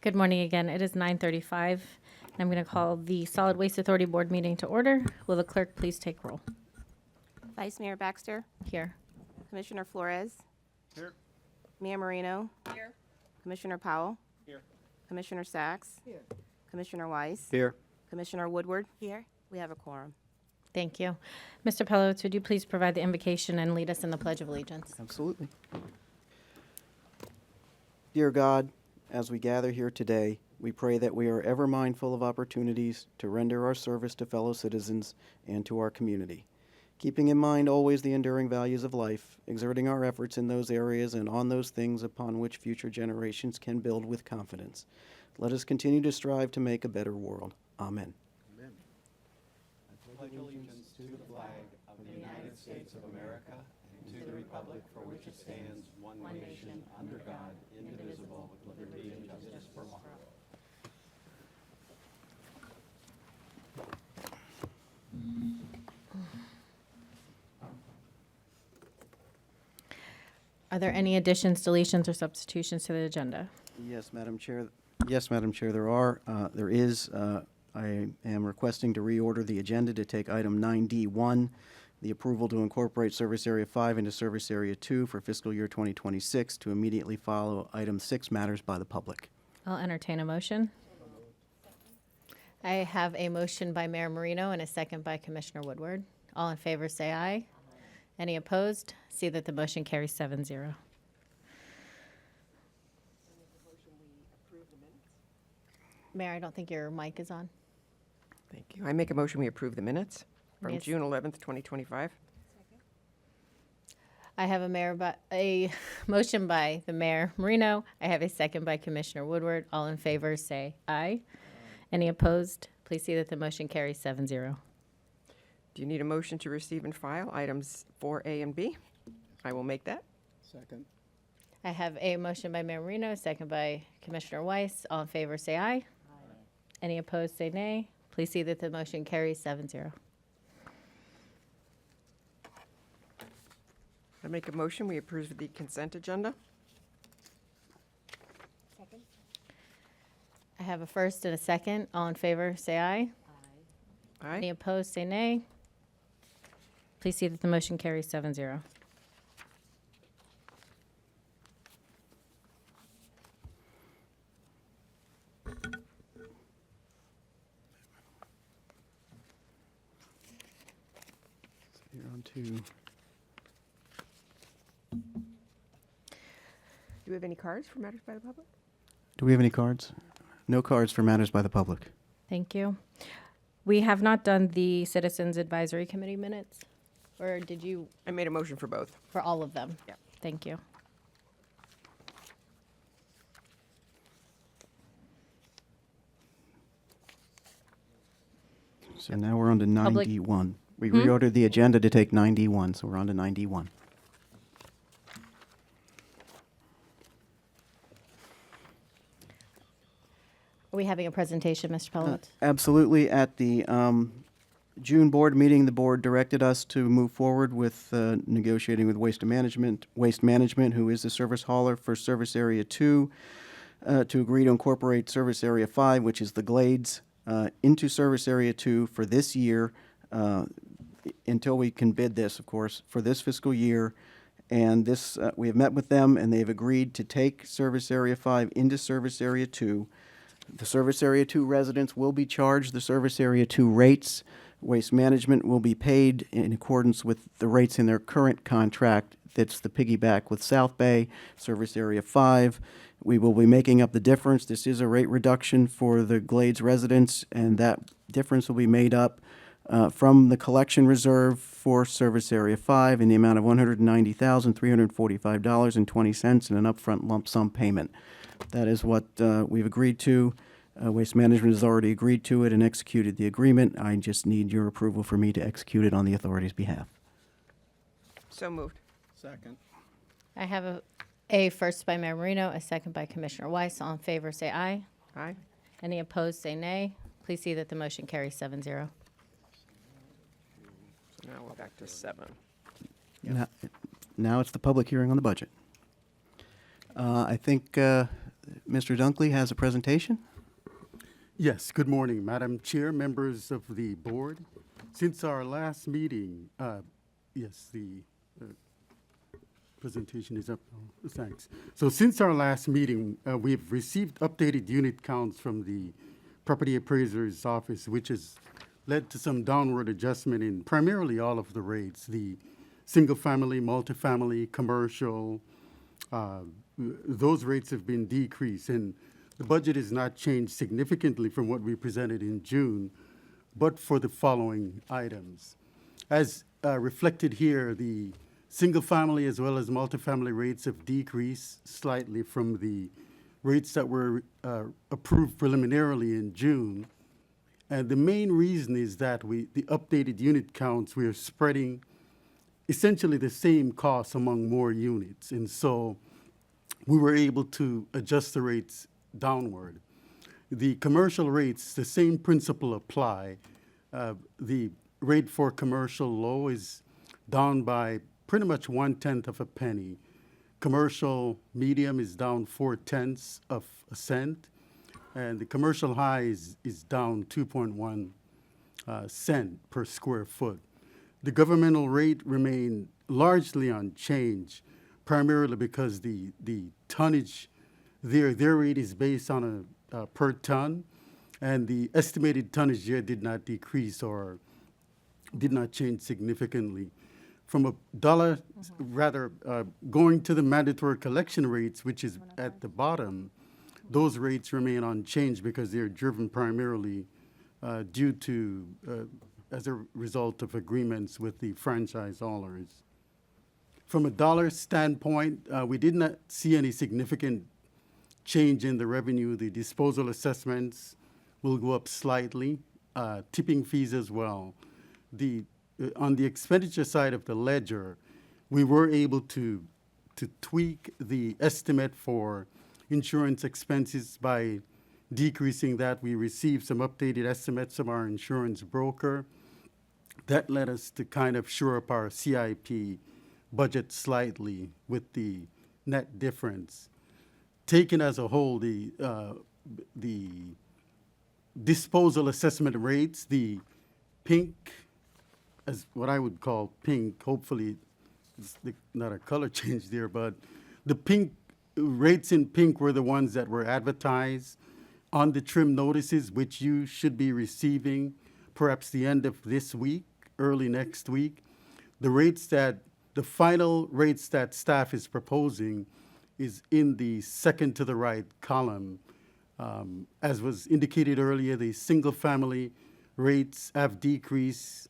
Good morning again. It is 9:35, and I'm going to call the Solid Waste Authority Board meeting to order. Will the clerk please take roll? Vice Mayor Baxter, Here. Commissioner Flores, Here. Mia Marino, Here. Commissioner Powell, Here. Commissioner Sacks, Here. Commissioner Weiss, Here. Commissioner Woodward. Here. We have a quorum. Thank you. Mr. Pelowitz, would you please provide the invocation and lead us in the Pledge of Allegiance? Absolutely. Dear God, as we gather here today, we pray that we are ever mindful of opportunities to render our service to fellow citizens and to our community, keeping in mind always the enduring values of life, exerting our efforts in those areas and on those things upon which future generations can build with confidence. Let us continue to strive to make a better world. Amen. I pledge allegiance to the flag of the United States of America and to the republic for which it stands, one nation, under God, indivisible, with liberty and justice for all. Are there any additions, deletions, or substitutions to the agenda? Yes, Madam Chair. Yes, Madam Chair, there are. There is. I am requesting to reorder the agenda to take item 9D1, the approval to incorporate Service Area 5 into Service Area 2 for fiscal year 2026, to immediately follow item 6, matters by the public. I'll entertain a motion. I have a motion by Mayor Marino and a second by Commissioner Woodward. All in favor, say aye. Any opposed? See that the motion carries 7-0. Mayor, I don't think your mic is on. Thank you. I make a motion we approve the minutes from Yes. June 11th, 2025. I have a motion by the Mayor Marino. I have a second by Commissioner Woodward. All in favor, say aye. Any opposed? Please see that the motion carries 7-0. Do you need a motion to receive and file items 4A and B? I will make that. Second. I have a motion by Mayor Marino, a second by Commissioner Weiss. All in favor, say aye. Any opposed, say nay. Please see that the motion carries 7-0. I make a motion we approve the consent agenda. I have a first and a second. All in favor, say aye. Any Aye. opposed, say nay. Please see that the motion carries 7-0. You're on to Do we have any cards for matters by the public? Do we have any cards? No cards for matters by the public. Thank you. We have not done the Citizens Advisory Committee minutes, or did you, I made a motion for both. for all of them? Yep. Thank you. So now we're on to Public- 9D1. We reordered the agenda to take 9D1, so we're on to 9D1. Are we having a presentation, Mr. Pelowitz? Absolutely. At the June board meeting, the board directed us to move forward with negotiating with Waste Management, who is the service hauler for Service Area 2, to agree to incorporate Service Area 5, which is the Glades, into Service Area 2 for this year, until we can bid this, of course, for this fiscal year. And this, we have met with them, and they've agreed to take Service Area 5 into Service Area 2. The Service Area 2 residents will be charged the Service Area 2 rates. Waste Management will be paid in accordance with the rates in their current contract. That's the piggyback with South Bay, Service Area 5. We will be making up the difference. This is a rate reduction for the Glades residents, and that difference will be made up from the collection reserve for Service Area 5 in the amount of $190,345.20 and an upfront lump sum payment. That is what we've agreed to. Waste Management has already agreed to it and executed the agreement. I just need your approval for me to execute it on the authority's behalf. So moved. Second. I have a first by Mayor Marino, a second by Commissioner Weiss. All in favor, say aye. Aye. Any opposed, say nay. Please see that the motion carries 7-0. So now we're back to 7. Now it's the public hearing on the budget. I think Mr. Dunkley has a presentation. Yes, good morning, Madam Chair, members of the board. Since our last meeting, yes, the presentation is up. Oh, thanks. So since our last meeting, we've received updated unit counts from the property appraiser's office, which has led to some downward adjustment in primarily all of the rates, the single-family, multifamily, commercial. Those rates have been decreased, and the budget has not changed significantly from what we presented in June, but for the following items. As reflected here, the single-family as well as multifamily rates have decreased slightly from the rates that were approved preliminarily in June. And the main reason is that the updated unit counts, we are spreading essentially the same costs among more units. And so we were able to adjust the rates downward. The commercial rates, the same principle apply. The rate for commercial low is down by pretty much 1/10 of a penny. Commercial medium is down 4/10 of a cent, and the commercial high is down 2.1 cent per square foot. The governmental rate remained largely unchanged, primarily because the tonnage, their rate is based on a per ton, and the estimated tonnage there did not decrease or did not change significantly. From a dollar, rather, going to the mandatory collection rates, which is at the bottom, those rates remain unchanged because they're driven primarily due to, as a result of agreements with the franchisors. From a dollar standpoint, we did not see any significant change in the revenue. The disposal assessments will go up slightly, tipping fees as well. On the expenditure side of the ledger, we were able to tweak the estimate for insurance expenses by decreasing that. We received some updated estimates from our insurance broker. That led us to kind of shore up our CIP budget slightly with the net difference. Taken as a whole, the disposal assessment rates, the pink, as what I would call pink, hopefully it's not a color change there, but the pink rates in pink were the ones that were advertised on the trim notices, which you should be receiving perhaps the end of this week, early next week. The final rates that staff is proposing is in the second to the right column. As was indicated earlier, the single-family rates have decreased,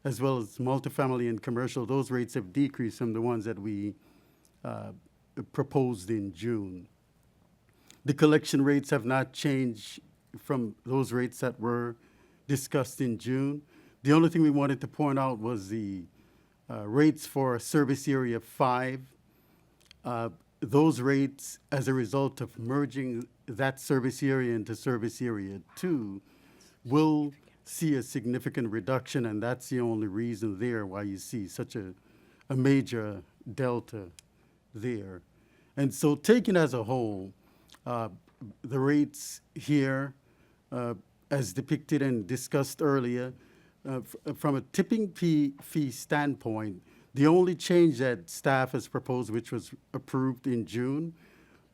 as well as multifamily and commercial. Those rates have decreased from the ones that we proposed in June. The collection rates have not changed from those rates that were discussed in June. The only thing we wanted to point out was the rates for Service Area 5. Those rates, as a result of merging that service area into Service Area 2, will see a significant reduction, and that's the only reason there why you see such a major delta there. And so taken as a whole, the rates here, as depicted and discussed earlier, from a tipping fee standpoint, the only change that staff has proposed, which was approved in June,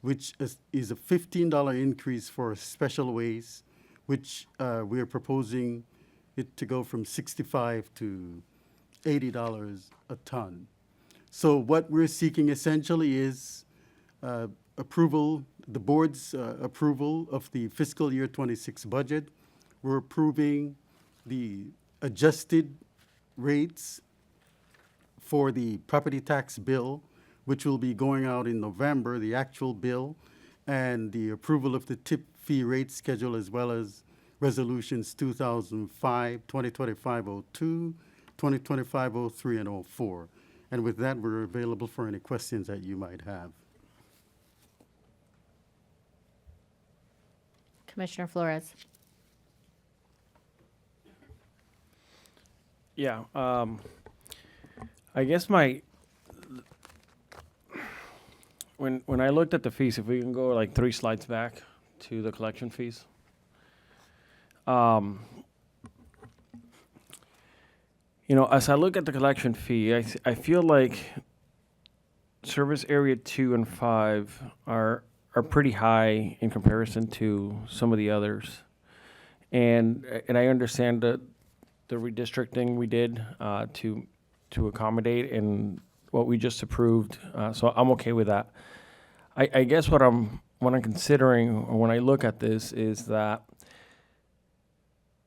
which is a $15 increase for special waste, which we are proposing it to go from $65 to $80 a ton. So what we're seeking essentially is approval, the board's approval of the fiscal year 26 budget. We're approving the adjusted rates for the property tax bill, which will be going out in November, the actual bill, and the approval of the tip fee rate schedule, as well as resolutions 2005, 2025-02, 2025-03, and 04. And with that, we're available for any questions that you might have. Commissioner Flores. Yeah, I guess my when I looked at the fees, if we can go like 3 slides back to the collection fees. As I look at the collection fee, I feel like service area 2 and 5 are pretty high in comparison to some of the others. And I understand the redistricting we did to accommodate and what we just approved. So I'm okay with that. I guess what I'm considering when I look at this is that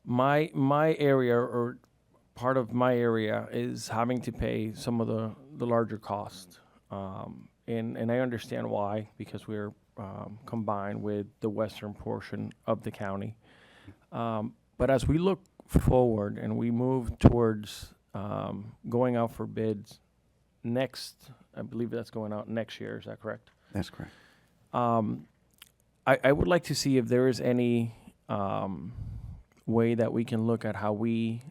my area or part of my area is having to pay some of the larger costs. And I understand why, because we're combined with the western portion of the county. But as we look forward and we move towards going out for bids next, I believe that's going out next year, is that correct? That's correct. I would like to see if there is any way that we can look at how we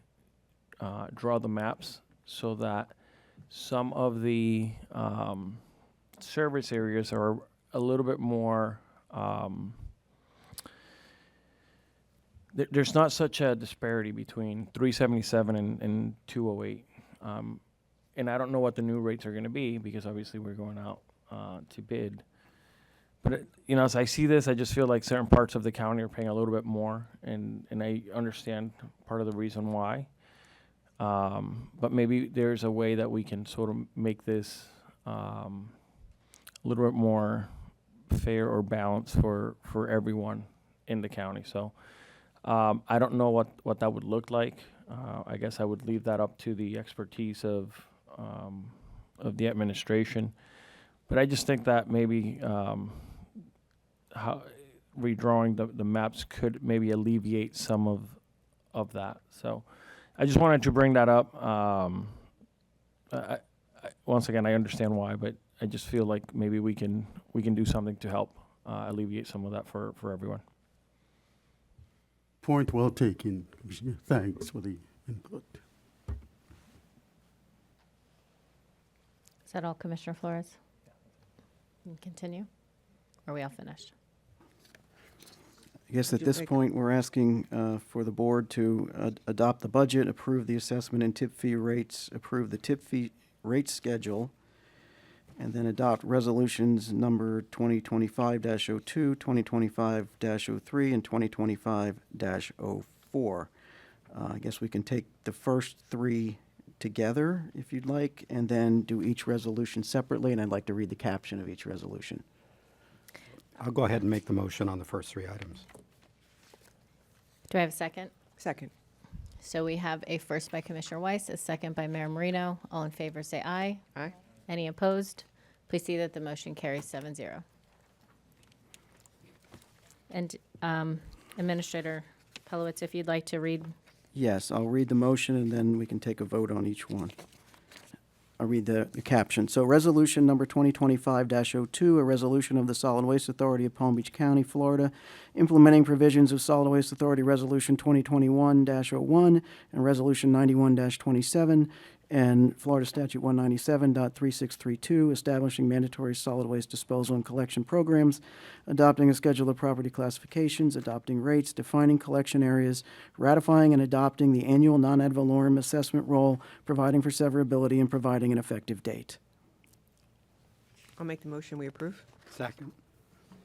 draw the maps so that some of the service areas are a little bit more, there's not such a disparity between 377 and 208. And I don't know what the new rates are going to be because obviously we're going out to bid. But, as I see this, I just feel like certain parts of the county are paying a little bit more, and I understand part of the reason why. But maybe there's a way that we can sort of make this a little bit more fair or balanced for everyone in the county. So I don't know what that would look like. I guess I would leave that up to the expertise of the administration. But I just think that maybe how redrawing the maps could maybe alleviate some of that. So I just wanted to bring that up. Once again, I understand why, but I just feel like maybe we can do something to help alleviate some of that for everyone. Point well taken, Commissioner. Thanks for the input. Is that all, Commissioner Flores? You can continue? Or are we all finished? I guess at you this make- point, we're asking for the board to adopt the budget, approve the assessment and tip fee rates, approve the tip fee rate schedule, and then adopt resolutions number 2025-02, 2025-03, and 2025-04. I guess we can take the first 3 together, if you'd like, and then do each resolution separately, and I'd like to read the caption of each resolution. I'll go ahead and make the motion on the first 3 items. Do I have a second? Second. So we have a first by Commissioner Weiss, a second by Mayor Marino. All in favor, say aye. Aye. Any opposed? Please see that the motion carries 7-0. And Administrator Pelowitz, if you'd like to read. Yes, I'll read the motion, and then we can take a vote on each one. I'll read the caption. So resolution number 2025-02, a resolution of the Solid Waste Authority of Palm Beach County, Florida, implementing provisions of Solid Waste Authority Resolution 2021-01 and Resolution 91-27 and Florida Statute 197.3632, establishing mandatory solid waste disposal and collection programs, adopting a schedule of property classifications, adopting rates, defining collection areas, ratifying and adopting the annual non-ad valorem assessment roll, providing for severability, and providing an effective date. I'll make the motion. We approve. Second.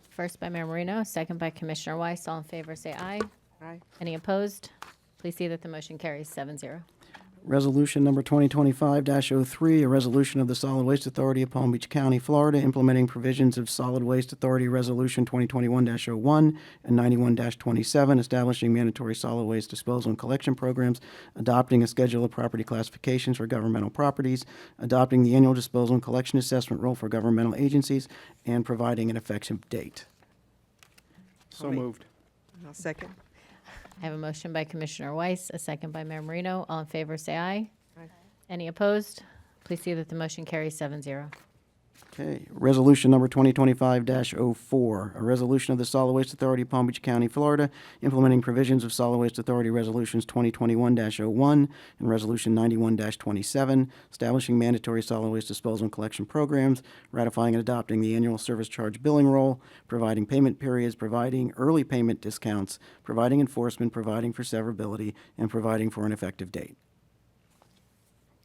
First by Mayor Marino, second by Commissioner Weiss. All in favor, say aye. Aye. Any opposed? Please see that the motion carries 7-0. Resolution number 2025-03, a resolution of the Solid Waste Authority of Palm Beach County, Florida, implementing provisions of Solid Waste Authority Resolution 2021-01 and 91-27, establishing mandatory solid waste disposal and collection programs, adopting a schedule of property classifications for governmental properties, adopting the annual disposal and collection assessment roll for governmental agencies, and providing an effective date. So I'll make- moved. I'll second. I have a motion by Commissioner Weiss, a second by Mayor Marino. All in favor, say aye. Aye. Any opposed? Please see that the motion carries 7-0. Okay, resolution number 2025-04, a resolution of the Solid Waste Authority of Palm Beach County, Florida, implementing provisions of Solid Waste Authority Resolutions 2021-01 and Resolution 91-27, establishing mandatory solid waste disposal and collection programs, ratifying and adopting the annual service charge billing roll, providing payment periods, providing early payment discounts, providing enforcement, providing for severability, and providing for an effective date.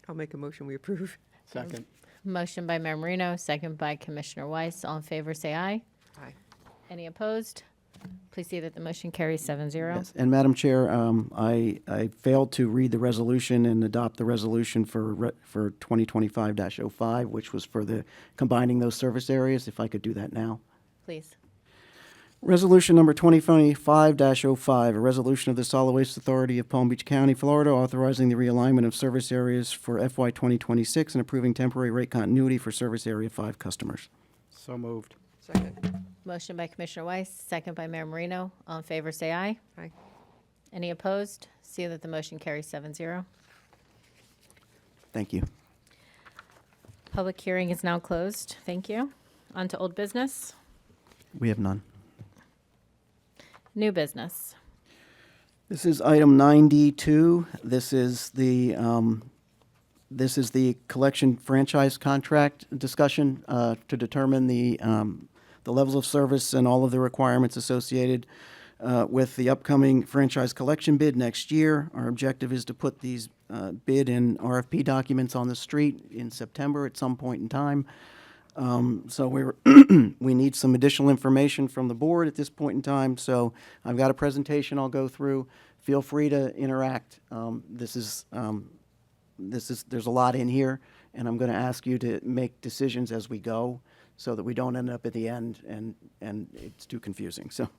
I'll make a motion, we approve. Second. Motion by Mayor Marino, second by Commissioner Weiss. All in favor, say aye. Aye. Any opposed? Please see that the motion carries 7-0. Yes, and Madam Chair, I failed to read the resolution and adopt the resolution for 2025-05, which was for the combining those service areas, if I could do that now. Please. Resolution number 2025-05, a resolution of the Solid Waste Authority of Palm Beach County, Florida, authorizing the realignment of service areas for FY 2026 and approving temporary rate continuity for Service Area 5 customers. So moved. Second. Motion by Commissioner Weiss, second by Mayor Marino. All in favor, say aye. Aye. Any opposed? See that the motion carries 7-0. Thank you. Public hearing is now closed. Thank you. On to old business. We have none. New business. This is item 9D2. This is the collection franchise contract discussion to determine the levels of service and all of the requirements associated with the upcoming franchise collection bid next year. Our objective is to put these bid and RFP documents on the street in September at some point in time. So we need some additional information from the board at this point in time. So I've got a presentation I'll go through. Feel free to interact. There's a lot in here, and I'm going to ask you to make decisions as we go so that we don't end up at the end and it's too confusing. So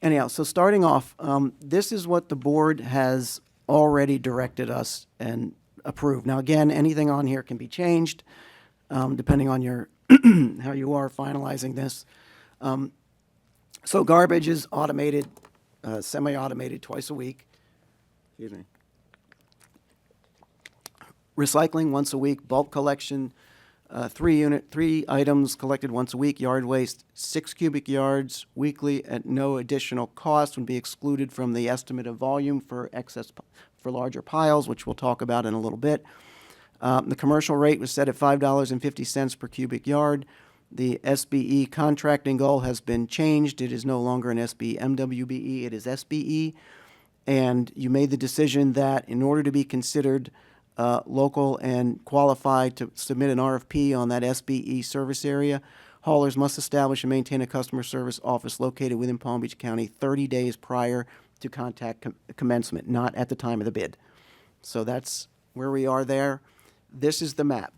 anyhow, so starting off, this is what the board has already directed us and approved. Now, again, anything on here can be changed. Depending on your how you are finalizing this. So garbage is automated, semi-automated twice a week. Excuse me. Recycling once a week, bulk collection, 3 items collected once a week, yard waste 6 cubic yards weekly at no additional cost would be excluded from the estimate of volume for larger piles, which we'll talk about in a little bit. The commercial rate was set at $5.50 per cubic yard. The SBE contracting goal has been changed. It is no longer an SBE MWBE, it is SBE. And you made the decision that in order to be considered local and qualified to submit an RFP on that SBE service area, haulers must establish and maintain a customer service office located within Palm Beach County 30 days prior to contract commencement, not at the time of the bid. So that's where we are there. This is the map,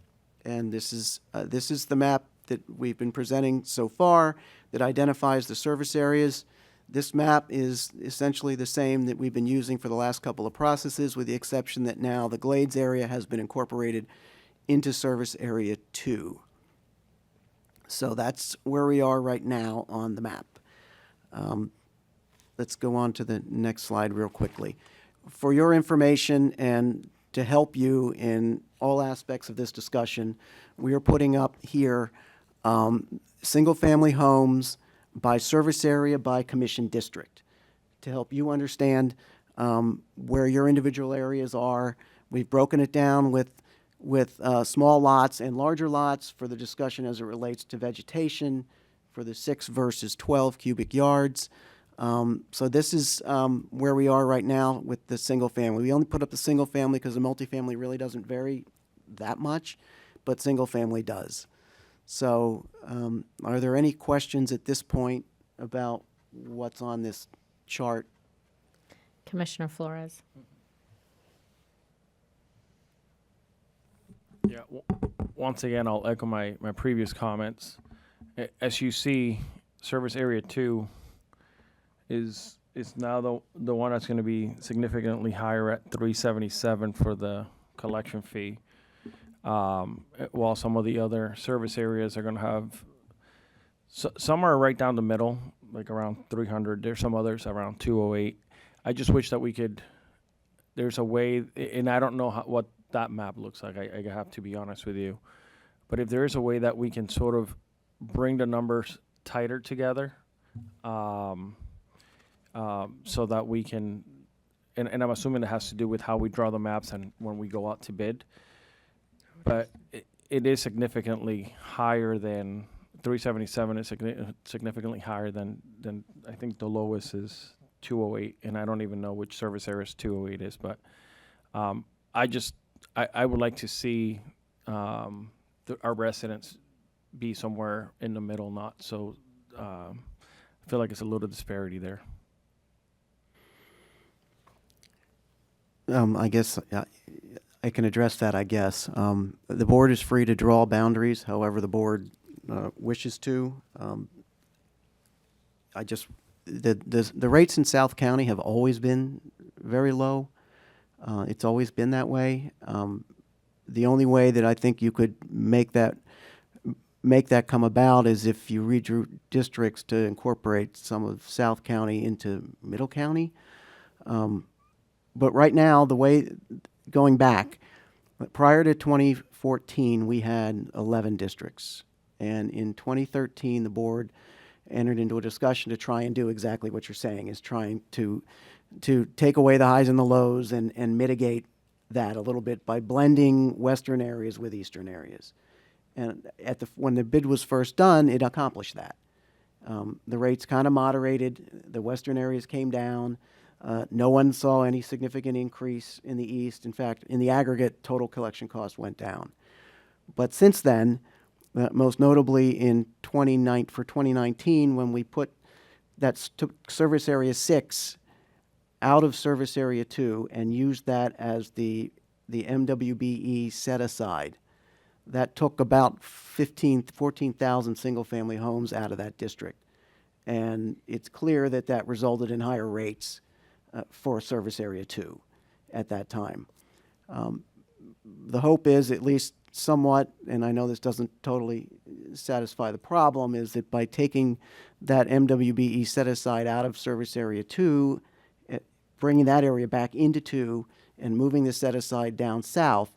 and this is the map that we've been presenting so far that identifies the service areas. This map is essentially the same that we've been using for the last couple of processes, with the exception that now the Glades area has been incorporated into Service Area 2. So that's where we are right now on the map. Let's go on to the next slide real quickly. For your information and to help you in all aspects of this discussion, we are putting up here single-family homes by service area, by commission district, to help you understand where your individual areas are. We've broken it down with small lots and larger lots for the discussion as it relates to vegetation for the 6 versus 12 cubic yards. So this is where we are right now with the single family. We only put up the single family because the multifamily really doesn't vary that much, but single family does. So are there any questions at this point about what's on this chart? Commissioner Flores. Yeah, once again, I'll echo my previous comments. As you see, Service Area 2 is now the one that's going to be significantly higher at $377 for the collection fee, while some of the other service areas are going to have some are right down the middle, like around 300. There's some others around 208. I just wish that we could. There's a way, and I don't know what that map looks like. I have to be honest with you, But if there is a way that we can sort of bring the numbers tighter together, so that we can, and I'm assuming it has to do with how we draw the maps and when we go out to bid. But it is significantly higher than 377 is significantly higher than I think the lowest is 208, and I don't even know which service area 208 is. But I would like to see our residents be somewhere in the middle, not so. I feel like it's a little disparity there. I guess I can address that, I guess. The board is free to draw boundaries however the board wishes to. The rates in South County have always been very low. It's always been that way. The only way that I think you could make that come about is if you redrew districts to incorporate some of South County into Middle County. But right now, the way, going back, prior to 2014, we had 11 districts. And in 2013, the board entered into a discussion to try and do exactly what you're saying, is trying to take away the highs and the lows and mitigate that a little bit by blending western areas with eastern areas. And when the bid was first done, it accomplished that. The rates kind of moderated. The western areas came down. No one saw any significant increase in the east. In fact, in the aggregate, total collection cost went down. But since then, most notably in 2019, when we took service area 6 out of service area 2 and used that as the MWBE set aside, that took about 14,000 single-family homes out of that district. And it's clear that that resulted in higher rates for service area 2 at that time. The hope is, at least somewhat, and I know this doesn't totally satisfy the problem, is that by taking that MWBE set aside out of service area 2, bringing that area back into 2 and moving the set aside down south,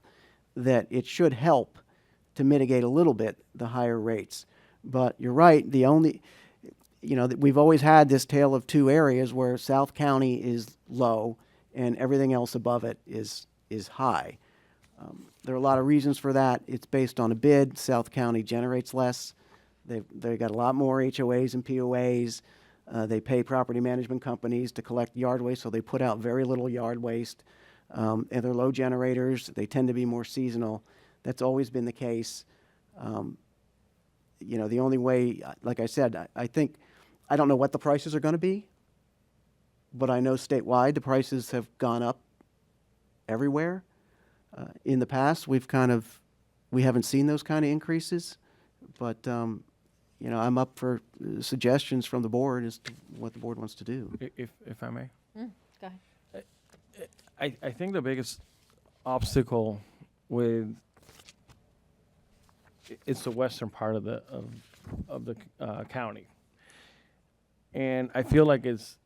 that it should help to mitigate a little bit the higher rates. But you're right, we've always had this tale of two areas where South County is low and everything else above it is high. There are a lot of reasons for that. It's based on a bid. South County generates less. They've got a lot more HOAs and POAs. They pay property management companies to collect yard waste, so they put out very little yard waste. And they're low generators. They tend to be more seasonal. That's always been the case. The only way, like I said, I don't know what the prices are going to be, but I know statewide the prices have gone up everywhere. In the past, we haven't seen those kind of increases, but I'm up for suggestions from the board as to what the board wants to do. If I may. Go ahead. I think the biggest obstacle it's the western part of the county, and I feel like it's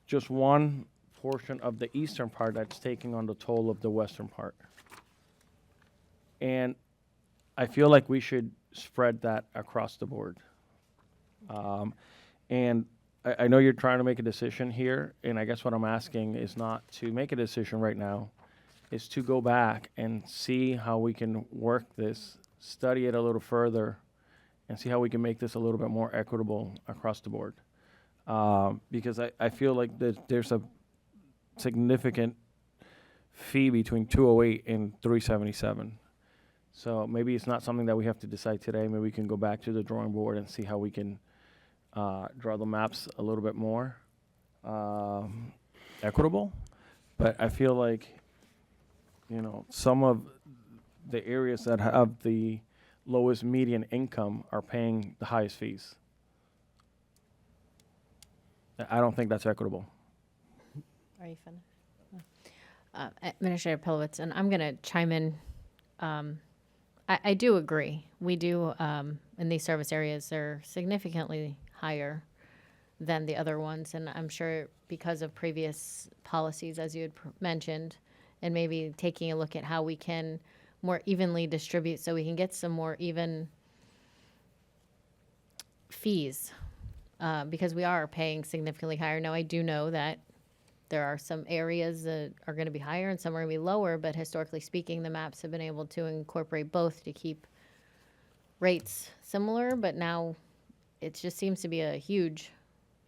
just one portion of the eastern part that's taking on the toll of the western part, and I feel like we should spread that across the board. And I know you're trying to make a decision here, and I guess what I'm asking is not to make a decision right now, is to go back and see how we can work this, study it a little further, and see how we can make this a little bit more equitable across the board. Because I feel like there's a significant fee between 208 and 377. So maybe it's not something that we have to decide today. Maybe we can go back to the drawing board and see how we can draw the maps a little bit more equitable. But I feel like, some of the areas that have the lowest median income are paying the highest fees. I don't think that's equitable. Are you finished? Administrator Pilowitz, and I'm going to chime in. I do agree. We do, in these service areas, they're significantly higher than the other ones. And I'm sure because of previous policies, as you had mentioned, and maybe taking a look at how we can more evenly distribute so we can get some more even fees, because we are paying significantly higher. Now, I do know that there are some areas that are going to be higher and some are going to be lower, but historically speaking, the maps have been able to incorporate both to keep rates similar, but now it just seems to be a huge,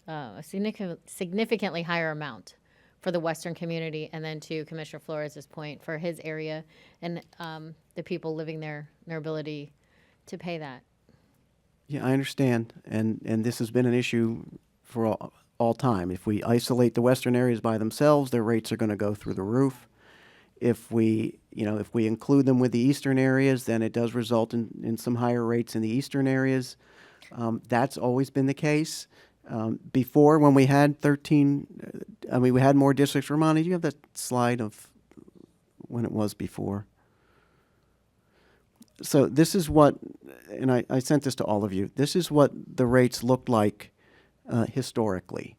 a significantly higher amount for the Western community, and then to Commissioner Flores' point, for his area and the people living there, their ability to pay that. Yeah, I understand, and this has been an issue for all time. If we isolate the western areas by themselves, their rates are going to go through the roof. If we include them with the eastern areas, then it does result in some higher rates in the eastern areas. That's always been the case. Before, when we had 13, we had more districts. Romani, do you have that slide of when it was before? So this is what, and I sent this to all of you, this is what the rates looked like historically.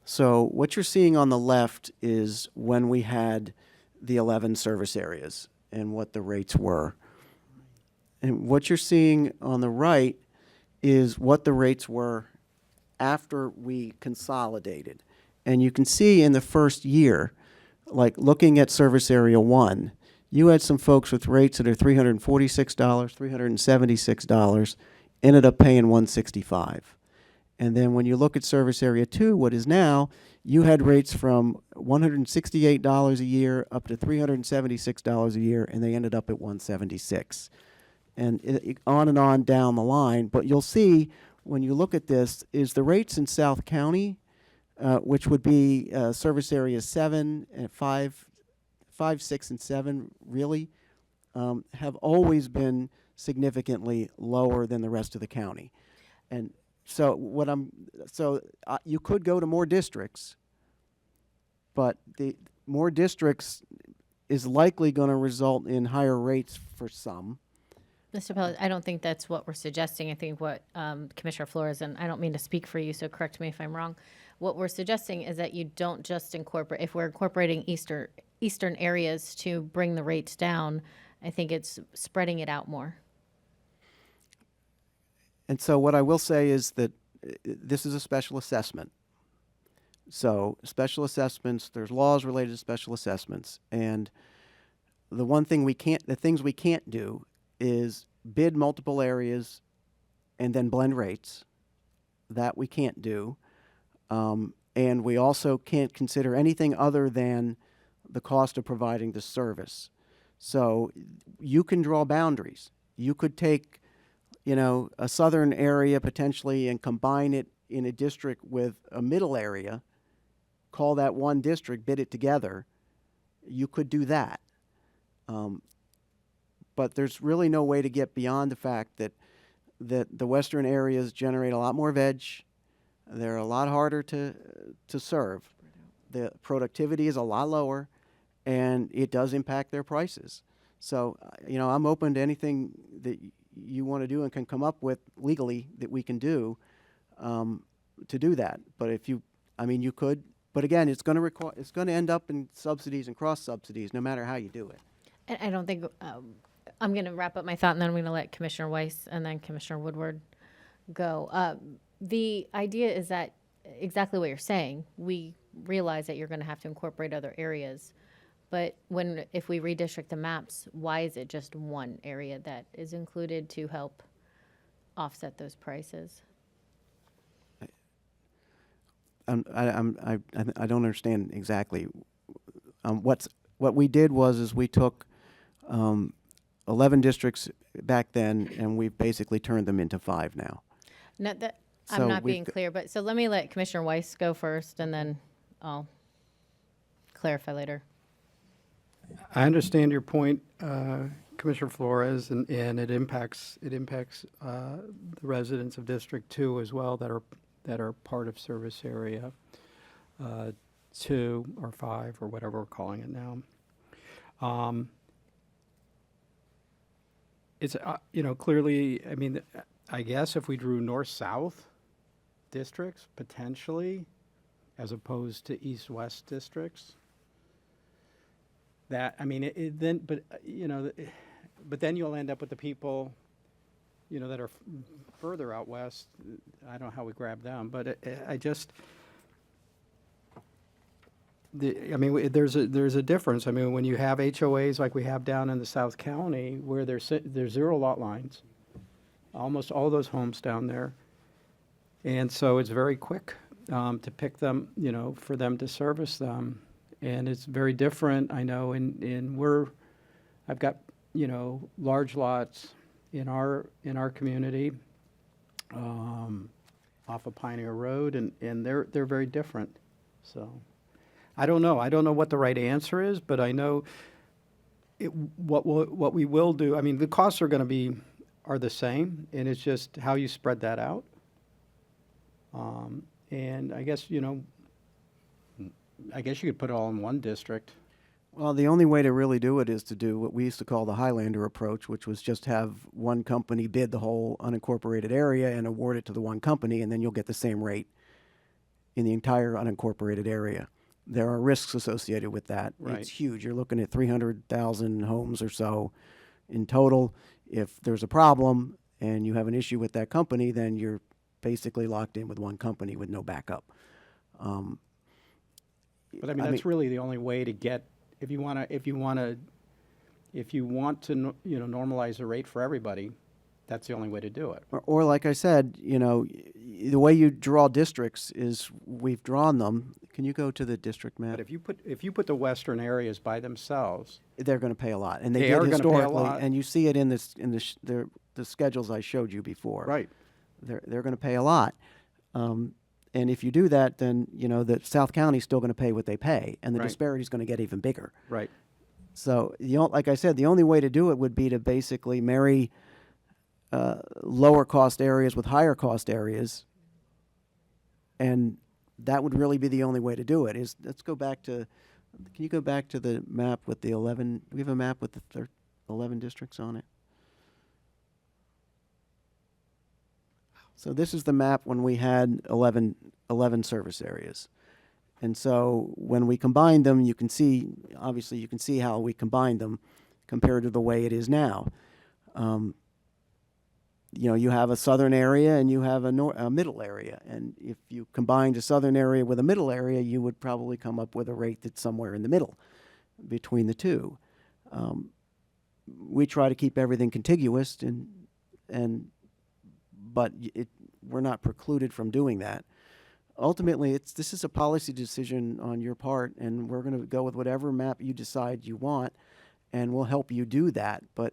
So what you're seeing on the left is when we had the 11 service areas and what the rates were. And what you're seeing on the right is what the rates were after we consolidated. And you can see in the first year, like looking at service area 1, you had some folks with rates that are $346, $376, ended up paying $165. And then when you look at service area 2, what is now, you had rates from $168 a year up to $376 a year, and they ended up at $176. And on down the line. But you'll see when you look at this is the rates in South County, which would be service areas 7 and 5, 6, and 7, really, have always been significantly lower than the rest of the county. And so you could go to more districts, but the more districts is likely going to result in higher rates for some. Mr. Pellet, I don't think that's what we're suggesting. I think what Commissioner Flores, and I don't mean to speak for you, so correct me if I'm wrong. What we're suggesting is that you don't just incorporate, if we're incorporating eastern areas to bring the rates down, I think it's spreading it out more. And so what I will say is that this is a special assessment. So special assessments, there's laws related to special assessments. And the things we can't do is bid multiple areas and then blend rates. That we can't do. And we also can't consider anything other than the cost of providing the service. So you can draw boundaries. You could take, a southern area potentially and combine it in a district with a middle area, call that one district, bid it together. You could do that. But there's really no way to get beyond the fact that the western areas generate a lot more veg. They're a lot harder to serve. The productivity is a lot lower, and it does impact their prices. So, I'm open to anything that you want to do and can come up with legally that we can do to do that. But you could. But again, it's going to end up in subsidies and cross subsidies, no matter how you do it. And I don't think, I'm going to wrap up my thought, and then I'm going to let Commissioner Weiss and then Commissioner Woodward go. The idea is that exactly what you're saying. We realize that you're going to have to incorporate other areas. But if we redistrict the maps, why is it just one area that is included to help offset those prices? I don't understand exactly. What we did was we took 11 districts back then, and we've basically turned them into 5 now. No, that So I'm not we've being clear, but so let me let Commissioner Weiss go first, and then I'll clarify later. I understand your point, Commissioner Flores, and it impacts the residents of District 2 as well that are part of service area 2 or 5 or whatever we're calling it now. It's clearly, I guess if we drew north-south districts potentially, as opposed to east-west districts. But but then you'll end up with the people, that are further out west. I don't know how we grab them, but I just, there's a difference. I mean, when you have HOAs like we have down in the South County, where there's 0 lot lines, almost all those homes down there. And so it's very quick to pick them, for them to service them. And it's very different, I know, I've got, large lots in our community off of Pioneer Road, and they're very different. So I don't know. I don't know what the right answer is, but I know what we will do. I mean, the costs are going to are the same, and it's just how you spread that out. And I guess, you could put it all in one district. Well, the only way to really do it is to do what we used to call the Highlander approach, which was just have one company bid the whole unincorporated area and award it to the one company, and then you'll get the same rate in the entire unincorporated area. There are risks associated with that. Right. It's huge. You're looking at 300,000 homes or so in total. If there's a problem and you have an issue with that company, then you're basically locked in with one company with no backup. But I mean, that's really the only way to get, if you want to normalize the rate for everybody, that's the only way to do it. Or like I said, the way you draw districts is we've drawn them. Can you go to the district map? But if you put the western areas by themselves, They're going to pay a lot, and they They did are gonna pay a historically, lot. and you see it in the schedules I showed you before. right? They're going to pay a lot, and if you do that, then the South County's still going to pay what they pay, and the Right. disparity is going to get even bigger. Right. So like I said, the only way to do it would be to basically marry lower cost areas with higher cost areas, and that would really be the only way to do it. Let's go back to. Can you go back to the map with the 11? We have a map with the 11 districts on it. So this is the map when we had 11 service areas. And so when we combined them, you can see how we combined them compared to the way it is now. You have a southern area and you have a middle area. And if you combined a southern area with a middle area, you would probably come up with a rate that's somewhere in the middle between the two. We try to keep everything contiguous, but we're not precluded from doing that. Ultimately, this is a policy decision on your part, and we're going to go with whatever map you decide you want, and we'll help you do that. But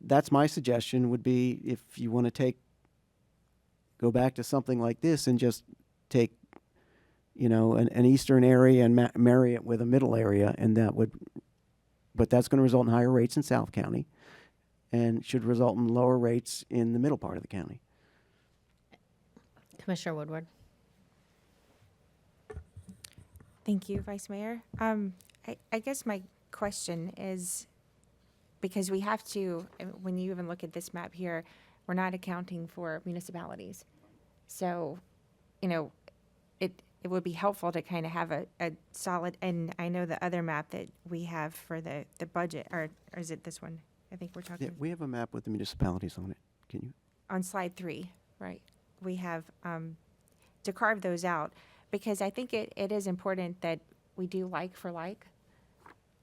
that's my suggestion. Would be if you want to go back to something like this and just take, an eastern area and marry it with a middle area, and but that's going to result in higher rates in South County, and should result in lower rates in the middle part of the county. Commissioner Woodward. Thank you, Vice Mayor. I guess my question is, because we have to, when you even look at this map here, we're not accounting for municipalities. So, it would be helpful to kind of have a solid, and I know the other map that we have for the budget, or is it this one? I think we're talking. Yeah, we have a map with the municipalities on it. Can you? On slide 3, right, we have to carve those out, because I think it is important that we do like for like,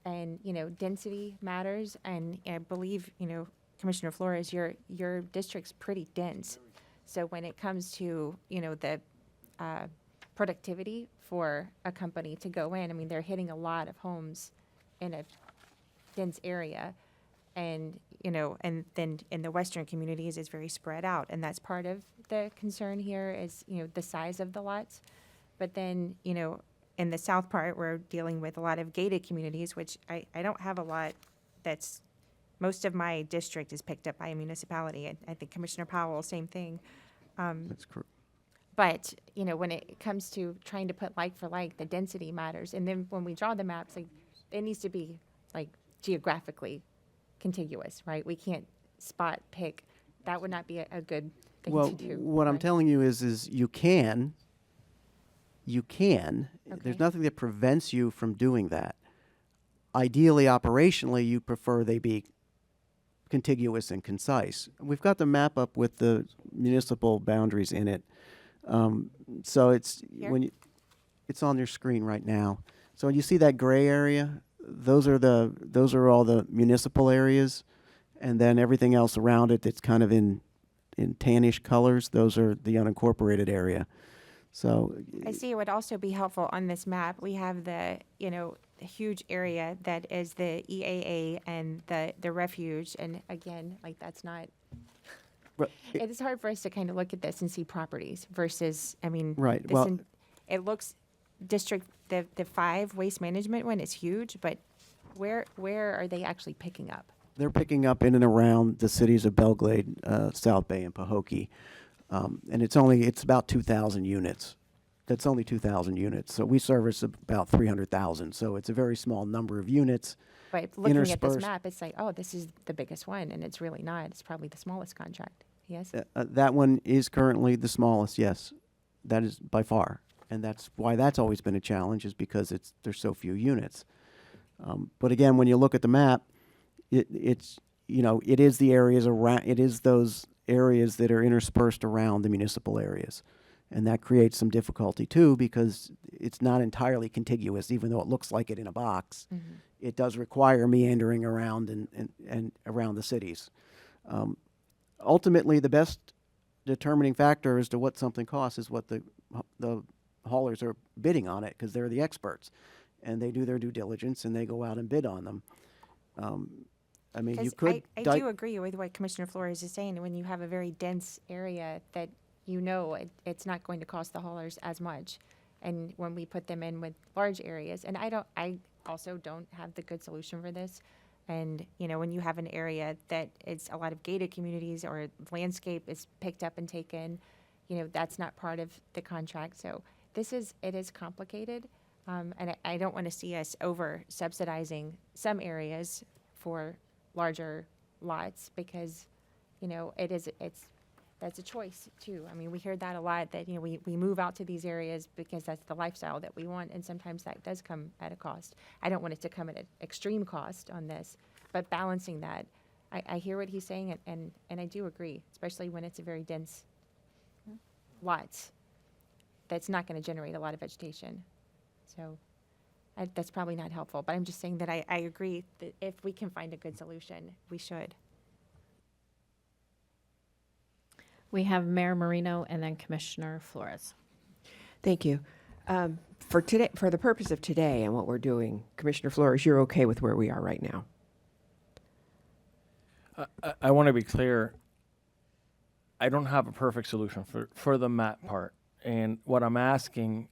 and, density matters, and I believe, Commissioner Flores, your district's pretty dense. So when it comes to, the productivity for a company to go in, I mean, they're hitting a lot of homes in a dense area. And, and then in the western communities, it's very spread out. And that's part of the concern here is, the size of the lots. But then, in the south part, we're dealing with a lot of gated communities, which I don't have a lot that's, most of my district is picked up by a municipality. I think Commissioner Powell, same thing. That's correct. But, when it comes to trying to put like for like, the density matters. And then when we draw the maps, like, it needs to be, like, geographically contiguous, right? We can't spot pick. That would not be a good thing Well, to do. what I'm right? telling you is you can. Okay. There's nothing that prevents you from doing that. ideally, operationally, you prefer they be contiguous and concise. We've got the map up with the municipal boundaries in it. So it's Here? when you, it's on your screen right now. So you see that gray area? Those are all the municipal areas, and then everything else around it that's kind of in tannish colors. Those are the unincorporated area. So I see it would also be helpful on this map. We have the, the huge area that is the EAA and the refuge. And again, like that's not, But it is hard for us to kind of look at this and see properties versus, I mean, Right, this well- it looks district, the 5 waste management one is huge, but where are they actually picking up? they're picking up in and around the cities of Belglade, South Bay, and Pahokee. And it's about 2,000 units. That's only 2,000 units. So we service about 300,000. So it's a very small number of units. But looking at this Interspersed. map, it's like, oh, this is the biggest one, and it's really not. It's probably the smallest contract. Yes? That one is currently the smallest, yes. That is by far. And that's why that's always been a challenge, is because there's so few units. But again, when you look at the map, it is the areas around, it is those areas that are interspersed around the municipal areas. And that creates some difficulty too, because it's not entirely contiguous, even though it looks like it in a box. It does require meandering around and around the cities. Ultimately, the best determining factor as to what something costs is what the haulers are bidding on it, because they're the experts. And they do their due diligence and they go out and bid on them. I mean, you 'Cause could. I do agree with what Commissioner Flores is saying. When you have a very dense area that it's not going to cost the haulers as much. And when we put them in with large areas, and I also don't have the good solution for this. And, when you have an area that is a lot of gated communities or landscape is picked up and taken, that's not part of the contract. So it is complicated. And I don't want to see us over subsidizing some areas for larger lots because, that's a choice too. I mean, we hear that a lot that, we move out to these areas because that's the lifestyle that we want. And sometimes that does come at a cost. I don't want it to come at an extreme cost on this, but balancing that, I hear what he's saying and I do agree, especially when it's a very dense lots that's not going to generate a lot of vegetation. So that's probably not helpful, but I'm just saying that I agree that if we can find a good solution, we should. We have Mayor Marino and then Commissioner Flores. Thank you. For today, for the purpose of today and what we're doing, Commissioner Flores, you're okay with where we are right now? I want to be clear. I don't have a perfect solution for the map part. And what I'm asking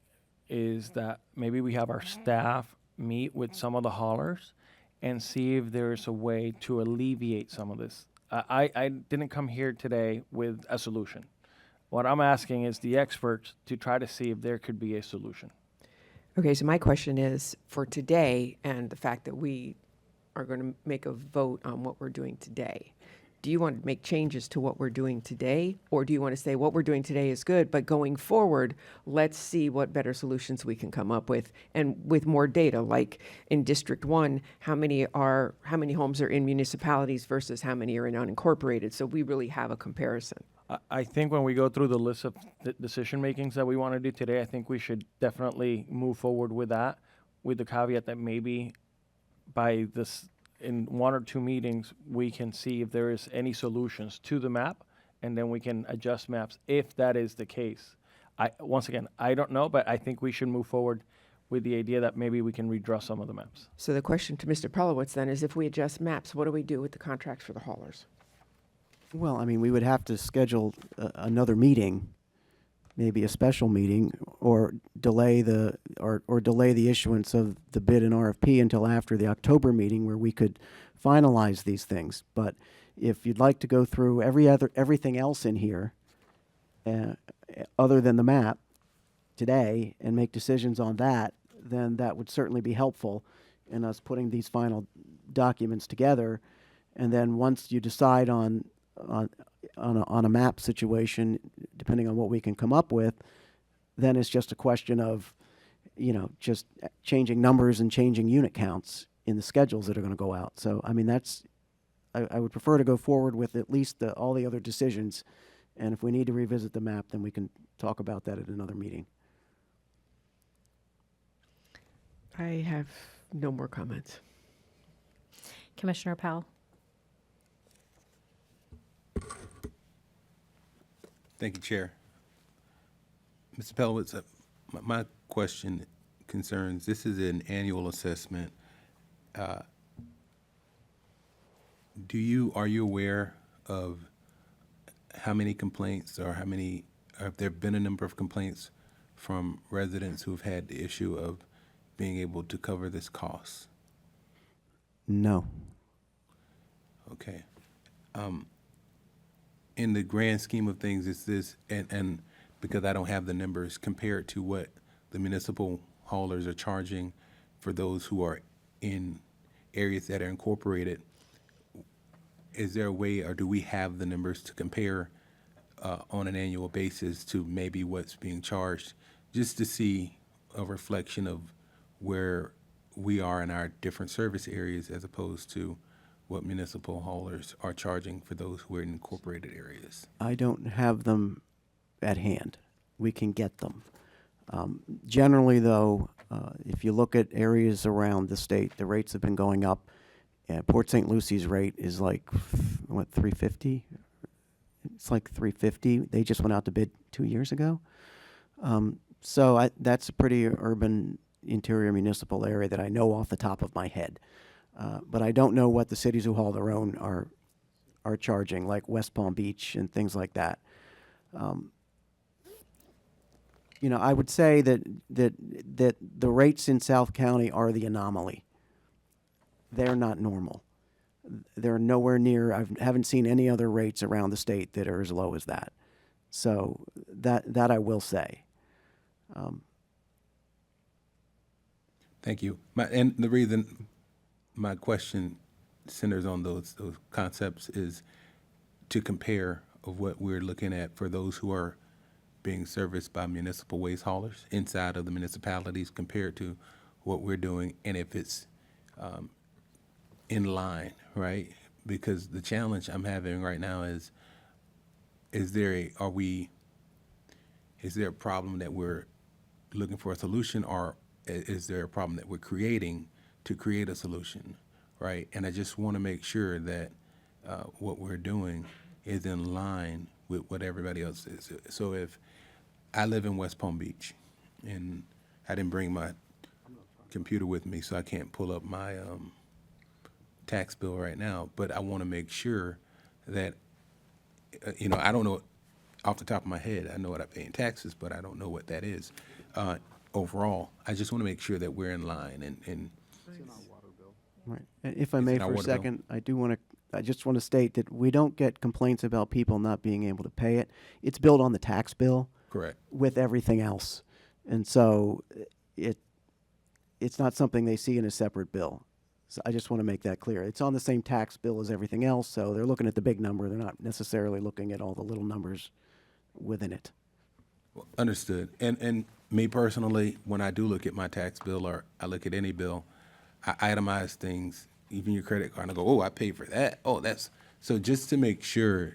is that maybe we have our staff meet with some of the haulers and see if there's a way to alleviate some of this. I didn't come here today with a solution. What I'm asking is the experts to try to see if there could be a solution. Okay, so my question is, for today and the fact that we are going to make a vote on what we're doing today, do you want to make changes to what we're doing today? Or do you want to say what we're doing today is good, but going forward, let's see what better solutions we can come up with and with more data, like in District 1, how many homes are in municipalities versus how many are in unincorporated, so we really have a comparison. I think when we go through the list of decision makings that we want to do today, I think we should definitely move forward with that, with the caveat that maybe by this, in 1 or 2 meetings, we can see if there is any solutions to the map, and then we can adjust maps if that is the case. Once again, I don't know, but I think we should move forward with the idea that maybe we can redraw some of the maps. So the question to Mr. Prelowitz then is, if we adjust maps, what do we do with the contracts for the haulers? Well, I mean, we would have to schedule another meeting, maybe a special meeting, or delay the issuance of the bid and RFP until after the October meeting, where we could finalize these things. But if you'd like to go through everything else in here, other than the map today, and make decisions on that, then that would certainly be helpful in us putting these final documents together. And then once you decide on a map situation, depending on what we can come up with, then it's just a question of, just changing numbers and changing unit counts. in the schedules that are going to go out. So, I mean, I would prefer to go forward with at least all the other decisions. And if we need to revisit the map, then we can talk about that at another meeting. I have no more comments. Commissioner Powell? Thank you, Chair. Mr. Pelowitz, my question concerns, this is an annual assessment. Are you aware of how many complaints or have there been a number of complaints from residents who've had the issue of being able to cover this cost? No. Okay. In the grand scheme of things, is this, and because I don't have the numbers, compared to what the municipal haulers are charging for those who are in areas that are incorporated, is there a way, or do we have the numbers to compare on an annual basis to maybe what's being charged, just to see a reflection of where we are in our different service areas as opposed to what municipal haulers are charging for those who are in incorporated areas? I don't have them at hand. We can get them. Generally, though, if you look at areas around the state, the rates have been going up. Port St. Lucie's rate is like, what, $350? It's like $350. They just went out to bid 2 years ago. So that's a pretty urban interior municipal area that I know off the top of my head. But I don't know what the cities who haul their own are charging, like West Palm Beach and things like that. You know, I would say that the rates in South County are the anomaly. They're not normal. They're nowhere near. I haven't seen any other rates around the state that are as low as that. So that I will say. Thank you. And the reason my question centers on those concepts is to compare of what we're looking at for those who are being serviced by municipal waste haulers inside of the municipalities compared to what we're doing, and if it's in line, right? Because the challenge I'm having right now is there a problem that we're looking for a solution, or is there a problem that we're creating to create a solution, right? And I just want to make sure that what we're doing is in line with what everybody else is. So if I live in West Palm Beach, and I didn't bring my computer with me, so I can't pull up my tax bill right now, but I want to make sure that, I don't know off the top of my head. I know what I pay in taxes, but I don't know what that is overall. I just want to make sure that we're in line and Right. If I It's may in our for a water bill. second, I just want to state that we don't get complaints about people not being able to pay it. It's billed on the tax bill correct. with everything else. And so it's not something they see in a separate bill. So I just want to make that clear. It's on the same tax bill as everything else, so they're looking at the big number. They're not necessarily looking at all the little numbers within it. Well, understood. And me personally, when I do look at my tax bill or I look at any bill, I itemize things, even your credit card, and I go, oh, I paid for that. Oh, that's, so just to make sure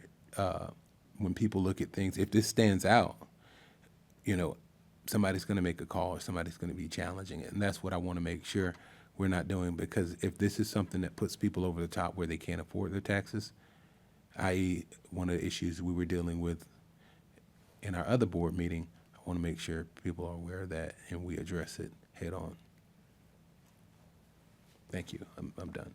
when people look at things, if this stands out, somebody's going to make a call or somebody's going to be challenging it. And that's what I want to make sure we're not doing, because if this is something that puts people over the top where they can't afford their taxes, i.e. one of the issues we were dealing with in our other board meeting, I want to make sure people are aware of that and we address it head on. Thank you. I'm done.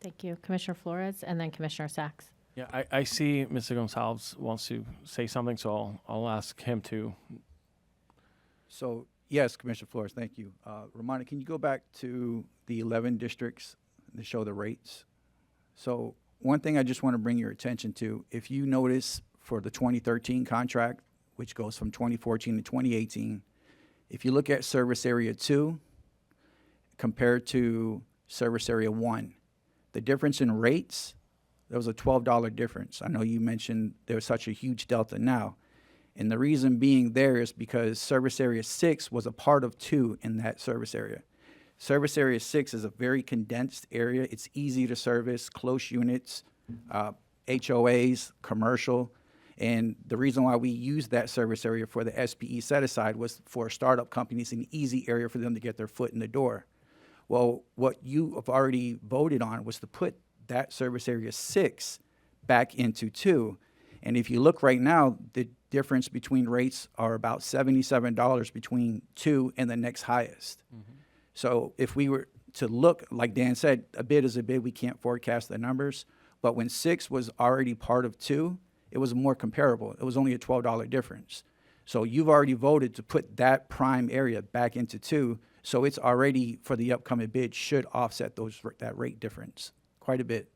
Thank you. Commissioner Flores and then Commissioner Sacks. Yeah, I see Mr. Gonzalez wants to say something, so I'll ask him to. So, yes, Commissioner Flores, thank you. Ramona, can you go back to the 11 districts to show the rates? So one thing I just want to bring your attention to, if you notice for the 2013 contract, which goes from 2014 to 2018, if you look at Service Area 2 compared to Service Area 1, the difference in rates, there was a $12 difference. I know you mentioned there's such a huge delta now. And the reason being there is because Service Area 6 was a part of 2 in that service area. Service Area 6 is a very condensed area. It's easy to service, close units, HOAs, commercial. And the reason why we used that service area for the SPE set aside was for startup companies, an easy area for them to get their foot in the door. Well, what you have already voted on was to put that Service Area 6 back into 2. And if you look right now, the difference between rates are about $77 between 2 and the next highest. So if we were to look, like Dan said, a bid is a bid. We can't forecast the numbers. But when 6 was already part of 2, it was more comparable. It was only a $12 difference. So you've already voted to put that prime area back into 2. So it's already, for the upcoming bid, should offset that rate difference quite a bit.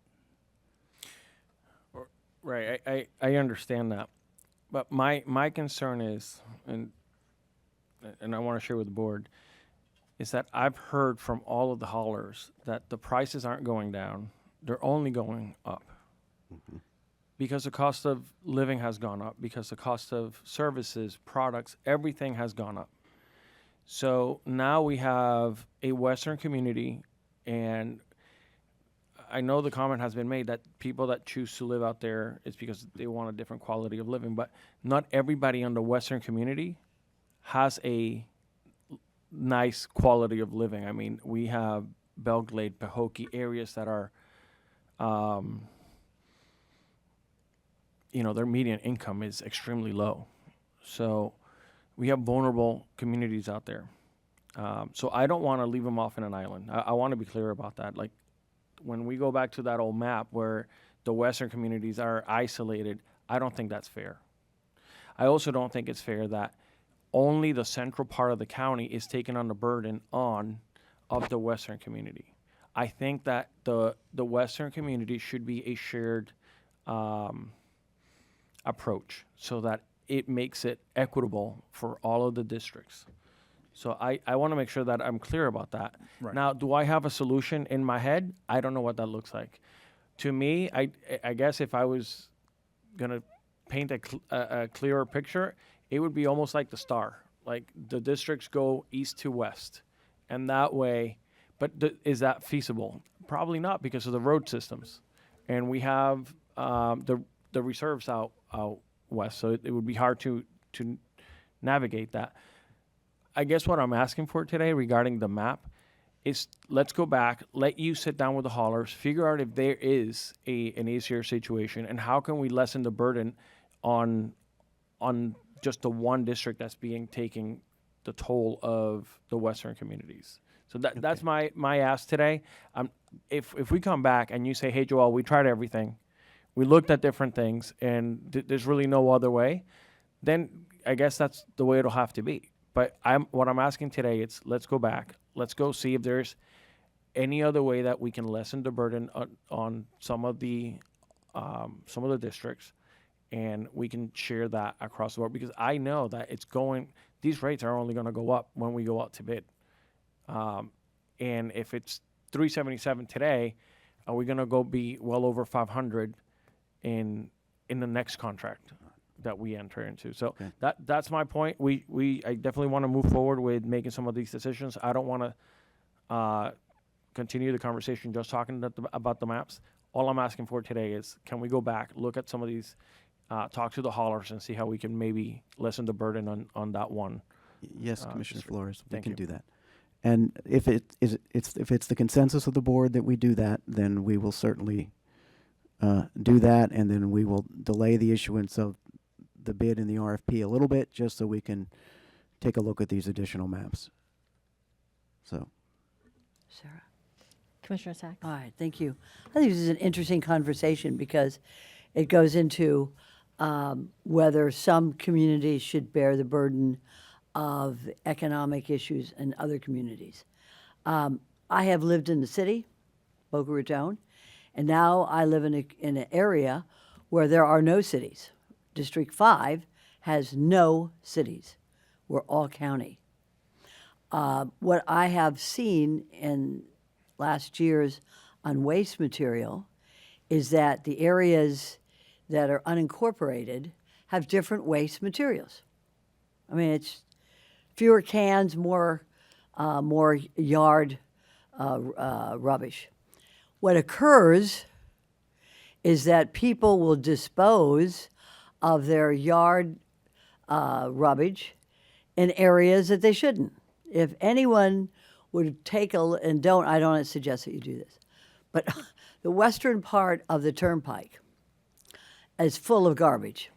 Right, I understand that. But my concern is, and I want to share with the board, is that I've heard from all of the haulers that the prices aren't going down. They're only going up. Because the cost of living has gone up, because the cost of services, products, everything has gone up. So now we have a Western community, and I know the comment has been made that people that choose to live out there is because they want a different quality of living, but not everybody in the Western community has a nice quality of living. I mean, we have Belglade, Pahokee areas that are, their median income is extremely low. So we have vulnerable communities out there. So I don't want to leave them off in an island. I want to be clear about that. Like, when we go back to that old map where the Western communities are isolated, I don't think that's fair. I also don't think it's fair that only the central part of the county is taking on the burden of the Western community. I think that the Western community should be a shared approach so that it makes it equitable for all of the districts. So I want to make sure that I'm clear about that. Right. Now, do I have a solution in my head? I don't know what that looks like. To me, I guess if I was going to paint a clearer picture, it would be almost like the star. Like the districts go east to west. And that way, but is that feasible? Probably not because of the road systems. And we have the reserves out west, so it would be hard to navigate that. I guess what I'm asking for today regarding the map is let's go back, let you sit down with the haulers, figure out if there is an easier situation, and how can we lessen the burden on just the one district that's taking the toll of the Western communities. So that's my ask today. If we come back and you say, hey, Joel, we tried everything, we looked at different things, and there's really no other way, then I guess that's the way it'll have to be. But what I'm asking today is let's go back. Let's go see if there's any other way that we can lessen the burden on some of the districts, and we can share that across the board. Because I know that these rates are only going to go up when we go out to bid. And if it's $377 today, are we going to go be well over $500 in the next contract that we enter into? So that's my point. I definitely want to move forward with making some of these decisions. I don't want to continue the conversation just talking about the maps. All I'm asking for today is, can we go back, look at some of these, talk to the haulers, and see how we can maybe lessen the burden on that one. Yes, Commissioner Flores, we Thank can you. do that. And if it's the consensus of the board that we do that, then we will certainly do that, and then we will delay the issuance of the bid and the RFP a little bit, just so we can take a look at these additional maps. So, Sarah. Commissioner Sacks? All right, thank you. I think this is an interesting conversation because it goes into whether some communities should bear the burden of economic issues in other communities. I have lived in the city, Boca Raton, and now I live in an area where there are no cities. District 5 has no cities. We're all county. What I have seen in last year's on waste material is that the areas that are unincorporated have different waste materials. I mean, it's fewer cans, more yard rubbish. What occurs is that people will dispose of their yard rubbish in areas that they shouldn't. If anyone would take and I don't suggest that you do this, but the western part of the turnpike is full of garbage.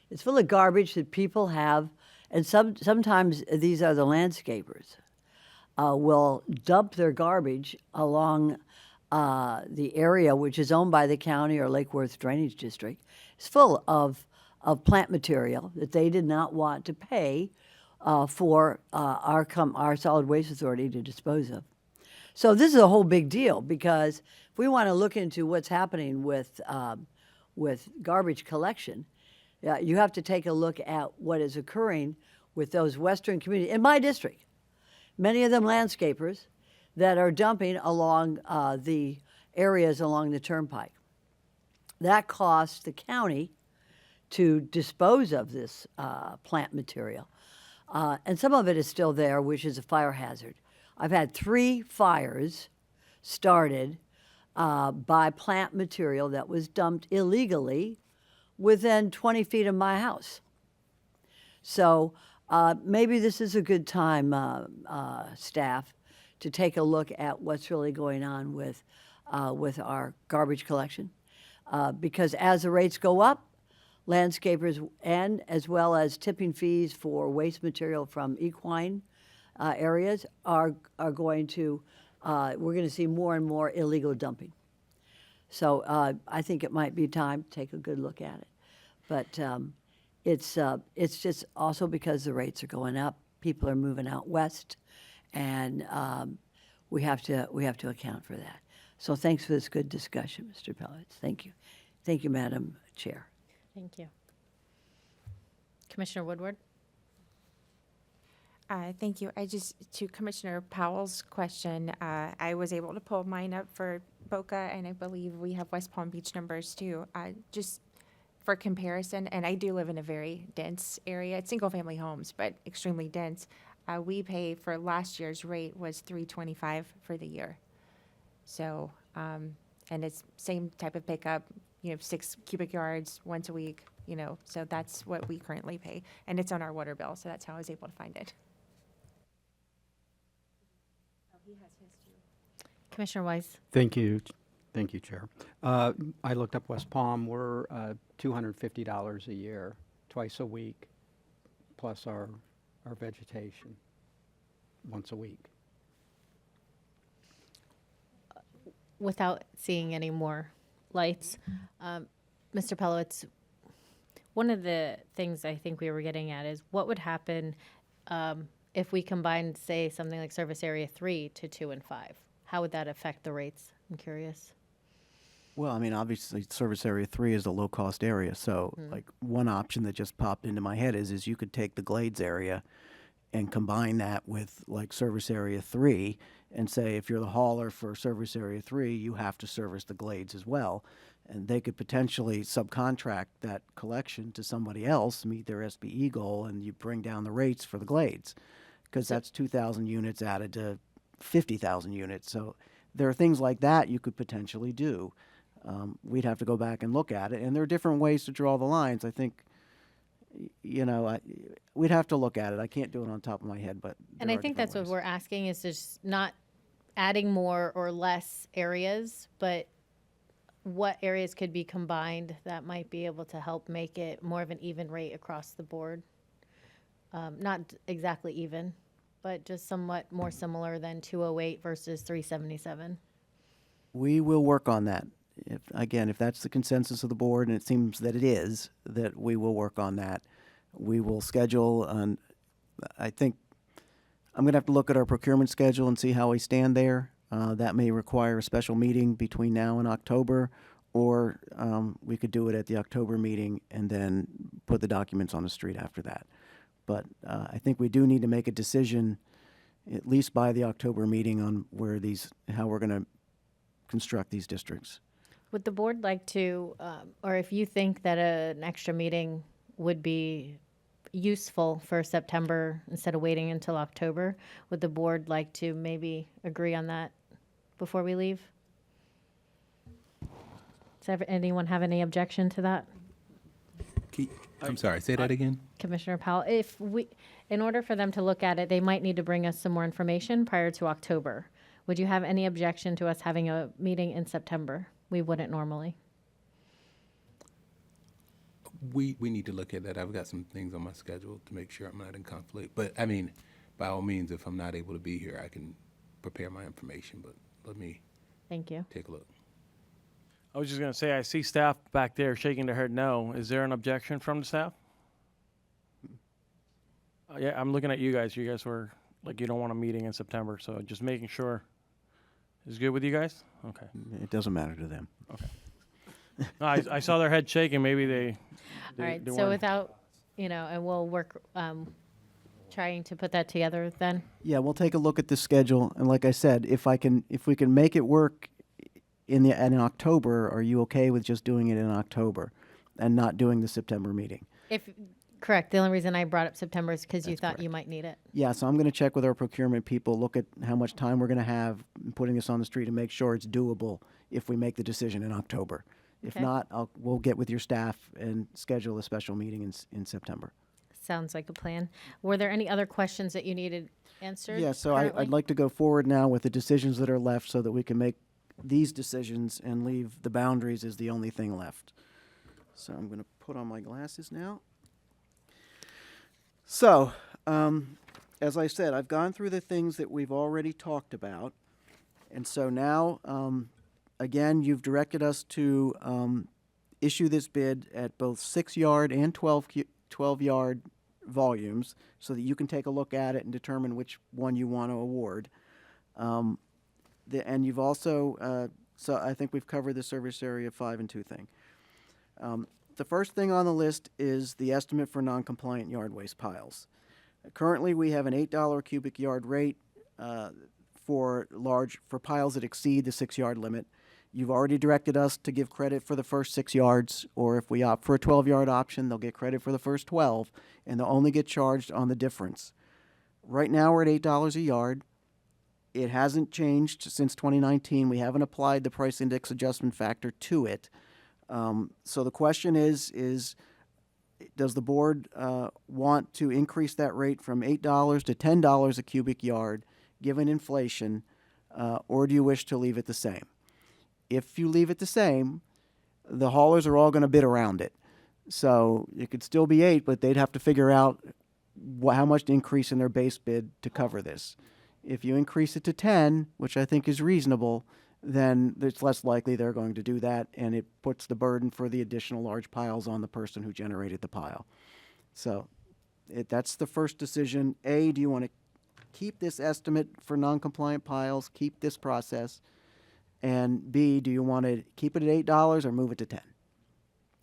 It's full of garbage that people have, and sometimes these are the landscapers will dump their garbage along the area which is owned by the county or Lake Worth Drainage District. It's full of plant material that they did not want to pay for our solid waste authority to dispose of. So this is a whole big deal, because if we want to look into what's happening with garbage collection, you have to take a look at what is occurring with those western communities in my district. Many of them landscapers that are dumping along the areas along the turnpike. That costs the county to dispose of this plant material. And some of it is still there, which is a fire hazard. I've had 3 fires started by plant material that was dumped illegally within 20 feet of my house. So maybe this is a good time, staff, to take a look at what's really going on with our garbage collection. Because as the rates go up, landscapers and as well as tipping fees for waste material from equine areas are going to, we're going to see more and more illegal dumping. So I think it might be time to take a good look at it. But it's just also because the rates are going up, people are moving out west, and we have to account for that. So thanks for this good discussion, Mr. Pellets. Thank you. Thank you, Madam Chair. Thank you. Commissioner Woodward? Thank you. To Commissioner Powell's question, I was able to pull mine up for Boca, and I believe we have West Palm Beach numbers too. Just for comparison, and I do live in a very dense area. It's single-family homes, but extremely dense. We pay for last year's rate was $325 for the year. So, and it's same type of pickup, 6 cubic yards once a week, so that's what we currently pay. And it's on our water bill, so that's how I was able to find it. Commissioner Weiss? Thank you. Thank you, Chair. I looked up West Palm. We're $250 a year, twice a week, plus our vegetation, once a week. Without seeing any more lights, Mr. Pellowitz, one of the things I think we were getting at is what would happen if we combined, say, something like Service Area 3 to 2 and 5? How would that affect the rates? I'm curious. Well, I mean, obviously, Service Area 3 is a low-cost area, so like one option that just popped into my head is you could take the Glades area and combine that with like Service Area 3 and say if you're the hauler for Service Area 3, you have to service the Glades as well. And they could potentially subcontract that collection to somebody else, meet their SBE goal, and you bring down the rates for the Glades, because that's 2,000 units added to 50,000 units. So there are things like that you could potentially do. We'd have to go back and look at it, and there are different ways to draw the lines. I think, we'd have to look at it. I can't do it on top of my head, but And I think that's what we're asking, is just not adding more or less areas, but what areas could be combined that might be able to help make it more of an even rate across the board. Not exactly even, but just somewhat more similar than 208 versus 377. We will work on that. If that's the consensus of the board, and it seems that it is, that we will work on that. We will schedule, I think I'm going to have to look at our procurement schedule and see how we stand there. That may require a special meeting between now and October, or we could do it at the October meeting and then put the documents on the street after that. But I think we do need to make a decision, at least by the October meeting, on how we're going to construct these districts. Would the board like to, or if you think that an extra meeting would be useful for September instead of waiting until October. Would the board like to maybe agree on that before we leave? Anyone have any objection to that? I'm sorry, say that again? Commissioner Powell, in order for them to look at it, they might need to bring us some more information prior to October. Would you have any objection to us having a meeting in September? We wouldn't normally. We need to look at that. I've got some things on my schedule to make sure I'm not in conflict. But I mean, by all means, if I'm not able to be here, I can prepare my information, but let me Thank you. take a look. I was just gonna say, I see staff back there shaking their head no. Is there an objection from the staff? Yeah, I'm looking at you guys. You guys were, like, you don't want a meeting in September, so just making sure. Is good with you guys? Okay. It doesn't matter to them. No, I saw their head shaking. Maybe they All right, they so weren't- without, and we'll work, trying to put that together then. Yeah, we'll take a look at the schedule, and like I said, if we can make it work in October, are you okay with just doing it in October and not doing the September meeting? Correct. The only reason I brought up September is because you That's thought correct. you might need it. Yeah, so I'm going to check with our procurement people, look at how much time we're going to have in putting this on the street and make sure it's doable if we make the decision in October. If Okay. not, we'll get with your staff and schedule a special meeting in September. Sounds like a plan. Were there any other questions that you needed answered? Yeah, so currently? I'd like to go forward now with the decisions that are left so that we can make these decisions and leave the boundaries as the only thing left. So I'm going to put on my glasses now. So, as I said, I've gone through the things that we've already talked about. And so now, again, you've directed us to issue this bid at both 6-yard and 12-yard volumes so that you can take a look at it and determine which one you want to award. And you've also, so I think we've covered the service area 5 and 2 thing. The first thing on the list is the estimate for non-compliant yard waste piles. Currently, we have an $8 cubic yard rate for piles that exceed the 6-yard limit. You've already directed us to give credit for the first 6 yards, or if we opt for a 12-yard option, they'll get credit for the first 12, and they'll only get charged on the difference. Right now, we're at $8 a yard. It hasn't changed since 2019. We haven't applied the price index adjustment factor to it. So the question is does the board want to increase that rate from $8 to $10 a cubic yard, given inflation, or do you wish to leave it the same? If you leave it the same, the haulers are all going to bid around it. So it could still be 8, but they'd have to figure out how much to increase in their base bid to cover this. If you increase it to 10, which I think is reasonable, then it's less likely they're going to do that, and it puts the burden for the additional large piles on the person who generated the pile. So that's the first decision. A, do you want to keep this estimate for non-compliant piles, keep this process? And B, do you want to keep it at $8 or move it to 10?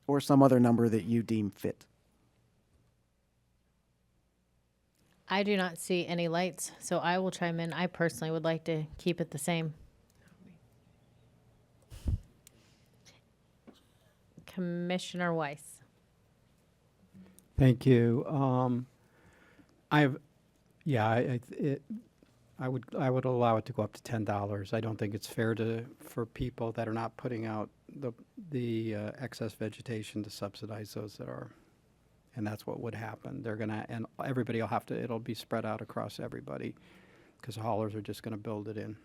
Or some other number that you deem fit? I do not see any lights, so I will chime in. I personally would like to keep it the same. Commissioner Weiss. Thank you. I would allow it to go up to $10. I don't think it's fair for people that are not putting out the excess vegetation to subsidize those that are, and that's what would happen. And everybody will have to. It'll be spread out across everybody, because the haulers are just going to build it in.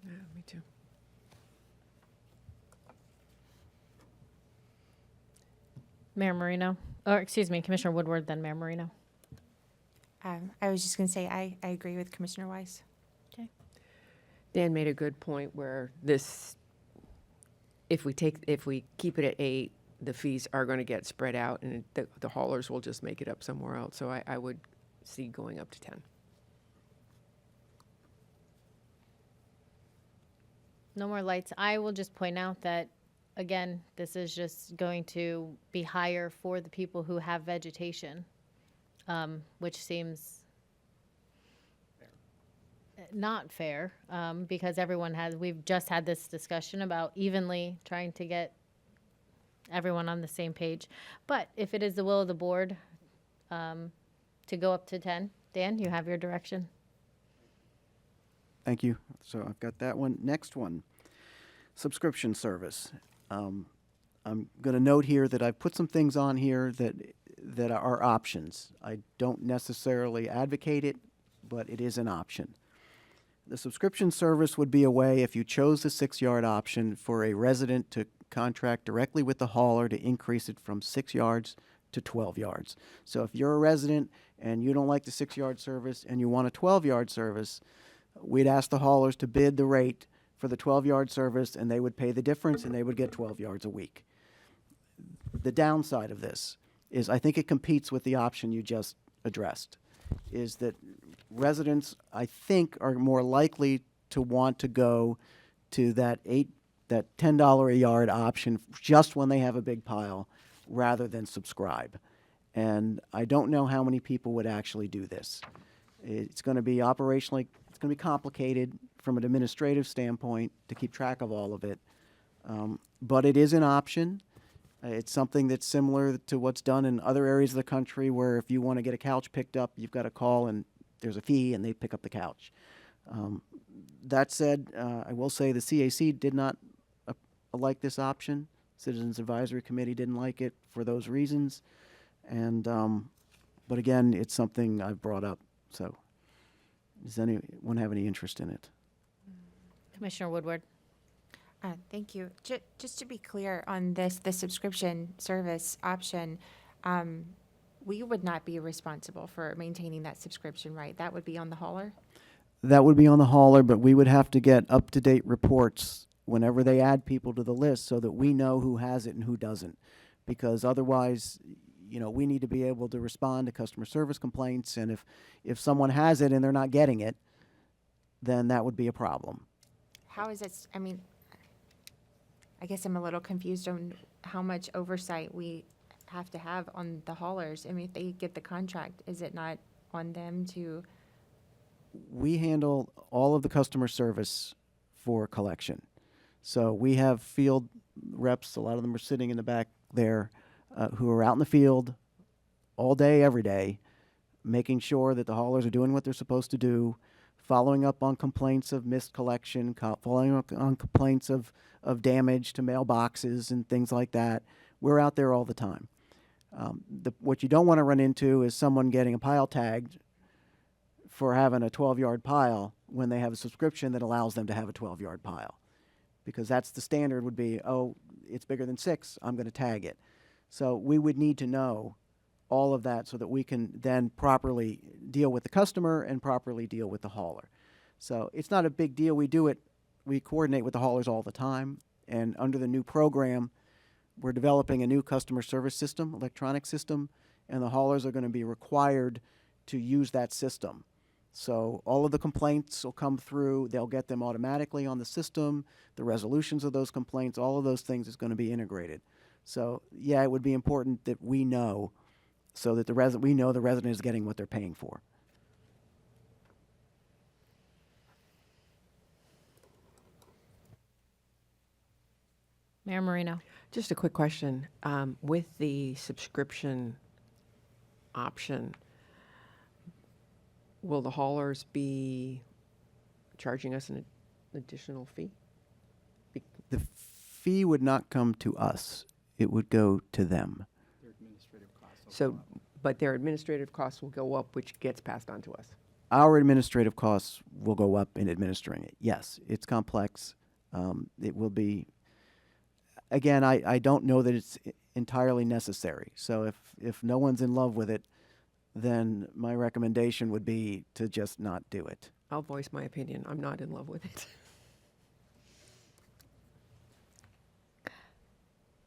Yeah, me too. Mayor Marino, or excuse me, Commissioner Woodward, then Mayor Marino. I was just going to say, I agree with Commissioner Weiss. Dan made a good point where this, if we keep it at 8, the fees are going to get spread out, and the haulers will just make it up somewhere else. So I would see going up to 10. No more lights. I will just point out that, again, this is just going to be higher for the people who have vegetation, which seems not fair, because we've just had this discussion about evenly trying to get everyone on the same page. But if it is the will of the board to go up to 10, Dan, you have your direction. Thank you. So I've got that one. Next one, subscription service. I'm going to note here that I've put some things on here that are options. I don't necessarily advocate it, but it is an option. The subscription service would be a way, if you chose the 6-yard option, for a resident to contract directly with the hauler to increase it from 6 yards to 12 yards. So if you're a resident and you don't like the 6-yard service and you want a 12-yard service, we'd ask the haulers to bid the rate for the 12-yard service, and they would pay the difference, and they would get 12 yards a week. The downside of this is I think it competes with the option you just addressed, is that residents, I think, are more likely to want to go to that $10 a yard option just when they have a big pile rather than subscribe. And I don't know how many people would actually do this. It's going to be operationally, it's going to be complicated from an administrative standpoint to keep track of all of it. But it is an option. It's something that's similar to what's done in other areas of the country, where if you want to get a couch picked up, you've got to call and there's a fee and they pick up the couch. That said, I will say the CAC did not like this option. Citizens Advisory Committee didn't like it for those reasons. And, but again, it's something I've brought up. So does anyone have any interest in it? Commissioner Woodward. Thank you. Just to be clear on this, the subscription service option, we would not be responsible for maintaining that subscription, right? That would be on the hauler? That would be on the hauler, but we would have to get up-to-date reports whenever they add people to the list so that we know who has it and who doesn't. Because otherwise, you know, we need to be able to respond to customer service complaints, and if someone has it and they're not getting it, then that would be a problem. How is it, I mean, I guess I'm a little confused on how much oversight we have to have on the haulers. I mean, if they get the contract, is it not on them to? We handle all of the customer service for collection. So we have field reps, a lot of them are sitting in the back there, who are out in the field all day, every day, making sure that the haulers are doing what they're supposed to do, following up on complaints of missed collection, following up on complaints of damage to mailboxes and things like that. We're out there all the time. What you don't want to run into is someone getting a pile tagged for having a 12-yard pile when they have a subscription that allows them to have a 12-yard pile. Because that's the standard would be, oh, it's bigger than 6, I'm going to tag it. So we would need to know all of that so that we can then properly deal with the customer and properly deal with the hauler. So it's not a big deal. We do it, we coordinate with the haulers all the time. And under the new program, we're developing a new customer service system, electronic system, and the haulers are going to be required to use that system. So all of the complaints will come through. They'll get them automatically on the system. The resolutions of those complaints, all of those things is going to be integrated. So yeah, it would be important that we know, so that we know the resident is getting what they're paying for. Mayor Marino. Just a quick question. With the subscription option, will the haulers be charging us an additional fee? The fee would not come to us. It would go to them. So, but their administrative costs will go up, which gets passed on to us. Our administrative costs will go up in administering it. Yes, it's complex. It will be, again, I don't know that it's entirely necessary. So if no one's in love with it, then my recommendation would be to just not do it. I'll voice my opinion. I'm not in love with it.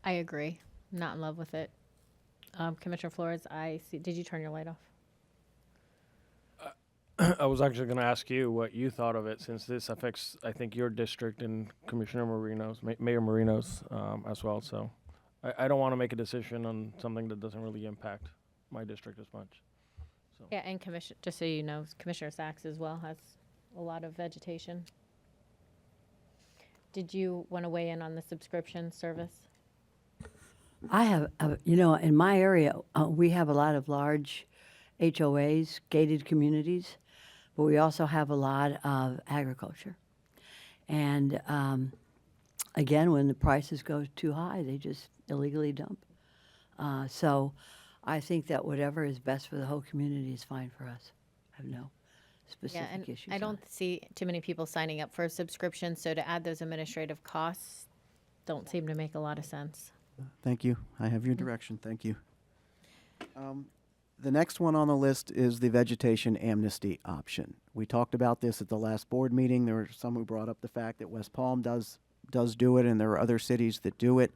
I agree. Not in love with it. Commissioner Flores, I see. Did you turn your light off? I was actually going to ask you what you thought of it, since this affects, I think, your district and Commissioner Marino's, Mayor Marino's as well. So I don't want to make a decision on something that doesn't really impact my district as much. So. Yeah, and just so you know, Commissioner Sachs as well has a lot of vegetation. Did you want to weigh in on the subscription service? I have, in my area, we have a lot of large HOAs, gated communities, but we also have a lot of agriculture. And again, when the prices go too high, they just illegally dump. So I think that whatever is best for the whole community is fine for us. I have no Yeah, specific and issues. I on don't it. see too many people signing up for a subscription, so to add those administrative costs don't seem to make a lot of sense. Thank you. I have your direction. Thank you. The next one on the list is the vegetation amnesty option. We talked about this at the last board meeting. There were some who brought up the fact that West Palm does do it, and there are other cities that do it.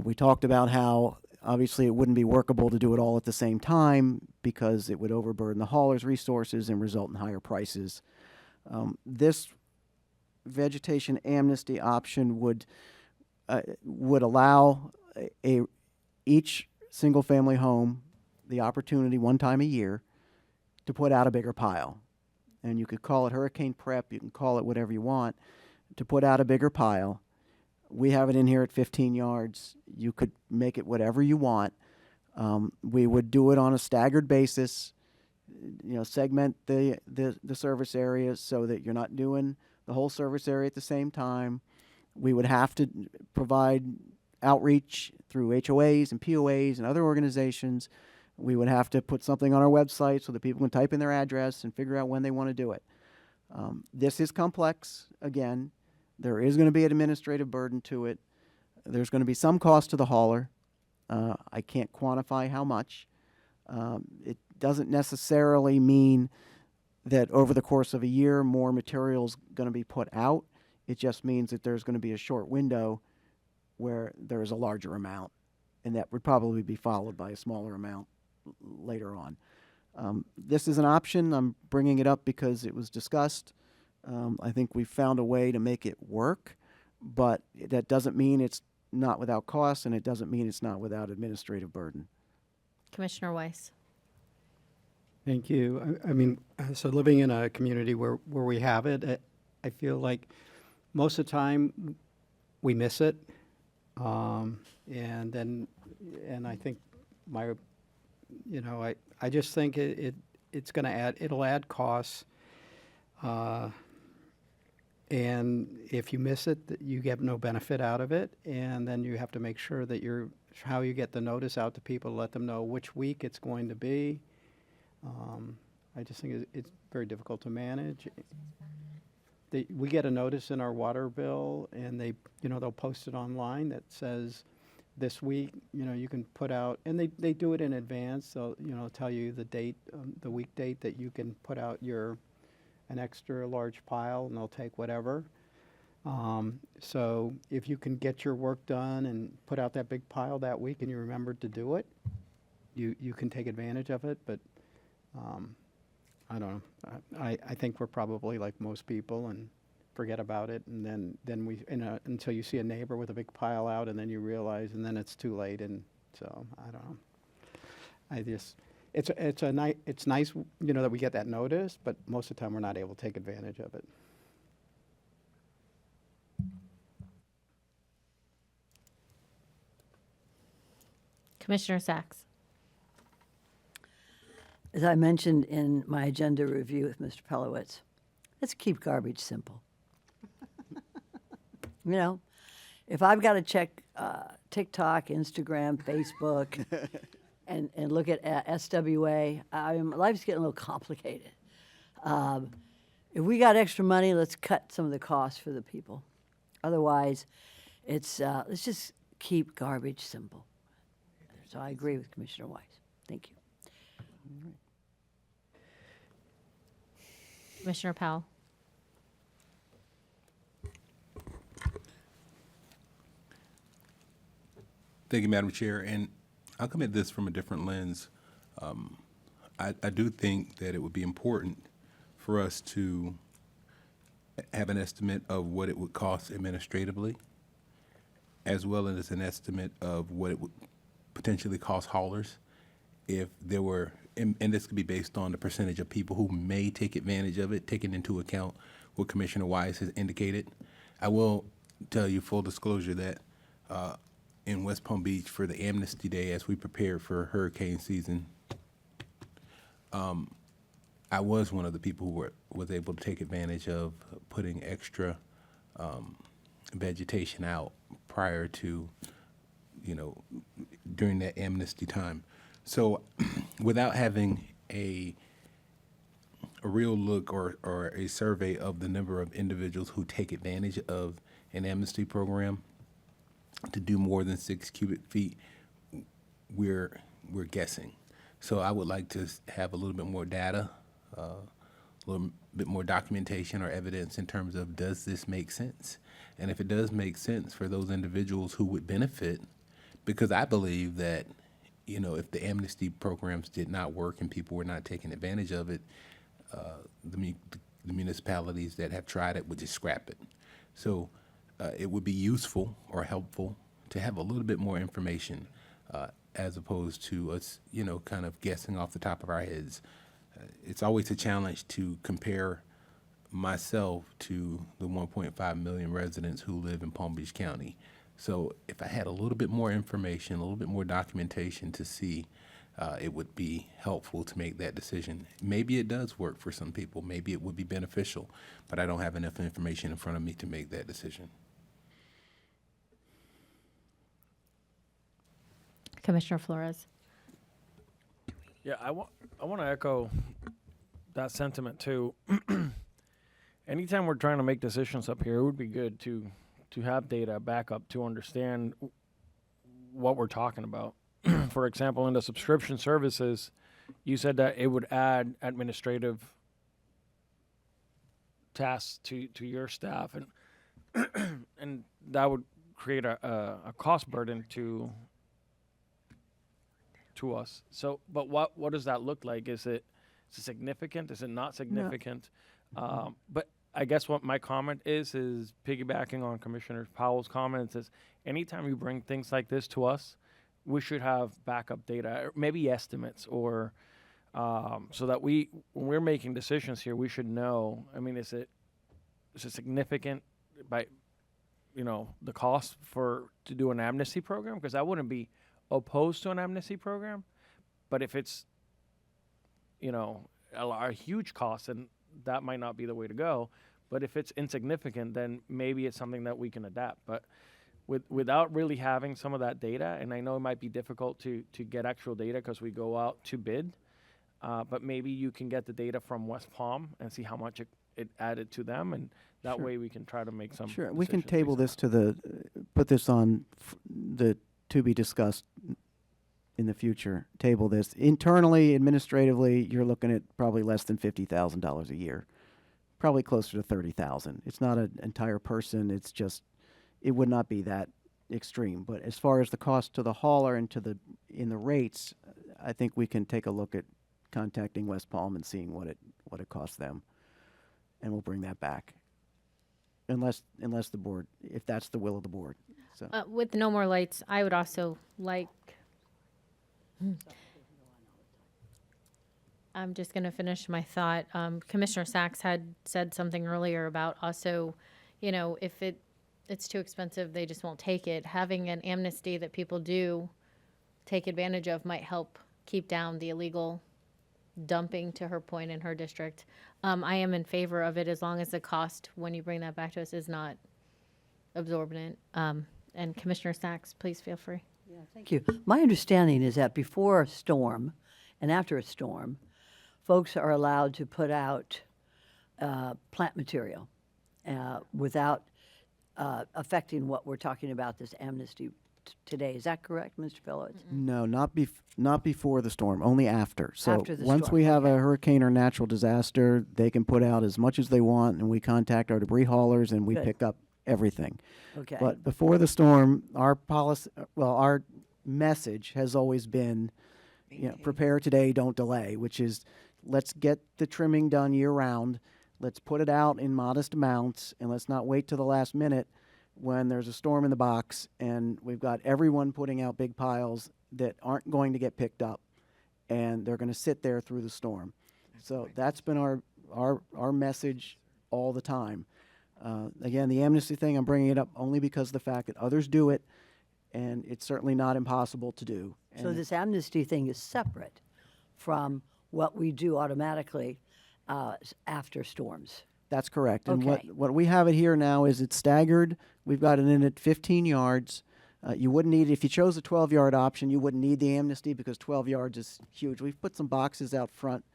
We talked about how obviously it wouldn't be workable to do it all at the same time because it would overburden the hauler's resources and result in higher prices. This vegetation amnesty option would allow each single-family home the opportunity one time a year to put out a bigger pile. And you could call it hurricane prep, you can call it whatever you want, to put out a bigger pile. We have it in here at 15 yards. You could make it whatever you want. We would do it on a staggered basis, segment the service areas so that you're not doing the whole service area at the same time. We would have to provide outreach through HOAs and POAs and other organizations. We would have to put something on our website so that people can type in their address and figure out when they want to do it. This is complex. Again, there is going to be an administrative burden to it. There's going to be some cost to the hauler. I can't quantify how much. It doesn't necessarily mean that over the course of a year more material is going to be put out. It just means that there's going to be a short window where there is a larger amount, and that would probably be followed by a smaller amount later on. This is an option. I'm bringing it up because it was discussed. I think we've found a way to make it work, but that doesn't mean it's not without cost, and it doesn't mean it's not without administrative burden. Commissioner Weiss. Thank you. I mean, so living in a community where we have it, I feel like most of the time we miss it. And I think I just think it's going to it'll add costs. And if you miss it, you get no benefit out of it. And then you have to make sure that how you get the notice out to people, let them know which week it's going to be. I just think it's very difficult to manage. We get a notice in our water bill, and they'll post it online that says this week, you can put out, and they do it in advance. They'll, tell you the date, the week date that you can put out an extra large pile, and they'll take whatever. So if you can get your work done and put out that big pile that week, and you remembered to do it, you can take advantage of it. But I don't know. I think we're probably like most people and forget about it, and then until you see a neighbor with a big pile out, and then you realize, and then it's too late. And so I don't know. It's nice, that we get that notice, but most of the time we're not able to take advantage of it. Commissioner Sacks. As I mentioned in my agenda review with Mr. Pelowitz, let's keep garbage simple. If I've got to check TikTok, Instagram, Facebook, and look at SWA, life's getting a little complicated. If we got extra money, let's cut some of the costs for the people. Otherwise, let's just keep garbage simple. So I agree with Commissioner Weiss. Thank you. Commissioner Powell. Thank you, Madam Chair. And I'll come at this from a different lens. I do think that it would be important for us to have an estimate of what it would cost administratively, as well as an estimate of what it would potentially cost haulers if there were, and this could be based on the percentage of people who may take advantage of it, taking into account what Commissioner Wise has indicated. I will tell you full disclosure that in West Palm Beach for the Amnesty Day as we prepared for hurricane season, I was one of the people who was able to take advantage of putting extra vegetation out prior to, during that amnesty time. So without having a real look or a survey of the number of individuals who take advantage of an amnesty program to do more than 6 cubic feet, we're guessing. So I would like to have a little bit more data, a little bit more documentation or evidence in terms of, does this make sense? And if it does make sense for those individuals who would benefit, because I believe that, if the amnesty programs did not work and people were not taking advantage of it, the municipalities that have tried it would just scrap it. So it would be useful or helpful to have a little bit more information as opposed to us, kind of guessing off the top of our heads. It's always a challenge to compare myself to the 1.5 million residents who live in Palm Beach County. So if I had a little bit more information, a little bit more documentation to see, it would be helpful to make that decision. Maybe it does work for some people. Maybe it would be beneficial, but I don't have enough information in front of me to make that decision. Commissioner Flores. Yeah, I want to echo that sentiment too. Anytime we're trying to make decisions up here, it would be good to have data backup to understand what we're talking about. For example, in the subscription services, you said that it would add administrative tasks to your staff, and and that would create a cost burden to us. So, but what does that look like? Is it significant? Is it not significant? But I guess what my comment is piggybacking on Commissioner Powell's comments is, anytime you bring things like this to us, we should have backup data, or maybe estimates, or so that when we're making decisions here, we should know. I mean, is it significant by the cost to do an amnesty program? Because I wouldn't be opposed to an amnesty program, but if it's a huge cost, then that might not be the way to go. But if it's insignificant, then maybe it's something that we can adapt. But without really having some of that data, and I know it might be difficult to get actual data because we go out to bid, but maybe you can get the data from West Palm and see how much it added to them, and that way we can try to make some. Sure, we can decisions table based this put this on the to be discussed in the future. Table this internally, administratively. You're looking at probably less than $50,000 a year, probably closer to 30,000. It's not an entire person. It's just, it would not be that extreme. But as far as the cost to the hauler and in the rates, I think we can take a look at contacting West Palm and seeing what it costs them, and we'll bring that back. Unless the board, if that's the will of the board. So. With no more lights, I would also like. I'm just going to finish my thought. Commissioner Sachs had said something earlier about also, if it's too expensive, they just won't take it. Having an amnesty that people do take advantage of might help keep down the illegal dumping, to her point, in her district. I am in favor of it as long as the cost, when you bring that back to us, is not absorbent. And Commissioner Sachs, please feel free. Yeah, thank you. My understanding is that before a storm and after a storm, folks are allowed to put out plant material without affecting what we're talking about, this amnesty today. Is that correct, Mr. Phillips? No, not before the storm, only after. So After the once storm, we have a okay. hurricane or natural disaster, they can put out as much as they want, and we contact our debris haulers and we Good. pick up everything. Okay. But before the storm, our our message has always been, prepare today, don't delay, which is, let's get the trimming done year round. Let's put it out in modest amounts, and let's not wait till the last minute when there's a storm in the box and we've got everyone putting out big piles that aren't going to get picked up, and they're going to sit there through the storm. So that's been our message all the time. Again, the amnesty thing, I'm bringing it up only because of the fact that others do it, and it's certainly not impossible to do. So And this amnesty thing is separate from what we do automatically after storms. That's correct. And Okay. what we have it here now is it's staggered. We've got it in at 15 yards. You wouldn't need, if you chose the 12-yard option, you wouldn't need the amnesty because 12 yards is huge. We've put some boxes out front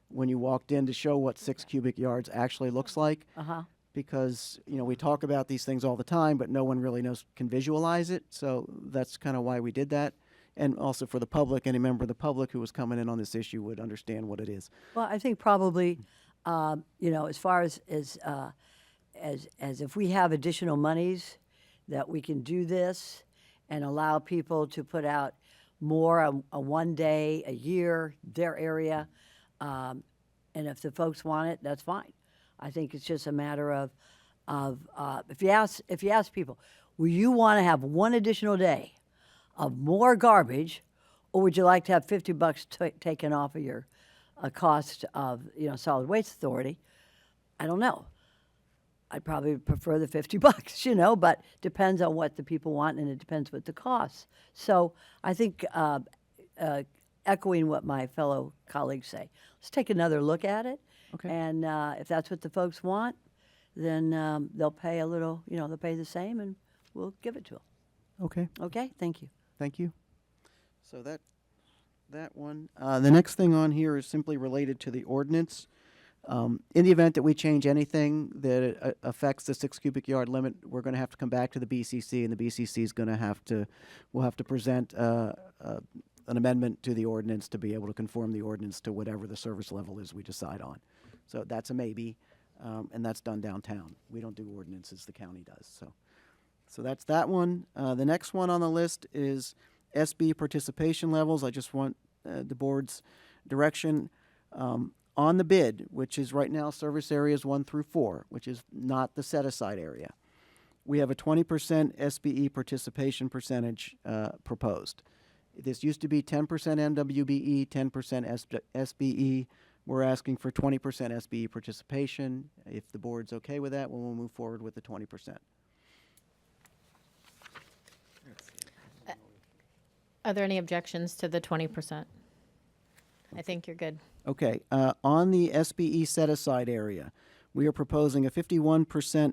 when you walked in to show what 6 cubic yards actually looks like. Uh-huh. Because, we talk about these things all the time, but no one really can visualize it. So that's kind of why we did that. And also for the public, any member of the public who was coming in on this issue would understand what it is. Well, I think probably, as far as if we have additional monies that we can do this and allow people to put out more a 1 day, a year, their area, and if the folks want it, that's fine. I think it's just a matter of if you ask people, will you want to have one additional day of more garbage, or would you like to have $50 taken off of your cost of Solid Waste Authority? I don't know. I'd probably prefer the $50, but depends on what the people want, and it depends what the costs. So I think echoing what my fellow colleagues say, let's take another look at it. Okay. And if that's what the folks want, then they'll pay a little, they'll pay the same, and we'll give it to them. Okay. Okay, thank you. Thank you. So that one. The next thing on here is simply related to the ordinance. In the event that we change anything that affects the 6 cubic yard limit, we're going to have to come back to the BCC, and the BCC is going to we'll have to present an amendment to the ordinance to be able to conform the ordinance to whatever the service level is we decide on. So that's a maybe, and that's done downtown. We don't do ordinances, the county does. So that's that one. The next one on the list is SB participation levels. I just want the board's direction on the bid, which is right now service areas 1 through 4, which is not the set-aside area. We have a 20% SBE participation percentage proposed. This used to be 10% MWBE, 10% SBE. We're asking for 20% SBE participation. If the board's okay with that, we'll move forward with the 20%. Are there any objections to the 20%? I think you're good. Okay, on the SBE set-aside area, we are proposing a 51%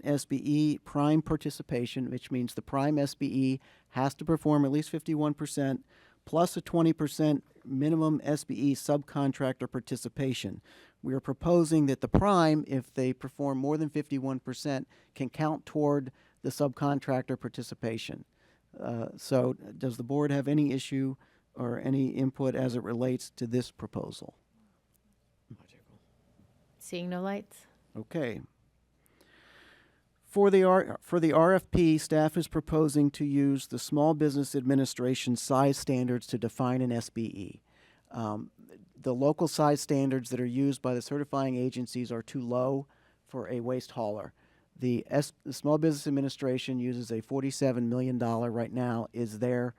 SBE prime participation, which means the prime SBE has to perform at least 51%, plus a 20% minimum SBE subcontractor participation. We are proposing that the prime, if they perform more than 51%, can count toward the subcontractor participation. So does the board have any issue or any input as it relates to this proposal? Seeing no lights? Okay. For the RFP, staff is proposing to use the Small Business Administration size standards to define an SBE. The local size standards that are used by the certifying agencies are too low for a waste hauler. The Small Business Administration uses a $47 million right now is their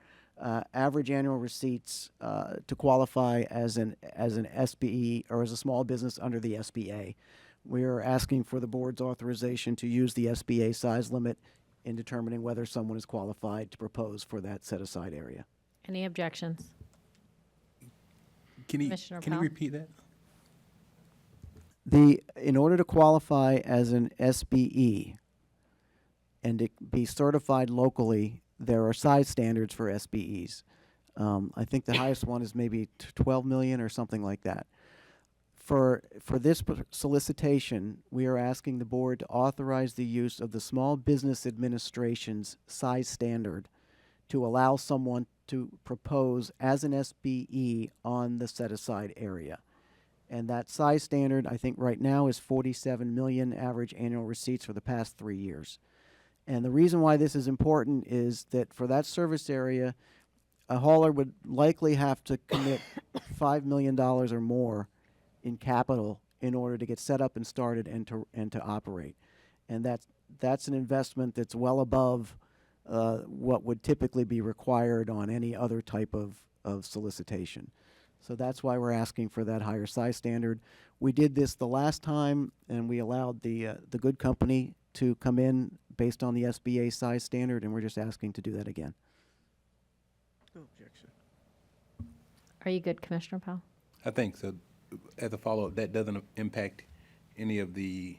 average annual receipts to qualify as an SBE or as a small business under the SBA. We are asking for the board's authorization to use the SBA size limit in determining whether someone is qualified to propose for that set-aside area. Any objections? Can you Commissioner Powell? repeat that? In order to qualify as an SBE and to be certified locally, there are size standards for SBEs. I think the highest one is maybe 12 million or something like that. For this solicitation, we are asking the board to authorize the use of the Small Business Administration's size standard to allow someone to propose as an SBE on the set-aside area. And that size standard, I think right now, is 47 million average annual receipts for the past 3 years. And the reason why this is important is that for that service area, a hauler would likely have to commit $5 million or more in capital in order to get set up and started and to operate. And that's an investment that's well above what would typically be required on any other type of solicitation. So that's why we're asking for that higher size standard. We did this the last time, and we allowed the good company to come in based on the SBA size standard, and we're just asking to do that again. Are you good, Commissioner Powell? I think so. As a follow-up, that doesn't impact any of the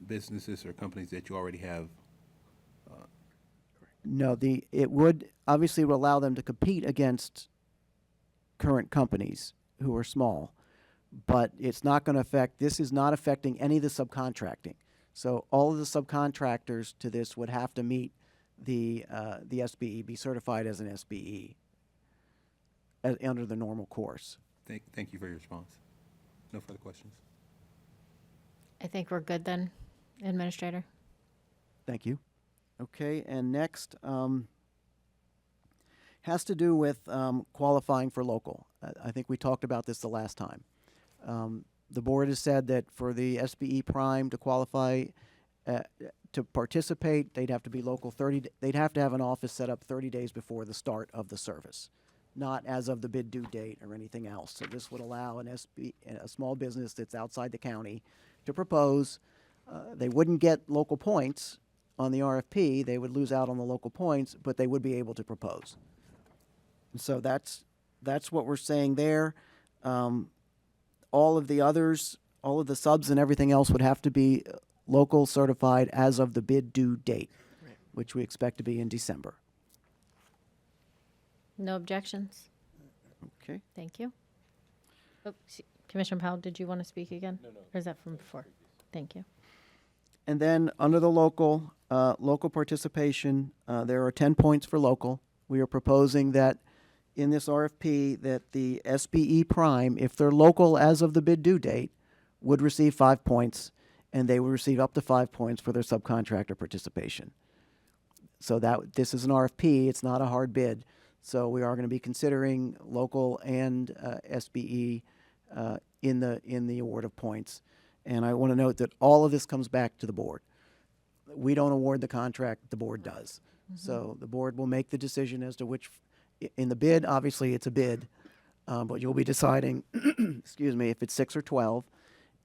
businesses or companies that you already have. No, it would, obviously would allow them to compete against current companies who are small, but it's not going to affect, this is not affecting any of the subcontracting. So all of the subcontractors to this would have to meet the SBE, be certified as an SBE under the normal course. Thank you for your response. No further questions. I think we're good then, Administrator. Thank you. Okay, and next has to do with qualifying for local. I think we talked about this the last time. The board has said that for the SBE Prime to qualify to participate, they'd have to be local 30. They'd have to have an office set up 30 days before the start of the service, not as of the bid due date or anything else. So this would allow a small business that's outside the county to propose. They wouldn't get local points on the RFP. They would lose out on the local points, but they would be able to propose. And so that's what we're saying there. All of the others, all of the subs and everything else would have to be local certified as of the bid due date, which we expect to be in December. No objections? Okay. Thank you. Oh, Commissioner Powell, did you want to speak again? No. Or is that from before? Thank you. And then under the local participation, there are 10 points for local. We are proposing that in this RFP that the SBE Prime, if they're local as of the bid due date, would receive 5 points, and they would receive up to 5 points for their subcontractor participation. So this is an RFP, it's not a hard bid. So we are going to be considering local and SBE in the award of points. And I want to note that all of this comes back to the board. We don't award the contract, the board does. So the board will make the decision as to which, in the bid, obviously it's a bid, but you'll be deciding, excuse me, if it's 6 or 12.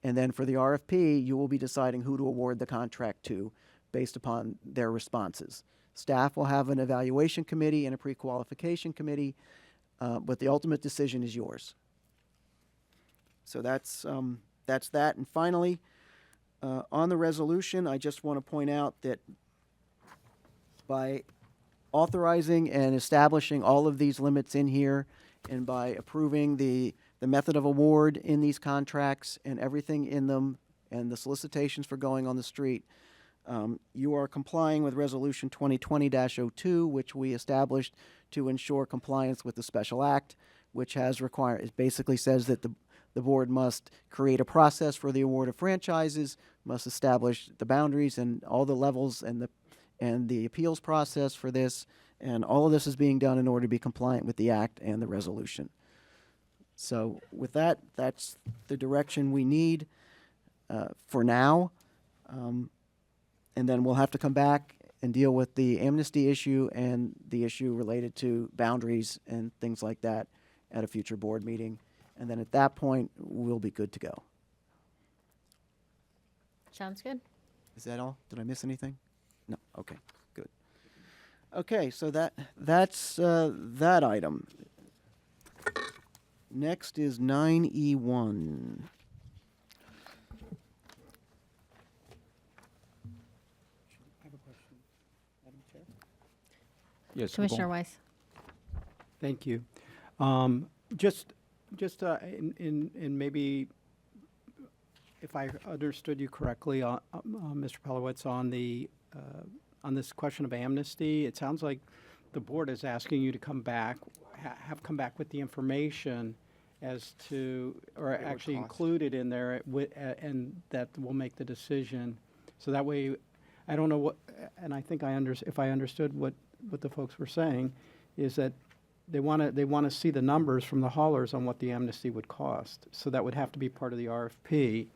And then for the RFP, you will be deciding who to award the contract to based upon their responses. Staff will have an evaluation committee and a pre-qualification committee, but the ultimate decision is yours. So that's that. And finally, on the resolution, I just want to point out that by authorizing and establishing all of these limits in here, and by approving the method of award in these contracts and everything in them, and the solicitations for going on the street, you are complying with Resolution 2020-02, which we established to ensure compliance with the special act, which has it basically says that the board must create a process for the award of franchises, must establish the boundaries and all the levels and the appeals process for this, and all of this is being done in order to be compliant with the act and the resolution. So with that, that's the direction we need for now. And then we'll have to come back and deal with the amnesty issue and the issue related to boundaries and things like that at a future board meeting. And then at that point, we'll be good to go. Sounds good. Is that all? Did I miss anything? No. Okay, good. Okay, so that's that item. Next is 9E1. Yes, Commissioner Weiss. Thank you. Just in maybe, if I understood you correctly, Mr. Palowitz, on this question of amnesty, it sounds like the board is asking you to come back, come back with the information as to, or actually include it in there, and that we'll make the decision. So that way, I don't know what, and I think if I understood what the folks were saying, is that they want to see the numbers from the haulers on what the amnesty would cost. So that would have to be part of the RFP,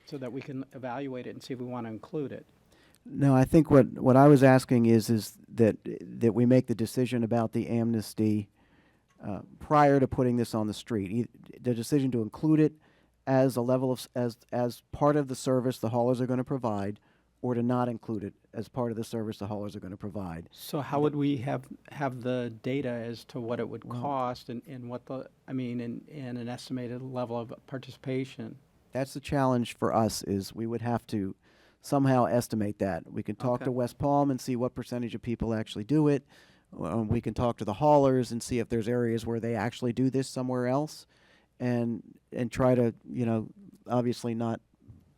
so that we can evaluate it and see if we want to include it. No, I think what I was asking is that we make the decision about the amnesty prior to putting this on the street. The decision to include it as a level of as part of the service the haulers are going to provide, or to not include it as part of the service the haulers are going to provide. So how would we have the data as to what it would Well- cost and what and an estimated level of participation? That's the challenge for us, is we would have to somehow estimate that. We can talk to Okay. West Palm and see what percentage of people actually do it. We can talk to the haulers and see if there's areas where they actually do this somewhere else, and try to, obviously not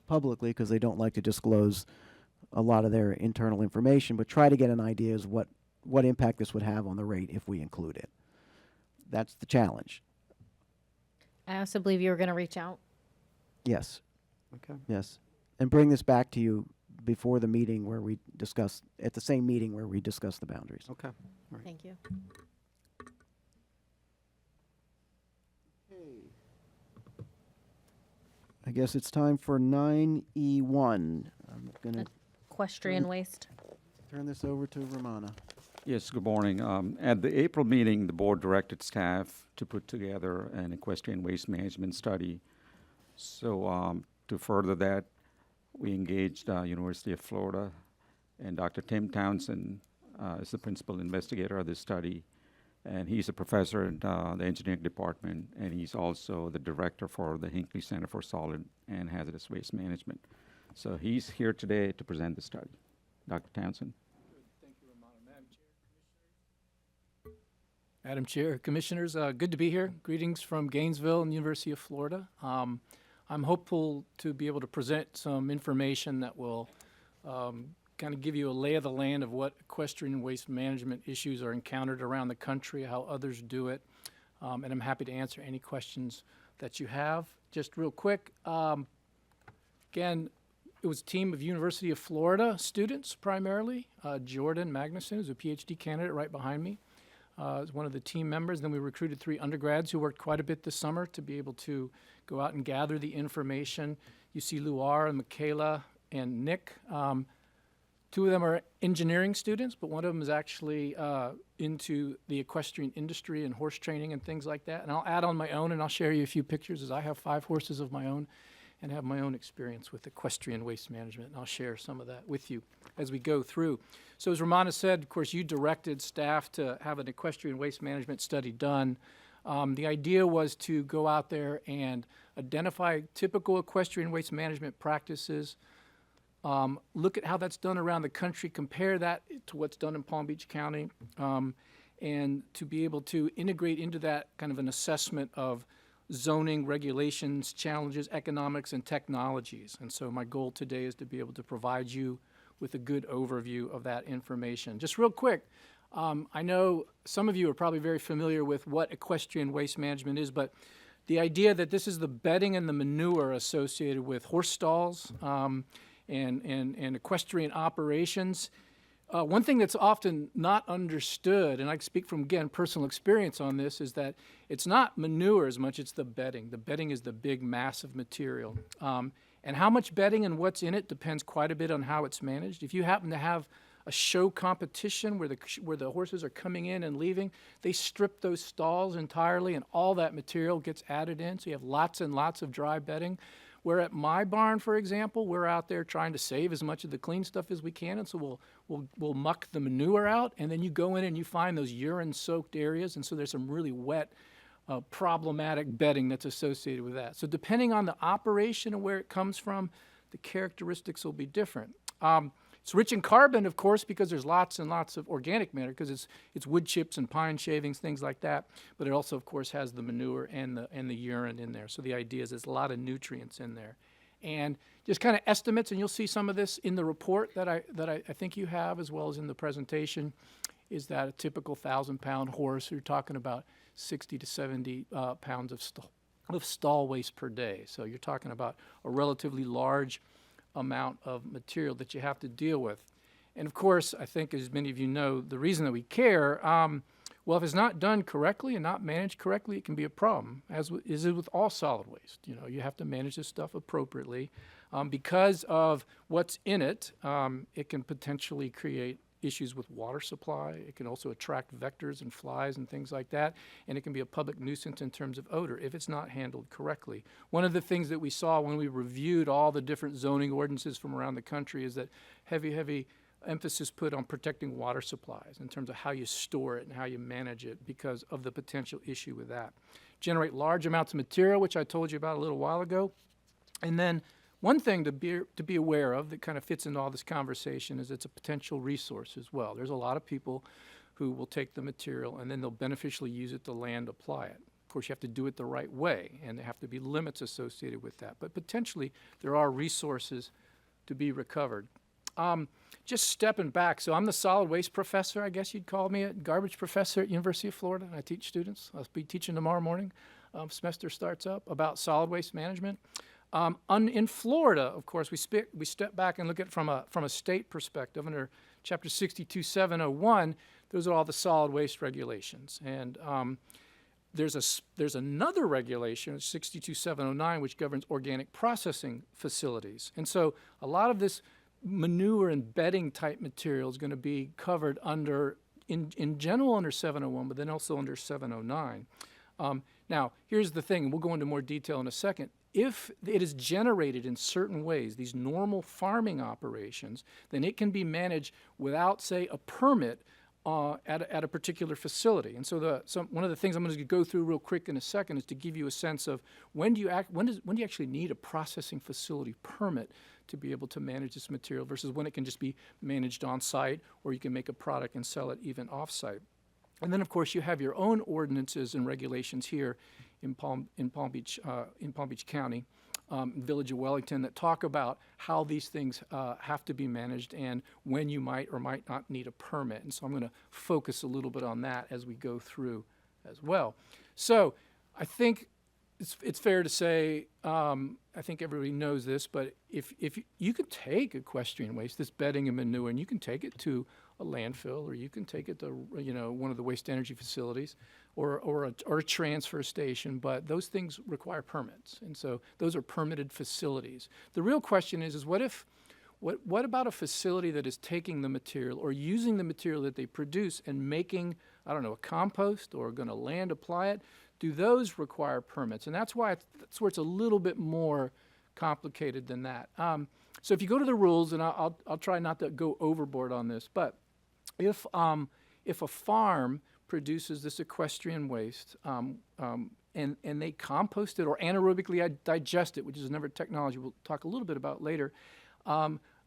publicly because they don't like to disclose a lot of their internal information, but try to get an idea as what impact this would have on the rate if we include it. That's the challenge. I also believe you were going to reach out. Yes. Okay. Yes. And bring this back to you before the meeting where we discuss, at the same meeting where we discuss the boundaries. Okay. Thank you. I guess it's time for 9E1. I'm going to Equestrian waste. turn this over to Romana. Yes, good morning. At the April meeting, the board directed staff to put together an equestrian waste management study. So to further that, we engaged University of Florida, and Dr. Tim Townsend is the principal investigator of this study. And he's a professor in the engineering department, and he's also the director for the Hinckley Center for Solid and Hazardous Waste Management. So he's here today to present the study. Dr. Townsend. Thank you, Romana. Madam Chair, Commissioners, good to be here. Greetings from Gainesville and University of Florida. I'm hopeful to be able to present some information that will kind of give you a lay of the land of what equestrian waste management issues are encountered around the country, how others do it, and I'm happy to answer any questions that you have. Just real quick, again, it was a team of University of Florida students primarily. Jordan Magnuson, who's a PhD candidate right behind me, is one of the team members. Then we recruited 3 undergrads who worked quite a bit this summer to be able to go out and gather the information. You see Luar and Michaela and Nick. 2 of them are engineering students, but one of them is actually into the equestrian industry and horse training and things like that. And I'll add on my own, and I'll share you a few pictures, as I have 5 horses of my own and have my own experience with equestrian waste management, and I'll share some of that with you as we go through. So as Romana said, of course, you directed staff to have an equestrian waste management study done. The idea was to go out there and identify typical equestrian waste management practices, look at how that's done around the country, compare that to what's done in Palm Beach County, and to be able to integrate into that kind of an assessment of zoning, regulations, challenges, economics, and technologies. And so my goal today is to be able to provide you with a good overview of that information. Just real quick, I know some of you are probably very familiar with what equestrian waste management is, but the idea that this is the bedding and the manure associated with horse stalls and equestrian operations. One thing that's often not understood, and I speak from, again, personal experience on this, is that it's not manure as much, it's the bedding. The bedding is the big, massive material. And how much bedding and what's in it depends quite a bit on how it's managed. If you happen to have a show competition where the horses are coming in and leaving, they strip those stalls entirely and all that material gets added in, so you have lots and lots of dry bedding. Where at my barn, for example, we're out there trying to save as much of the clean stuff as we can, and so we'll muck the manure out, and then you go in and you find those urine-soaked areas, and so there's some really wet, problematic bedding that's associated with that. So depending on the operation and where it comes from, the characteristics will be different. It's rich in carbon, of course, because there's lots and lots of organic matter, because it's wood chips and pine shavings, things like that. But it also, of course, has the manure and the urine in there. So the idea is there's a lot of nutrients in there. And just kind of estimates, and you'll see some of this in the report that I think you have, as well as in the presentation, is that a typical 1,000-pound horse, you're talking about 60 to 70 pounds of stall waste per day. So you're talking about a relatively large amount of material that you have to deal with. And of course, I think, as many of you know, the reason that we care, well, if it's not done correctly and not managed correctly, it can be a problem, as is it with all solid waste. You know, you have to manage this stuff appropriately. Because of what's in it, it can potentially create issues with water supply. It can also attract vectors and flies and things like that. And it can be a public nuisance in terms of odor if it's not handled correctly. One of the things that we saw when we reviewed all the different zoning ordinances from around the country is that heavy emphasis put on protecting water supplies in terms of how you store it and how you manage it because of the potential issue with that. Generate large amounts of material, which I told you about a little while ago. And then one thing to be aware of that kind of fits into all this conversation is it's a potential resource as well. There's a lot of people who will take the material and then they'll beneficially use it to land apply it. Of course, you have to do it the right way, and there have to be limits associated with that. But potentially, there are resources to be recovered. Just stepping back, so I'm the solid waste professor, I guess you'd call me, a garbage professor at University of Florida. I teach students. I'll be teaching tomorrow morning. Semester starts up about solid waste management. In Florida, of course, we step back and look at it from a state perspective. Under Chapter 62701, those are all the solid waste regulations. And there's another regulation, 62709, which governs organic processing facilities. And so a lot of this manure and bedding type material is going to be covered under, in general under 701, but then also under 709. Now, here's the thing, and we'll go into more detail in a second. If it is generated in certain ways, these normal farming operations, then it can be managed without, say, a permit at a particular facility. And so one of the things I'm going to go through real quick in a second is to give you a sense of when do you actually need a processing facility permit to be able to manage this material versus when it can just be managed on site, or you can make a product and sell it even off site. And then, of course, you have your own ordinances and regulations here in Palm Beach County, Village of Wellington, that talk about how these things have to be managed and when you might or might not need a permit. And so I'm going to focus a little bit on that as we go through as well. So I think it's fair to say, I think everybody knows this, but if you can take equestrian waste, this bedding and manure, and you can take it to a landfill, or you can take it to one of the waste energy facilities, or a transfer station, but those things require permits, and so those are permitted facilities. The real question is what about a facility that is taking the material or using the material that they produce and making, I don't know, a compost or going to land apply it? Do those require permits? And that's where it's a little bit more complicated than that. So if you go to the rules, and I'll try not to go overboard on this, but if a farm produces this equestrian waste and they compost it or anaerobically digest it, which is another technology we'll talk a little bit about later,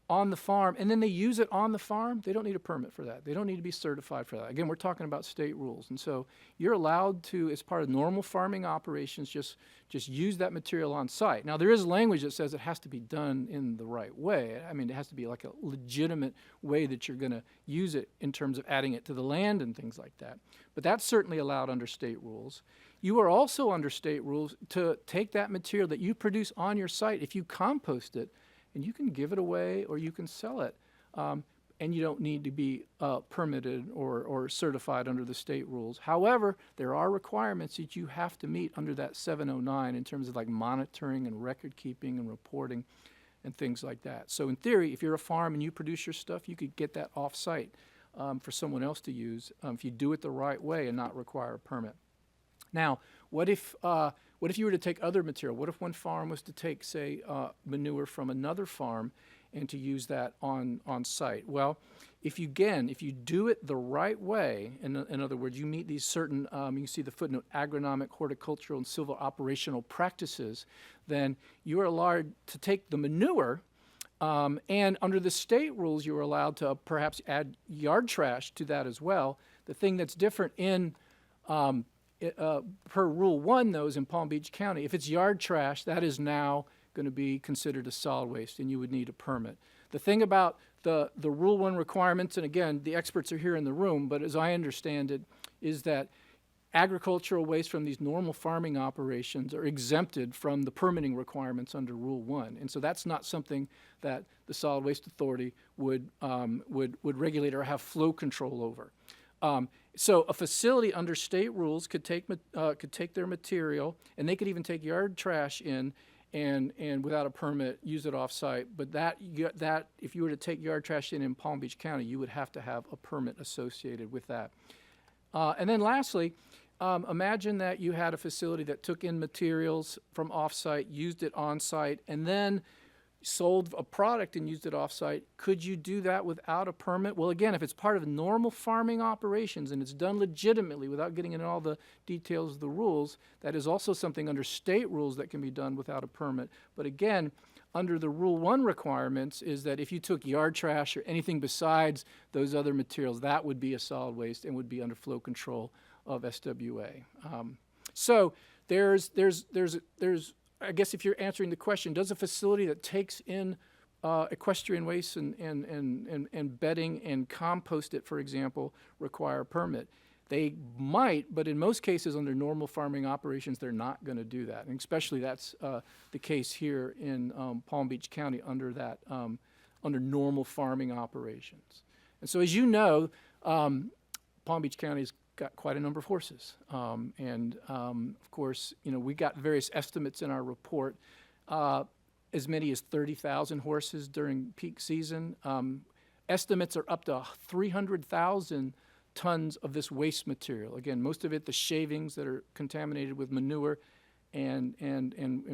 on the farm, and then they use it on the farm, they don't need a permit for that. They don't need to be certified for that. Again, we're talking about state rules. And so you're allowed to, as part of normal farming operations, just use that material on site. Now, there is language that says it has to be done in the right way. I mean, it has to be like a legitimate way that you're going to use it in terms of adding it to the land and things like that. But that's certainly allowed under state rules. You are also under state rules to take that material that you produce on your site, if you compost it, and you can give it away or you can sell it. And you don't need to be permitted or certified under the state rules. However, there are requirements that you have to meet under that 709 in terms of like monitoring and record keeping and reporting and things like that. So in theory, if you're a farm and you produce your stuff, you could get that off-site for someone else to use if you do it the right way and not require a permit. Now, what if you were to take other material? What if one farm was to take, say, manure from another farm and to use that on site? Well, if you do it the right way, in other words, you meet these certain, you can see the footnote, agronomic, horticultural, and civil operational practices, then you are allowed to take the manure, and under the state rules, you are allowed to perhaps add yard trash to that as well. The thing that's different in per Rule 1, though, is in Palm Beach County. If it's yard trash, that is now going to be considered a solid waste, and you would need a permit. The thing about the Rule 1 requirements, and again, the experts are here in the room, but as I understand it, is that agricultural waste from these normal farming operations are exempted from the permitting requirements under Rule 1. And so that's not something that the Solid Waste Authority would regulate or have flow control over. So a facility under state rules could take their material, and they could even take yard trash in, and without a permit, use it off-site. But that, if you were to take yard trash in Palm Beach County, you would have to have a permit associated with that. And then lastly, imagine that you had a facility that took in materials from off-site, used it on-site, and then sold a product and used it off-site. Could you do that without a permit? Well, again, if it's part of normal farming operations and it's done legitimately without getting into all the details of the rules, that is also something under state rules that can be done without a permit. But again, under the Rule 1 requirements is that if you took yard trash or anything besides those other materials, that would be a solid waste and would be under flow control of SWA. So there's I guess if you're answering the question, does a facility that takes in equestrian waste and bedding and compost it, for example, require a permit? They might, but in most cases under normal farming operations, they're not going to do that. And especially that's the case here in Palm Beach County under that, under normal farming operations. And so as you know, Palm Beach County's got quite a number of horses. Of course, you know, we got various estimates in our report, as many as 30,000 horses during peak season. Estimates are up to 300,000 tons of this waste material. Again, most of it the shavings that are contaminated with manure and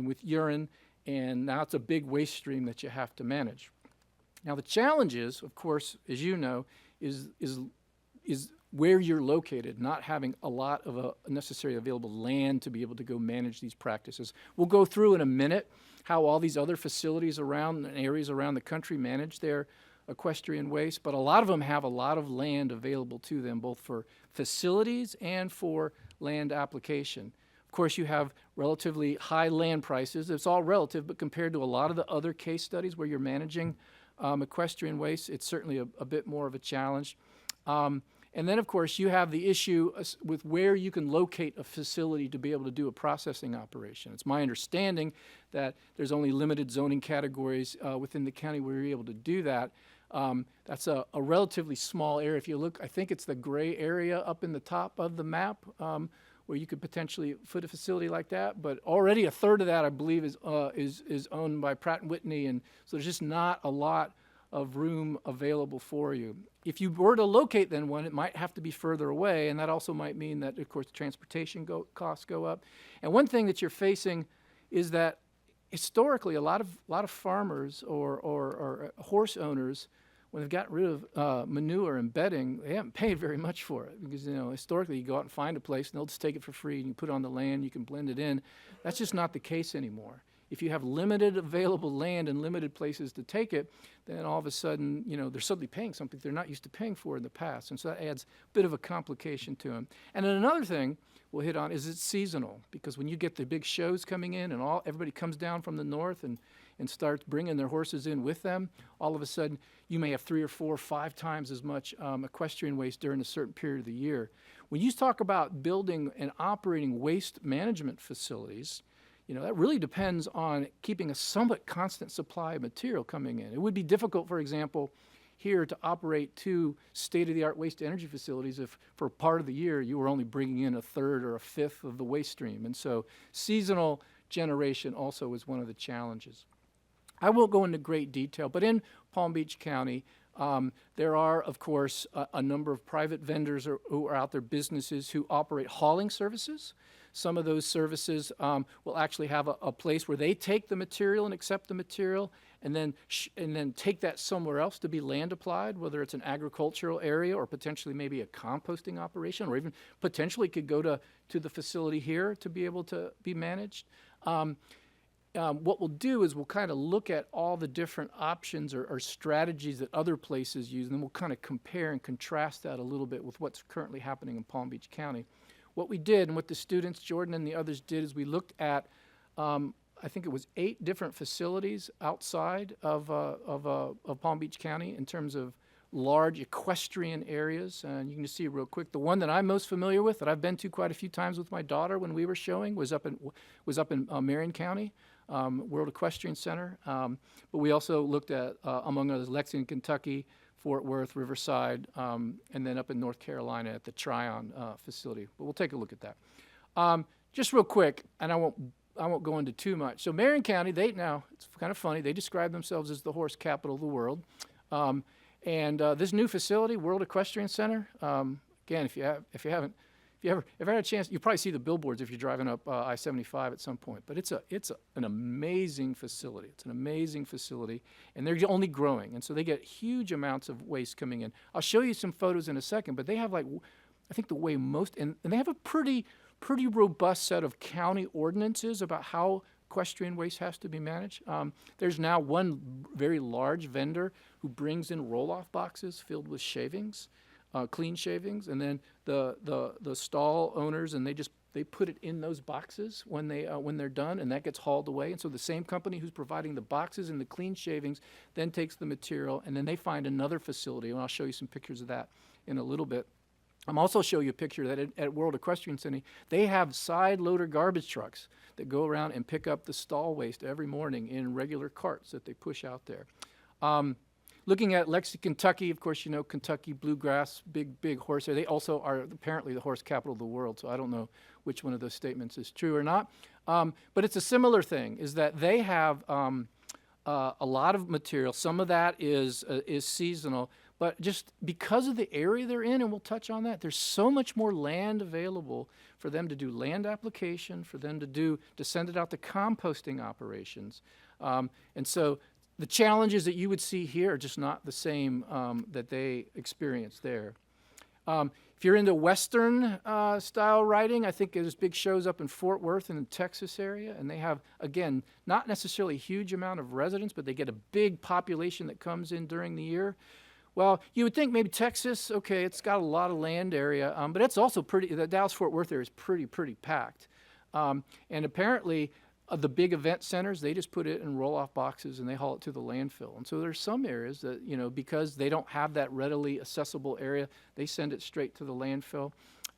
with urine, and now it's a big waste stream that you have to manage. Now the challenge is, of course, as you know, is where you're located, not having a lot of necessary available land to be able to go manage these practices. We'll go through in a minute how all these other facilities around and areas around the country manage their equestrian waste, but a lot of them have a lot of land available to them, both for facilities and for land application. Of course, you have relatively high land prices. It's all relative, but compared to a lot of the other case studies where you're managing equestrian waste, it's certainly a bit more of a challenge. And then, of course, you have the issue with where you can locate a facility to be able to do a processing operation. It's my understanding that there's only limited zoning categories within the county where you're able to do that. That's a relatively small area. If you look, I think it's the gray area up in the top of the map where you could potentially put a facility like that. But already a third of that, I believe, is owned by Pratt & Whitney, and so there's just not a lot of room available for you. If you were to locate then one, it might have to be further away, and that also might mean that, of course, transportation costs go up. And one thing that you're facing is that historically, a lot of farmers or horse owners, when they've gotten rid of manure and bedding, they haven't paid very much for it because, you know, historically you go out and find a place and they'll just take it for free and you put it on the land, you can blend it in. That's just not the case anymore. If you have limited available land and limited places to take it, then all of a sudden, you know, they're suddenly paying something they're not used to paying for in the past. And so that adds a bit of a complication to them. And then another thing we'll hit on is it's seasonal, because when you get the big shows coming in and everybody comes down from the north and starts bringing their horses in with them, all of a sudden you may have 3 or 4 or 5 times as much equestrian waste during a certain period of the year. When you talk about building and operating waste management facilities, you know, that really depends on keeping a somewhat constant supply of material coming in. It would be difficult, for example, here to operate 2 state-of-the-art waste-to-energy facilities if for part of the year you were only bringing in 1/3 or 1/5 of the waste stream. And so seasonal generation also is one of the challenges. I won't go into great detail, but in Palm Beach County, there are, of course, a number of private vendors who are out there, businesses who operate hauling services. Some of those services will actually have a place where they take the material and accept the material and then take that somewhere else to be land applied, whether it's an agricultural area or potentially maybe a composting operation, or even potentially could go to the facility here to be able to be managed. What we'll do is we'll kind of look at all the different options or strategies that other places use, and then we'll kind of compare and contrast that a little bit with what's currently happening in Palm Beach County. What we did, and what the students, Jordan and the others did, is we looked at, I think it was 8 different facilities outside of Palm Beach County in terms of large equestrian areas. And you can just see real quick, the one that I'm most familiar with, that I've been to quite a few times with my daughter when we were showing, was up in Marion County, World Equestrian Center. But we also looked at, among others, Lexington, Kentucky, Fort Worth, Riverside, and then up in North Carolina at the Tryon facility. But we'll take a look at that. Just real quick, and I won't won't go into too much. So Marion County, it's kind of funny, they describe themselves as the horse capital of the world. This new facility, World Equestrian Center, again, if you ever had a chance, you probably see the billboards if you're driving up I-75 at some point. But it's an amazing facility. It's an amazing facility, and they're only growing, and so they get huge amounts of waste coming in. I'll show you some photos in a second, but they have I think the way most, and they have a pretty robust set of county ordinances about how equestrian waste has to be managed. There's now one very large vendor who brings in roll-off boxes filled with shavings, clean shavings, and then the stall owners, and they put it in those boxes when they're done, and that gets hauled away. And so the same company who's providing the boxes and the clean shavings then takes the material, and then they find another facility, and I'll show you some pictures of that in a little bit. I'm also show you a picture that at World Equestrian Center, they have side loader garbage trucks that go around and pick up the stall waste every morning in regular carts that they push out there. Looking at Lexington, Kentucky, of course, you know, Kentucky bluegrass, big horse there. They also are apparently the horse capital of the world, so I don't know which one of those statements is true or not. But it's a similar thing, is that they have a lot of material. Some of that is seasonal, but just because of the area they're in, and we'll touch on that, there's so much more land available for them to do land application, for them to send it out to composting operations. And so the challenges that you would see here are just not the same that they experience there. If you're into Western style riding, I think there's big shows up in Fort Worth and the Texas area, and they have, again, not necessarily a huge amount of residents, but they get a big population that comes in during the year. Well, you would think maybe Texas, okay, it's got a lot of land area, but it's also the Dallas-Fort Worth area is pretty packed. And apparently, the big event centers, they just put it in roll-off boxes and they haul it to the landfill. And so there's some areas that, you know, because they don't have that readily accessible area, they send it straight to the landfill.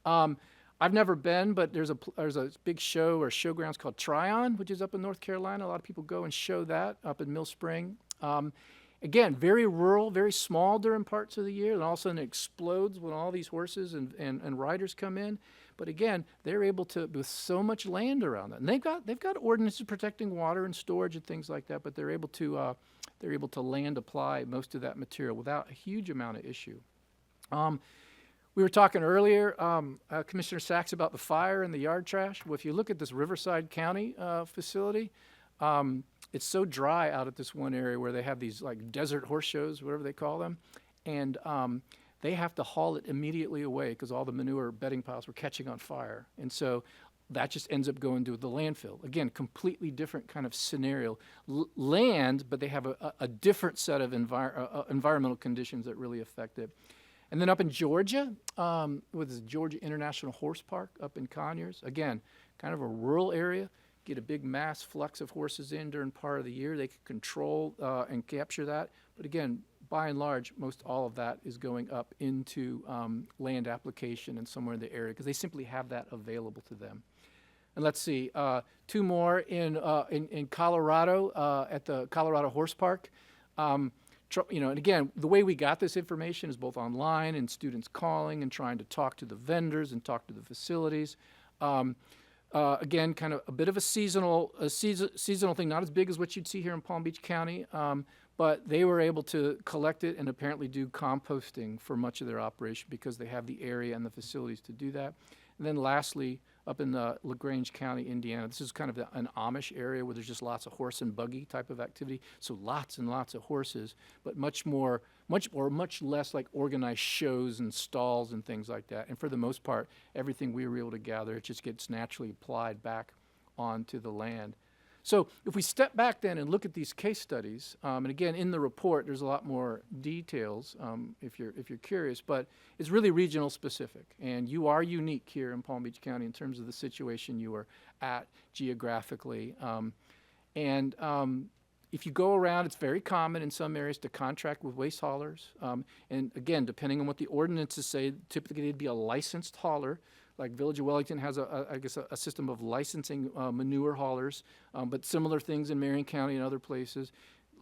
I've never been, but there's a big show or showgrounds called Tryon, which is up in North Carolina. A lot of people go and show that up in Mill Spring. Again, very rural, very small during parts of the year, and all of a sudden it explodes when all these horses and riders come in. But again, they're able to, with so much land around that, and they've got ordinances protecting water and storage and things like that. But they're able to land apply most of that material without a huge amount of issue. We were talking earlier, Commissioner Sachs, about the fire and the yard trash. Well, if you look at this Riverside County facility, it's so dry out at this one area where they have these like desert horse shows, whatever they call them, and they have to haul it immediately away because all the manure bedding piles were catching on fire. And so that just ends up going to the landfill. Again, completely different kind of scenario. Land, but they have a different set of environmental conditions that really affect it. And then up in Georgia, with the Georgia International Horse Park up in Conyers, again, kind of a rural area, get a big mass flux of horses in during part of the year. They can control and capture that. But again, by and large, most all of that is going up into land application and somewhere in the area because they simply have that available to them. And let's see, two more in Colorado at the Colorado Horse Park. You know, and again, the way we got this information is both online and students calling and trying to talk to the vendors and talk to the facilities. Again, kind of a bit of a seasonal thing, not as big as what you'd see here in Palm Beach County, but they were able to collect it and apparently do composting for much of their operation because they have the area and the facilities to do that. And then lastly, up in LaGrange County, Indiana, this is kind of an Amish area where there's just lots of horse and buggy type of activity. So lots and lots of horses, but much less like organized shows and stalls and things like that. And for the most part, everything we were able to gather, it just gets naturally applied back onto the land. So if we step back then and look at these case studies, and again, in the report, there's a lot more details if you're curious, but it's really regional specific. And you are unique here in Palm Beach County in terms of the situation you are at geographically. If you go around, it's very common in some areas to contract with waste haulers. And again, depending on what the ordinances say, typically they'd be a licensed hauler. Like Village of Wellington has, a system of licensing manure haulers, but similar things in Marion County and other places.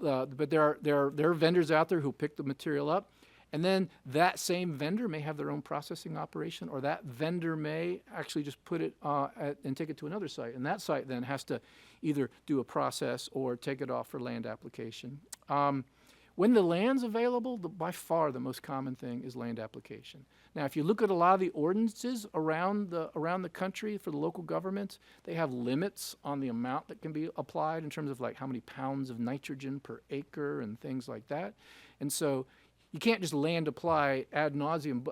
But there are vendors out there who pick the material up. And then that same vendor may have their own processing operation, or that vendor may actually just put it and take it to another site. And that site then has to either do a process or take it off for land application. When the land's available, by far the most common thing is land application. Now, if you look at a lot of the ordinances around the country for the local governments, they have limits on the amount that can be applied in terms of like how many pounds of nitrogen per acre and things like that. And so you can't just land apply ad nauseum,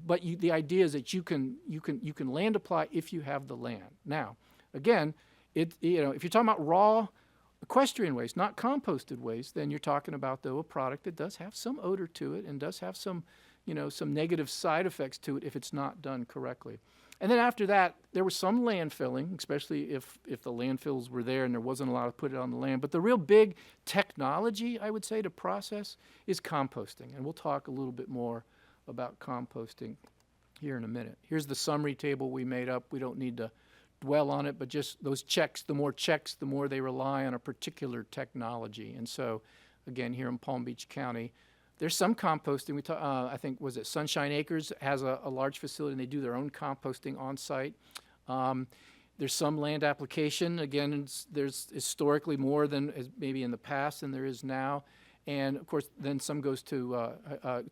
but the idea is that you can land apply if you have the land. Now, again, if you're talking about raw equestrian waste, not composted waste, then you're talking about, though, a product that does have some odor to it and does have some negative side effects to it if it's not done correctly. And then after that, there was some landfilling, especially if the landfills were there and there wasn't a lot to put it on the land. But the real big technology, I would say, to process is composting. And we'll talk a little bit more about composting here in a minute. Here's the summary table we made up. We don't need to dwell on it, but just those checks, the more they rely on a particular technology. And so, again, here in Palm Beach County, there's some composting. I think, was it Sunshine Acres has a large facility, and they do their own composting on site. There's some land application. Again, there's historically more than maybe in the past than there is now. And, of course, then some goes to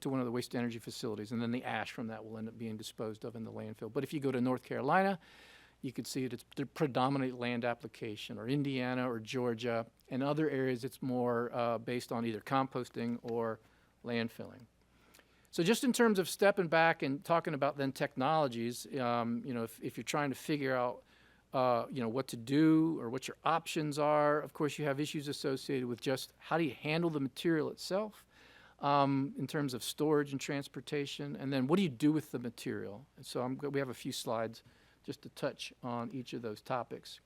one of the waste energy facilities, and then the ash from that will end up being disposed of in the landfill. But if you go to North Carolina, you could see it's the predominant land application, or Indiana or Georgia. And other areas, it's more based on either composting or landfilling. So just in terms of stepping back and talking about then technologies, if you're trying to figure out, what to do or what your options are, of course you have issues associated with just how do you handle the material itself in terms of storage and transportation, and then what do you do with the material? And so we have a few slides just to touch on each of those topics.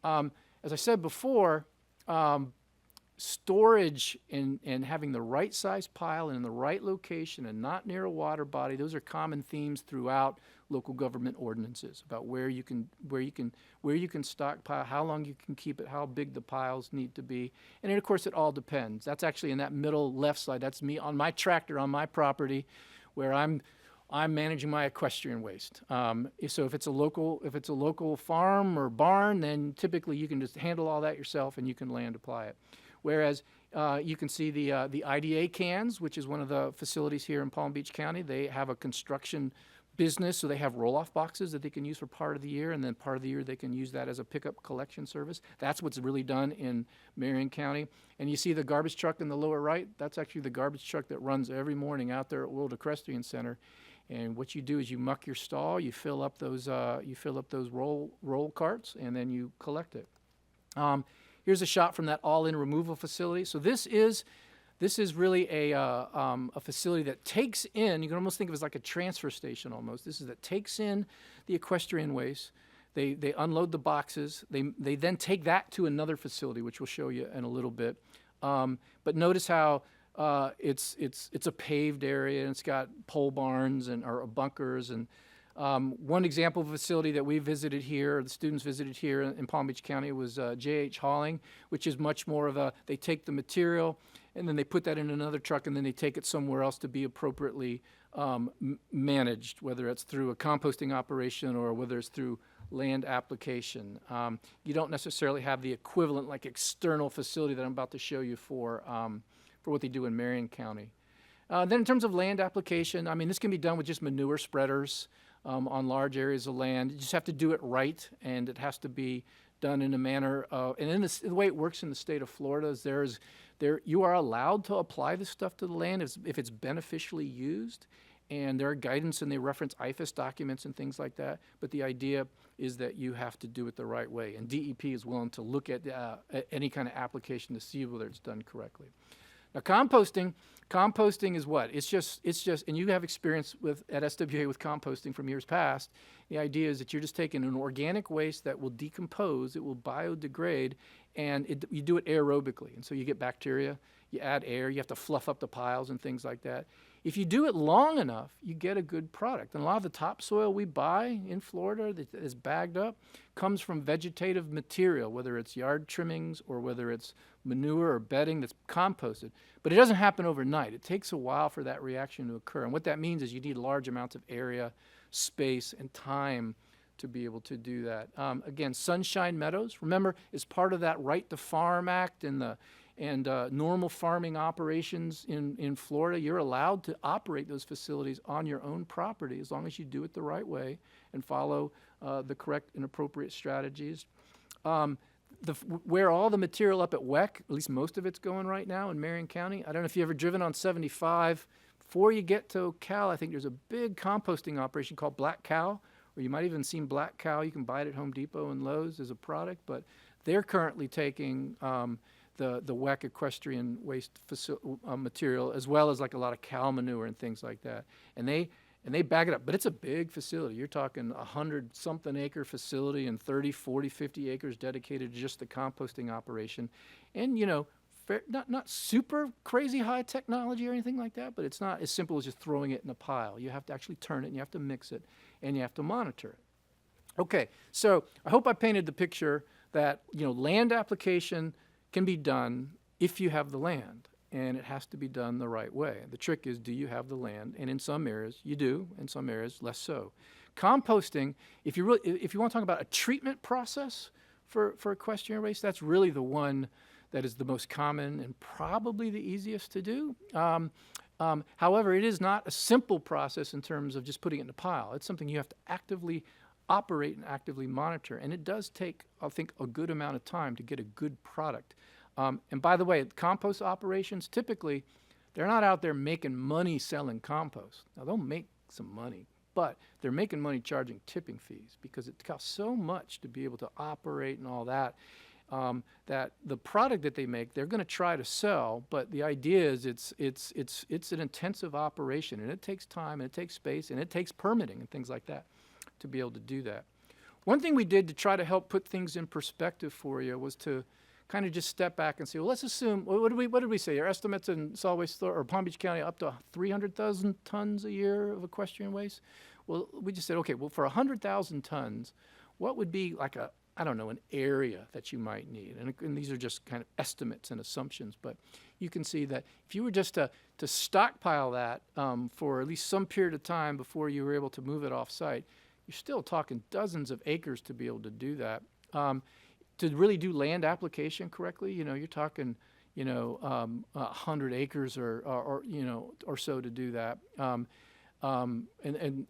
As I said before, storage and having the right size pile and in the right location and not near a water body, those are common themes throughout local government ordinances about where you can stockpile, how long you can keep it, how big the piles need to be. And then, of course, it all depends. That's actually in that middle left slide. That's me on my tractor on my property where I'm managing my equestrian waste. So if it's a local farm or barn, then typically you can just handle all that yourself and you can land apply it. Whereas you can see the IDA cans, which is one of the facilities here in Palm Beach County. They have a construction business, so they have roll-off boxes that they can use for part of the year, and then part of the year they can use that as a pickup collection service. That's what's really done in Marion County. And you see the garbage truck in the lower right? That's actually the garbage truck that runs every morning out there at World Equestrian Center. And what you do is you muck your stall, you fill up those roll carts, and then you collect it. Here's a shot from that all-in removal facility. So this is really a facility that takes in. You can almost think of it as like a transfer station almost. That takes in the equestrian waste. They unload the boxes. They then take that to another facility, which we'll show you in a little bit. But notice how it's a paved area, and it's got pole barns or bunkers. And one example of a facility that we visited here, the students visited here in Palm Beach County, was J.H. Hauling, which is much more of they take the material and then they put that in another truck and then they take it somewhere else to be appropriately managed, whether it's through a composting operation or whether it's through land application. You don't necessarily have the equivalent like external facility that I'm about to show you for what they do in Marion County. Then in terms of land application, this can be done with just manure spreaders on large areas of land. You just have to do it right, and it has to be done in a manner. And the way it works in the state of Florida is you are allowed to apply this stuff to the land if it's beneficially used, and there are guidance and they reference IFAS documents and things like that. But the idea is that you have to do it the right way, and DEP is willing to look at any kind of application to see whether it's done correctly. Now, composting is what? It's just, and you have experience at SWA with composting from years past. The idea is that you're just taking an organic waste that will decompose, it will biodegrade, and you do it aerobically. And so you get bacteria, you add air, you have to fluff up the piles and things like that. if you do it long enough, you get a good product. And a lot of the topsoil we buy in Florida that is bagged up comes from vegetative material, whether it's yard trimmings or whether it's manure or bedding that's composted. But it doesn't happen overnight. It takes a while for that reaction to occur. And what that means is you need large amounts of area, space, and time to be able to do that. Again, Sunshine Meadows, remember, is part of that Right to Farm Act and normal farming operations in Florida. You're allowed to operate those facilities on your own property as long as you do it the right way and follow the correct and appropriate strategies. Where all the material up at WEC, at least most of it's going right now in Marion County. I don't know if you've ever driven on 75. Before you get to Ocala, I think there's a big composting operation called Black Cow, or you might even seen Black Cow. You can buy it at Home Depot and Lowe's as a product, but they're currently taking the WEC equestrian waste material, as well as like a lot of cow manure and things like that. And they bag it up, but it's a big facility. You're talking 100-something acre facility and 30, 40, 50 acres dedicated to just the composting operation. And, you know, not super crazy high technology or anything like that, but it's not as simple as just throwing it in a pile. You have to actually turn it, and you have to mix it, and you have to monitor it. Okay, so I hope I painted the picture that, you know, land application can be done if you have the land, and it has to be done the right way. The trick is, do you have the land? And in some areas you do, in some areas less so. Composting, if you want to talk about a treatment process for equestrian waste, that's really the one that is the most common and probably the easiest to do. However, it is not a simple process in terms of just putting it in a pile. It's something you have to actively operate and actively monitor, and it does take, I think, a good amount of time to get a good product. And by the way, compost operations, typically, they're not out there making money selling compost. Now, they'll make some money, but they're making money charging tipping fees because it costs so much to be able to operate and all that, that the product that they make, they're going to try to sell, but the idea is it's an intensive operation, and it takes time, and it takes space, and it takes permitting and things like that to be able to do that. One thing we did to try to help put things in perspective for you was to kind of just step back and say, well, let's assume, what did we say? Our estimates in solid waste or Palm Beach County up to 300,000 tons a year of equestrian waste. Well, we just said, okay, well, for 100,000 tons, what would be like an area that you might need? And these are just kind of estimates and assumptions, but you can see that if you were just to stockpile that for at least some period of time before you were able to move it off site, you're still talking dozens of acres to be able to do that. To really do land application correctly, you know, you're talking, 100 acres or so to do that. And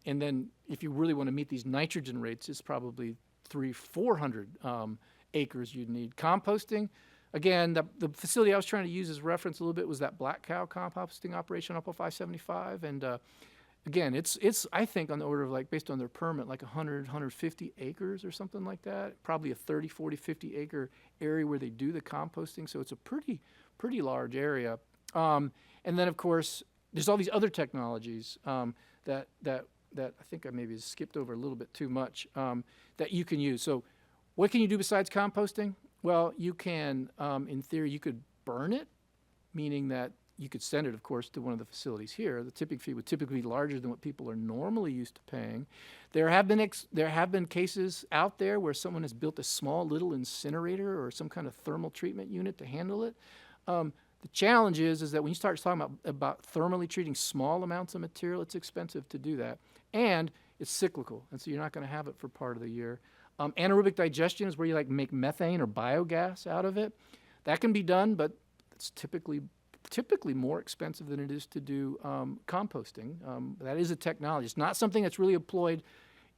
then if you really want to meet these nitrogen rates, it's probably 300-400 acres you'd need. Composting, again, the facility I was trying to use as reference a little bit was that Black Cow composting operation up on 575, and again, it's I think on the order of, like, based on their permit, like 150 acres or something like that. Probably a 30, 40, 50 acre area where they do the composting. So it's a pretty large area. And then, of course, there's all these other technologies that I think I maybe skipped over a little bit too much that you can use. So what can you do besides composting? Well, you can, in theory, you could burn it, meaning that you could send it, of course, to one of the facilities here. The tipping fee would typically be larger than what people are normally used to paying. There have been cases out there where someone has built a small little incinerator or some kind of thermal treatment unit to handle it. The challenge is that when you start talking about thermally treating small amounts of material, it's expensive to do that, and it's cyclical, and so you're not going to have it for part of the year. Anaerobic digestion is where you make methane or biogas out of it. That can be done, but it's typically more expensive than it is to do composting. That is a technology. It's not something that's really employed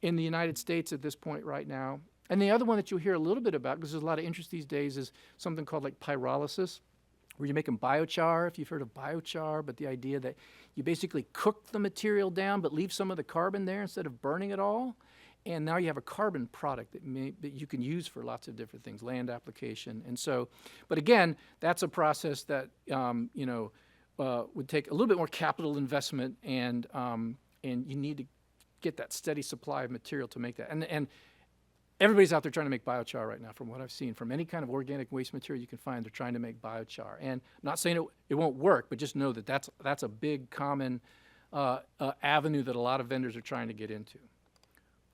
in the United States at this point right now. And the other one that you'll hear a little bit about, because there's a lot of interest these days, is something called like pyrolysis, where you're making biochar, if you've heard of biochar, but the idea that you basically cook the material down but leave some of the carbon there instead of burning it all. And now you have a carbon product that you can use for lots of different things, land application. And so, but again, that's a process that, would take a little bit more capital investment, and you need to get that steady supply of material to make that. And everybody's out there trying to make biochar right now, from what I've seen. From any kind of organic waste material you can find, they're trying to make biochar. And I'm not saying it won't work, but just know that that's a big common avenue that a lot of vendors are trying to get into.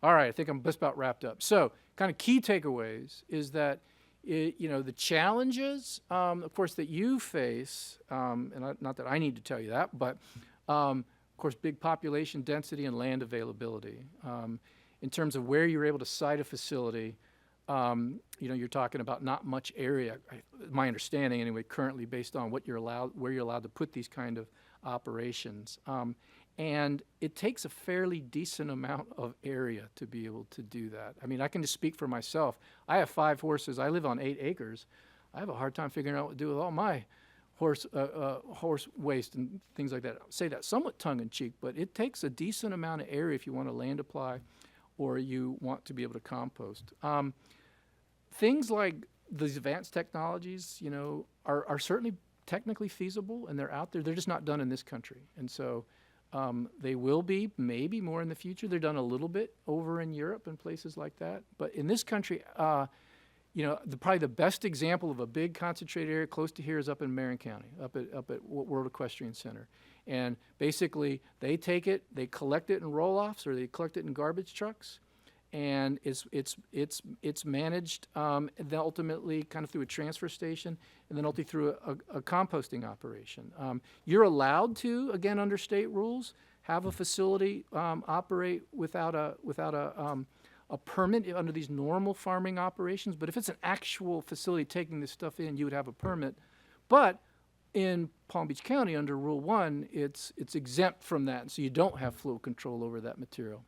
All right, I think I'm just about wrapped up. So, kind of key takeaways is that the challenges, of course, that you face, not that I need to tell you that, but of course, big population density and land availability. In terms of where you're able to site a facility, you're talking about not much area. My understanding, anyway, currently, based on where you're allowed to put these kind of operations. And it takes a fairly decent amount of area to be able to do that. I mean, I can just speak for myself. I have 5 horses. I live on 8 acres. I have a hard time figuring out what to do with all my horse waste and things like that. I say that somewhat tongue-in-cheek, but it takes a decent amount of area if you want to land apply or you want to be able to compost. Things like these advanced technologies, are certainly technically feasible, and they're out there. They're just not done in this country. And so they will be maybe more in the future. They're done a little bit over in Europe and places like that. But in this country, probably the best example of a big concentrated area close to here is up in Marion County, up at World Equestrian Center. And basically, they take it, they collect it in roll-offs, or they collect it in garbage trucks, and it's managed then ultimately kind of through a transfer station, and then ultimately through a composting operation. You're allowed to, again, under state rules, have a facility operate without a permit under these normal farming operations. But if it's an actual facility taking this stuff in, you would have a permit. But in Palm Beach County, under Rule 1, it's exempt from that, and so you don't have flow control over that material.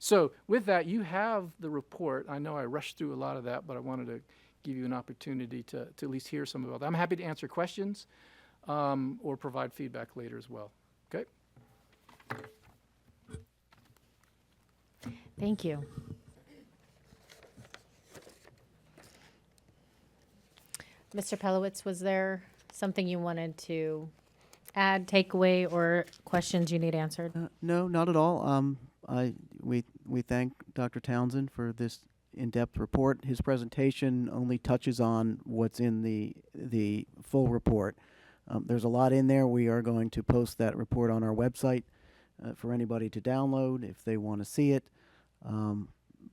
So with that, you have the report. I know I rushed through a lot of that, but I wanted to give you an opportunity to at least hear some about that. I'm happy to answer questions or provide feedback later as well. Okay? Thank you. Mr. Pelowitz, was there something you wanted to add, takeaway, or questions you need answered? No, not at all. We thank Dr. Townsend for this in-depth report. His presentation only touches on what's in the full report. There's a lot in there. We are going to post that report on our website for anybody to download if they want to see it.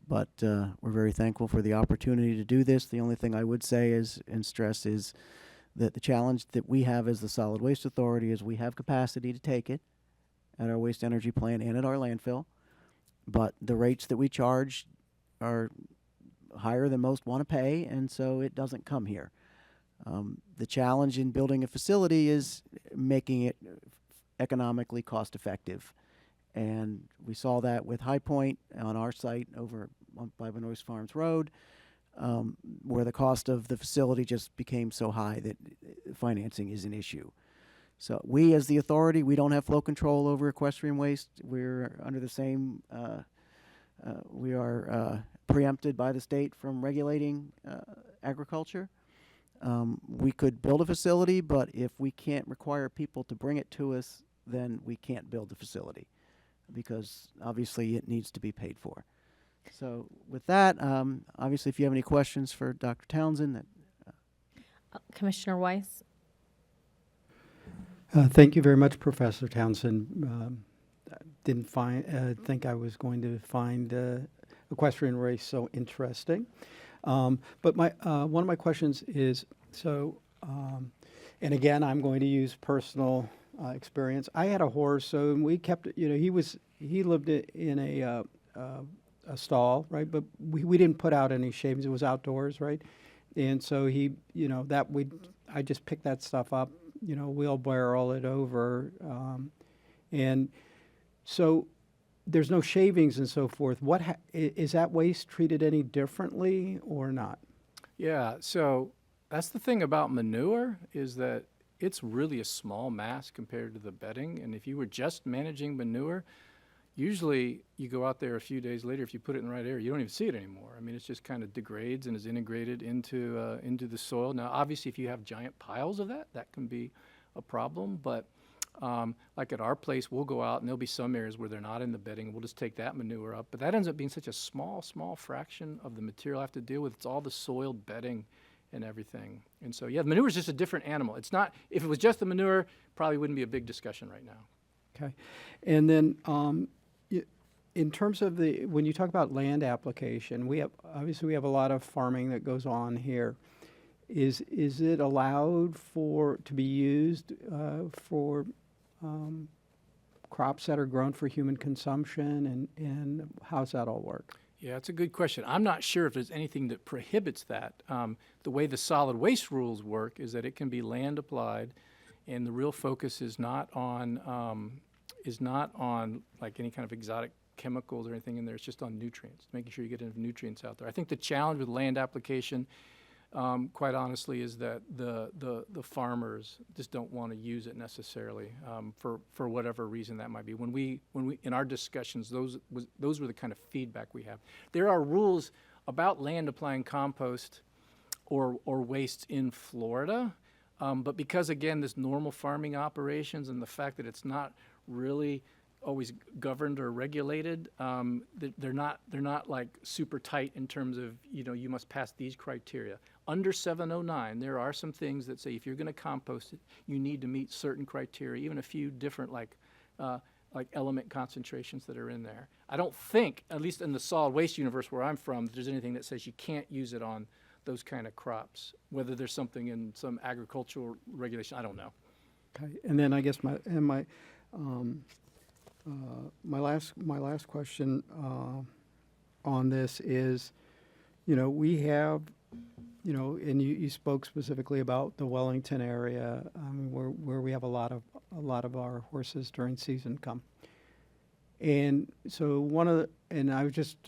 But we're very thankful for the opportunity to do this. The only thing I would say is, and stress, is that the challenge that we have as the Solid Waste Authority is we have capacity to take it at our waste energy plant and at our landfill, but the rates that we charge are higher than most want to pay, and so it doesn't come here. The challenge in building a facility is making it economically cost effective. And we saw that with High Point on our site over by Benoist Farms Road, where the cost of the facility just became so high that financing is an issue. So we, as the authority, we don't have flow control over equestrian waste. We're under the same, we are preempted by the state from regulating agriculture. We could build a facility, but if we can't require people to bring it to us, then we can't build the facility, because obviously it needs to be paid for. So with that, obviously if you have any questions for Dr. Townsend. Commissioner Weiss? Thank you very much, Professor Townsend. Didn't think I was going to find equestrian race so interesting. But one of my questions is, and again, I'm going to use personal experience. I had a horse, so we kept, he lived in a stall, right? But we didn't put out any shavings. It was outdoors, right? And so I just picked that stuff up, wheelbarrow it over, and so there's no shavings and so forth. Is that waste treated any differently or not? Yeah, so that's the thing about manure, is that it's really a small mass compared to the bedding. And if you were just managing manure, usually you go out there a few days later, if you put it in the right area, you don't even see it anymore. I mean, it just kind of degrades and is integrated into the soil. Now, obviously, if you have giant piles of that can be a problem. But like at our place, we'll go out and there'll be some areas where they're not in the bedding. We'll just take that manure up. But that ends up being such a small fraction of the material I have to deal with. It's all the soiled bedding and everything. And so, yeah, manure is just a different animal. It's not, if it was just the manure, probably wouldn't be a big discussion right now. Okay. And then, in terms of when you talk about land application, obviously we have a lot of farming that goes on here. Is it allowed to be used for crops that are grown for human consumption, and how's that all work? Yeah, it's a good question. I'm not sure if there's anything that prohibits that. The way the solid waste rules work is that it can be land applied, and the real focus is not on like any kind of exotic chemicals or anything in there. It's just on nutrients, making sure you get enough nutrients out there. I think the challenge with land application, quite honestly, is that the farmers just don't want to use it necessarily for whatever reason that might be. When we in our discussions, those were the kind of feedback we have. There are rules about land applying compost or waste in Florida, but because again this normal farming operations and the fact that it's not really always governed or regulated, they're not like super tight in terms of, you must pass these criteria. Under 709, there are some things that say if you're going to compost it, you need to meet certain criteria, even a few different like element concentrations that are in there. I don't think, at least in the solid waste universe where I'm from, there's anything that says you can't use it on those kind of crops. Whether there's something in some agricultural regulation, I don't know. Okay. And then I guess my last question on this is, we have, and you spoke specifically about the Wellington area, where we have a lot of our horses during season come. And so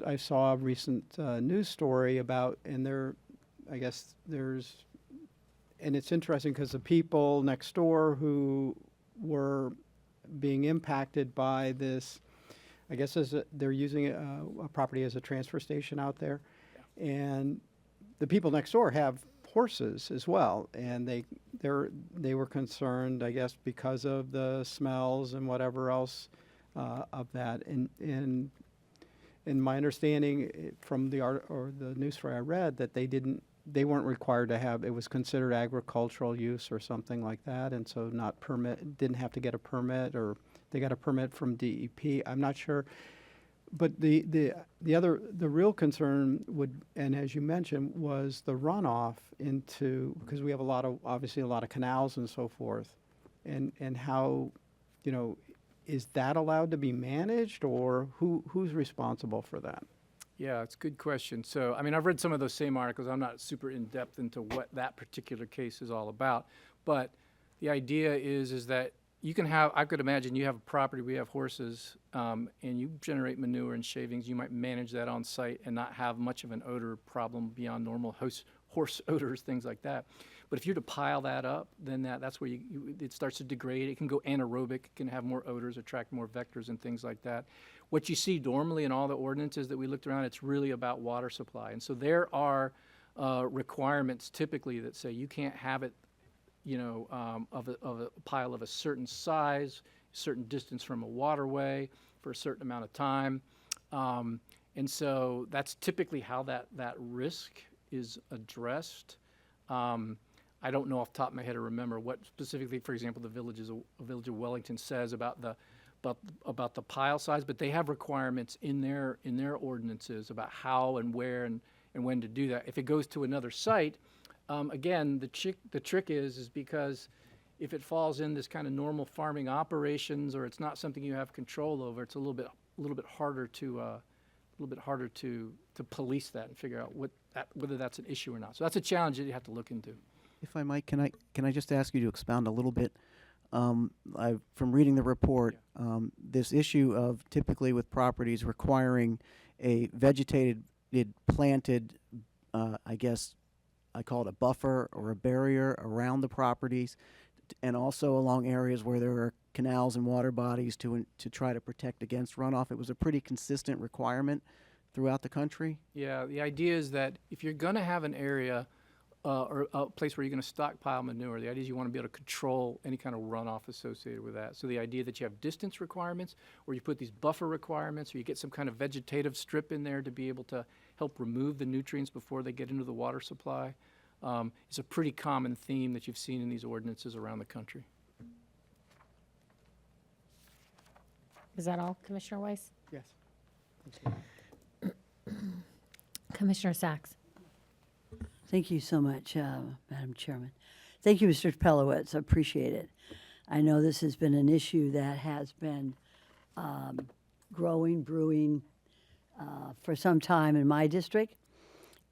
I saw a recent news story about, and it's interesting because the people next door who were being impacted by this, I guess they're using a property as a transfer station out there. Yeah. And the people next door have horses as well, and they were concerned, I guess, because of the smells and whatever else of that. And my understanding from the art or the news story I read, that they weren't required to have, it was considered agricultural use or something like that, and so didn't have to get a permit, or they got a permit from DEP. I'm not sure. But the real concern would, and as you mentioned, was the runoff because we have obviously a lot of canals and so forth, and how, is that allowed to be managed, or who's responsible for that? Yeah, it's a good question. So, I've read some of those same articles. I'm not super in-depth into what that particular case is all about. But the idea is that you can have, I could imagine you have a property, we have horses, and you generate manure and shavings. You might manage that on site and not have much of an odor problem beyond normal horse odors, things like that. But if you're to pile that up, then that's where it starts to degrade. It can go anaerobic, it can have more odors, attract more vectors and things like that. What you see normally in all the ordinances that we looked around, it's really about water supply. And so there are requirements typically that say you can't have it, of a pile of a certain size, certain distance from a waterway for a certain amount of time. And so that's typically how that risk is addressed. I don't know off the top of my head or remember what specifically, for example, the Village of Wellington says about the pile size, but they have requirements in their ordinances about how and where and when to do that. If it goes to another site, again, the trick is because if it falls in this kind of normal farming operations, or it's not something you have control over, it's a little bit harder to police that and figure out whether that's an issue or not. So that's a challenge that you have to look into. If I might, can I just ask you to expound a little bit? From reading the report, this issue of typically with properties requiring a vegetated, planted, I guess I call it a buffer or a barrier around the properties, and also along areas where there are canals and water bodies to try to protect against runoff. It was a pretty consistent requirement throughout the country. Yeah, the idea is that if you're going to have an area or a place where you're going to stockpile manure, the idea is you want to be able to control any kind of runoff associated with that. So the idea that you have distance requirements, or you put these buffer requirements, or you get some kind of vegetative strip in there to be able to help remove the nutrients before they get into the water supply, is a pretty common theme that you've seen in these ordinances around the country. Is that all, Commissioner Weiss? Yes. Commissioner Sacks? Thank you so much, Madam Chairman. Thank you, Mr. Pelowitz. I appreciate it. I know this has been an issue that has been growing, brewing for some time in my district.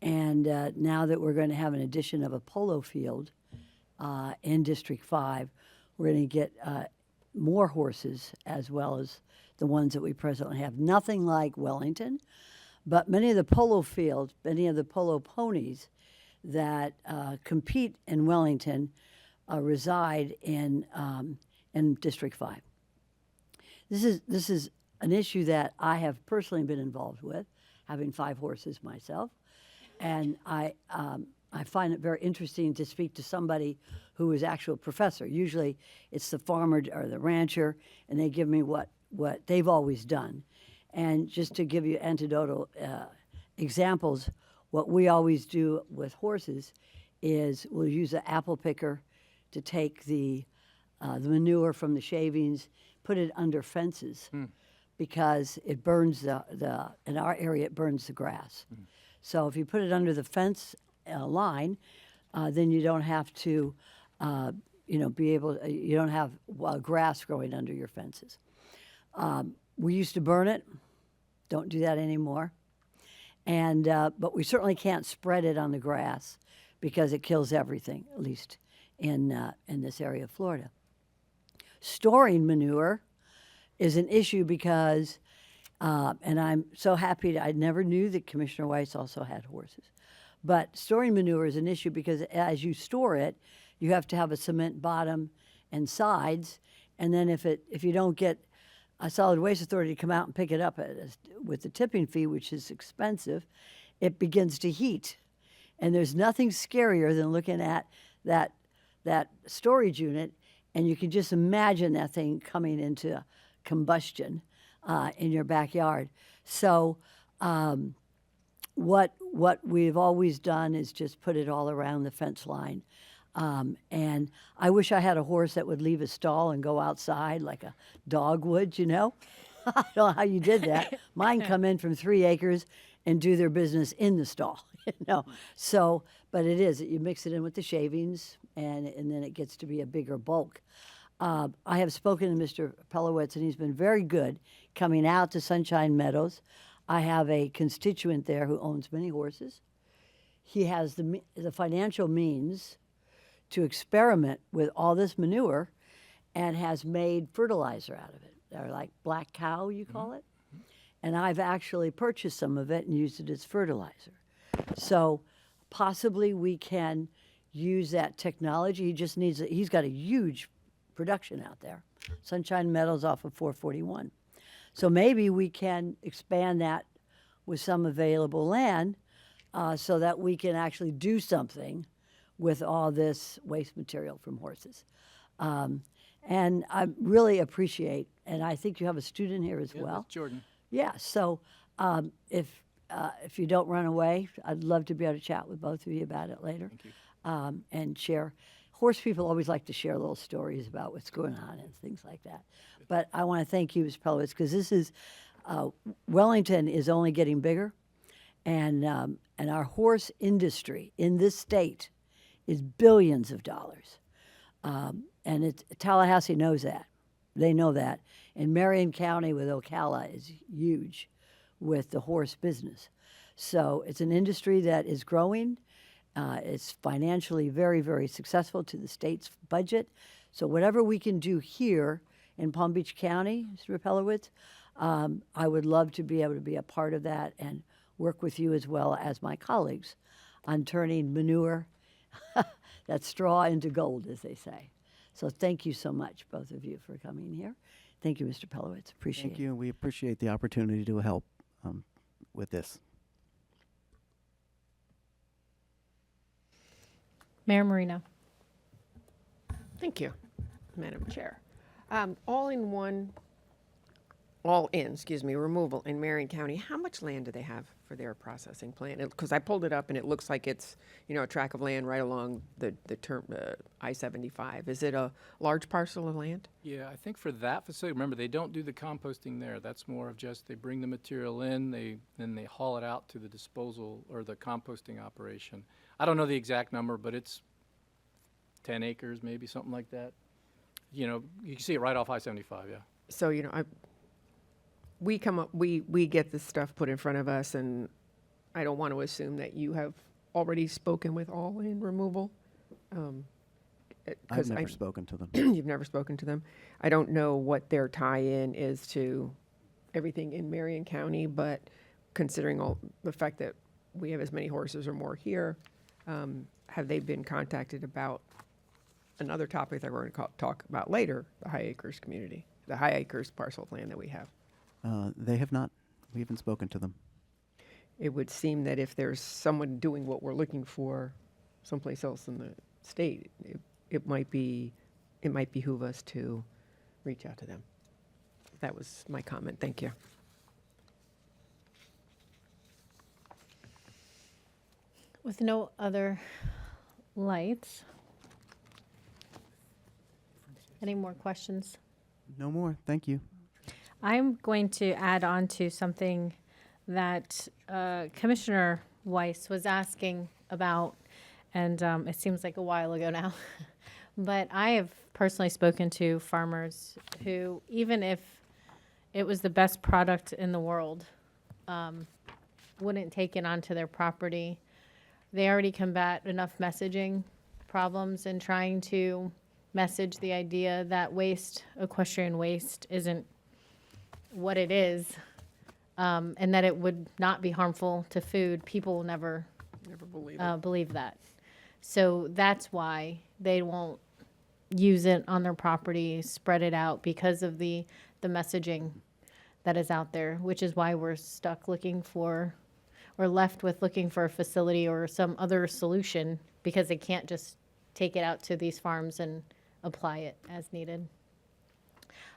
And now that we're going to have an addition of a polo field in District 5, we're going to get more horses as well as the ones that we presently have. Nothing like Wellington, but many of the polo fields, many of the polo ponies that compete in Wellington reside in District 5. This is an issue that I have personally been involved with, having 5 horses myself, and I find it very interesting to speak to somebody who is actual professor. Usually, it's the farmer or the rancher, and they give me what they've always done. And just to give you anecdotal examples, what we always do with horses is we'll use an apple picker to take the manure from the shavings, put it under fences, because it burns in our area, it burns the grass. So if you put it under the fence line, then you don't have to, you don't have grass growing under your fences. We used to burn it, don't do that anymore. And, but we certainly can't spread it on the grass because it kills everything, at least in this area of Florida. Storing manure is an issue because, and I'm so happy, I never knew that Commissioner Weiss also had horses. But storing manure is an issue because as you store it, you have to have a cement bottom and sides. And then if you don't get a solid waste authority to come out and pick it up with the tipping fee, which is expensive, it begins to heat. And there's nothing scarier than looking at that storage unit, and you can just imagine that thing coming into combustion in your backyard. So what we've always done is just put it all around the fence line. And I wish I had a horse that would leave a stall and go outside like a dog would, you know? I don't know how you did that. Mine come in from 3 acres and do their business in the stall, you know? So, but it is, you mix it in with the shavings and then it gets to be a bigger bulk. I have spoken to Mr. Pelowitz, and he's been very good coming out to Sunshine Meadows. I have a constituent there who owns many horses. He has the financial means to experiment with all this manure and has made fertilizer out of it. They're like black cow, you call it. And I've actually purchased some of it and used it as fertilizer. So possibly we can use that technology. He just needs, he's got a huge production out there. Sunshine Meadows off of 441. So maybe we can expand that with some available land so that we can actually do something with all this waste material from horses. And I really appreciate, and I think you have a student here as well. That's Jordan. Yeah, so if you don't run away, I'd love to be able to chat with both of you about it later. Thank you. And share. Horse people always like to share little stories about what's going on and things like that. But I want to thank you, Mr. Pelowitz, because this is, Wellington is only getting bigger, and our horse industry in this state is billions of dollars. And Tallahassee knows that. They know that. And Marion County with Ocala is huge with the horse business. So it's an industry that is growing. It's financially very, very successful to the state's budget. So whatever we can do here in Palm Beach County, Mr. Pelowitz, I would love to be able to be a part of that and work with you as well as my colleagues on turning manure, that straw into gold, as they say. So thank you so much, both of you, for coming here. Thank you, Mr. Pelowitz. Appreciate it. Thank you, and we appreciate the opportunity to help with this. Mayor Marino. Thank you, Madam Chair. All-in-one removal in Marion County, how much land do they have for their processing plant? Because I pulled it up and it looks like it's, a tract of land right along the I-75. Is it a large parcel of land? Yeah, I think for that facility, remember, they don't do the composting there. That's more of just they bring the material in, then they haul it out to the disposal or the composting operation. I don't know the exact number, but it's 10 acres, maybe something like that. You can see it right off I-75, yeah. So, we get this stuff put in front of us, and I don't want to assume that you have already spoken with All In Removal. I've never spoken to them. You've never spoken to them. I don't know what their tie-in is to everything in Marion County, but considering all the fact that we have as many horses or more here, have they been contacted about another topic that we're going to talk about later, the High Acres community, the High Acres parcel of land that we have? They have not. We haven't spoken to them. It would seem that if there's someone doing what we're looking for someplace else in the state, it might behoove us to reach out to them. That was my comment. Thank you. With no other lights. Any more questions? No more. Thank you. I'm going to add on to something that Commissioner Weiss was asking about, and it seems like a while ago now. But I have personally spoken to farmers who, even if it was the best product in the world, wouldn't take it onto their property. They already combat enough messaging problems in trying to message the idea that equestrian waste isn't what it is, and that it would not be harmful to food. People will never believe that. So that's why they won't use it on their property, spread it out, because of the messaging that is out there, which is why we're left with looking for a facility or some other solution, because they can't just take it out to these farms and apply it as needed.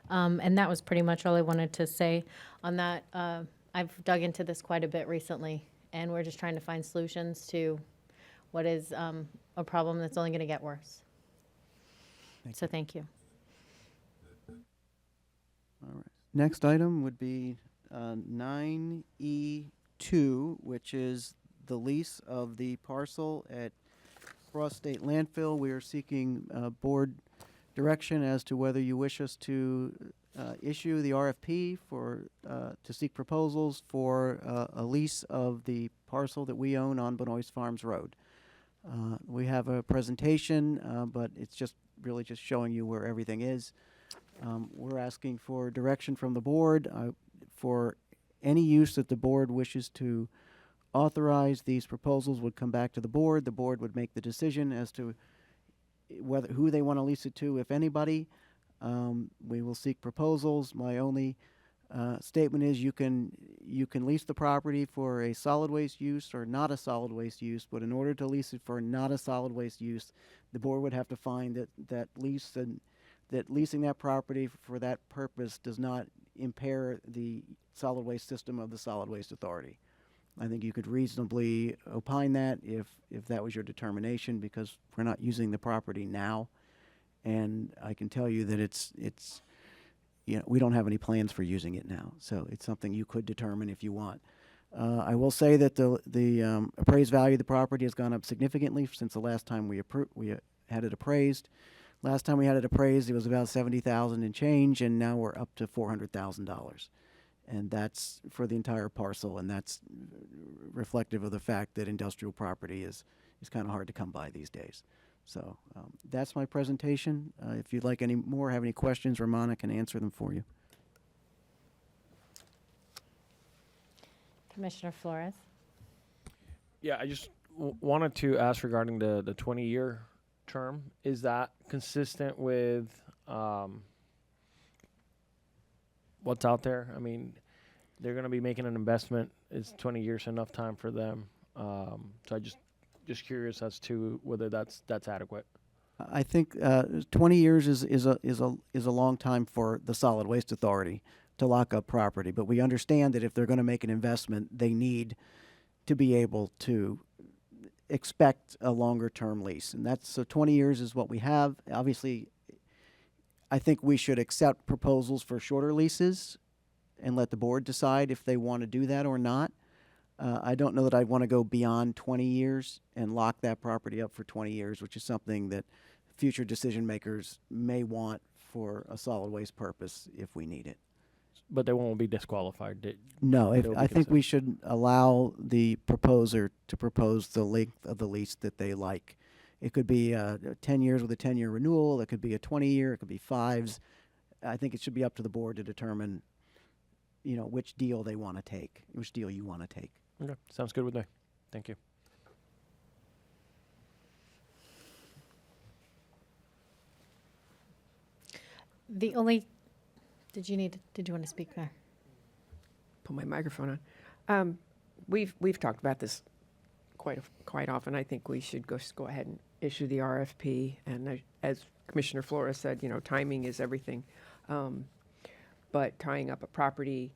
And that was pretty much all I wanted to say on that. I've dug into this quite a bit recently, and we're just trying to find solutions to what is a problem that's only going to get worse. Thank you. All right. Next item would be 9E2, which is the lease of the parcel at Cross State Landfill. We are seeking board direction as to whether you wish us to issue the RFP to seek proposals for a lease of the parcel that we own on Benoist Farms Road. We have a presentation, but it's really just showing you where everything is. We're asking for direction from the board for any use that the board wishes to authorize. These proposals would come back to the board. The board would make the decision as to who they want to lease it to, if anybody. We will seek proposals. My only statement is you can lease the property for a solid waste use or not a solid waste use, but in order to lease it for not a solid waste use, the board would have to find that leasing that property for that purpose does not impair the solid waste system of the Solid Waste Authority. I think you could reasonably opine that if that was your determination, because we're not using the property now. And I can tell you that it's we don't have any plans for using it now. So it's something you could determine if you want. I will say that the appraised value of the property has gone up significantly since the last time we had it appraised. Last time we had it appraised, it was about $70,000 and change, and now we're up to $400,000. And that's for the entire parcel, and that's reflective of the fact that industrial property is kind of hard to come by these days. So that's my presentation. If you'd like any more, have any questions, Ramona can answer them for you. Commissioner Flores? Yeah, I just wanted to ask regarding the 20-year term. Is that consistent with what's out there? I mean, they're going to be making an investment. Is 20 years enough time for them? So I just curious as to whether that's adequate. I think 20 years is a long time for the Solid Waste Authority to lock up property. But we understand that if they're going to make an investment, they need to be able to expect a longer-term lease. And that's, so 20 years is what we have. Obviously, I think we should accept proposals for shorter leases and let the board decide if they want to do that or not. I don't know that I'd want to go beyond 20 years and lock that property up for 20 years, which is something that future decision makers may want for a solid waste purpose if we need it. But they won't be disqualified. No, They'll be I think we considered. should allow the proposer to propose the length of the lease that they like. It could be 10 years with a 10-year renewal. It could be a 20-year. It could be 5s. I think it should be up to the board to determine, which deal they want to take, which deal you want to take. Okay, sounds good with me. Thank you. The only, did you want to speak, Mayor? Put my microphone on. We've talked about this quite often. I think we should go ahead and issue the RFP. And as Commissioner Flores said, timing is everything. But tying up a property,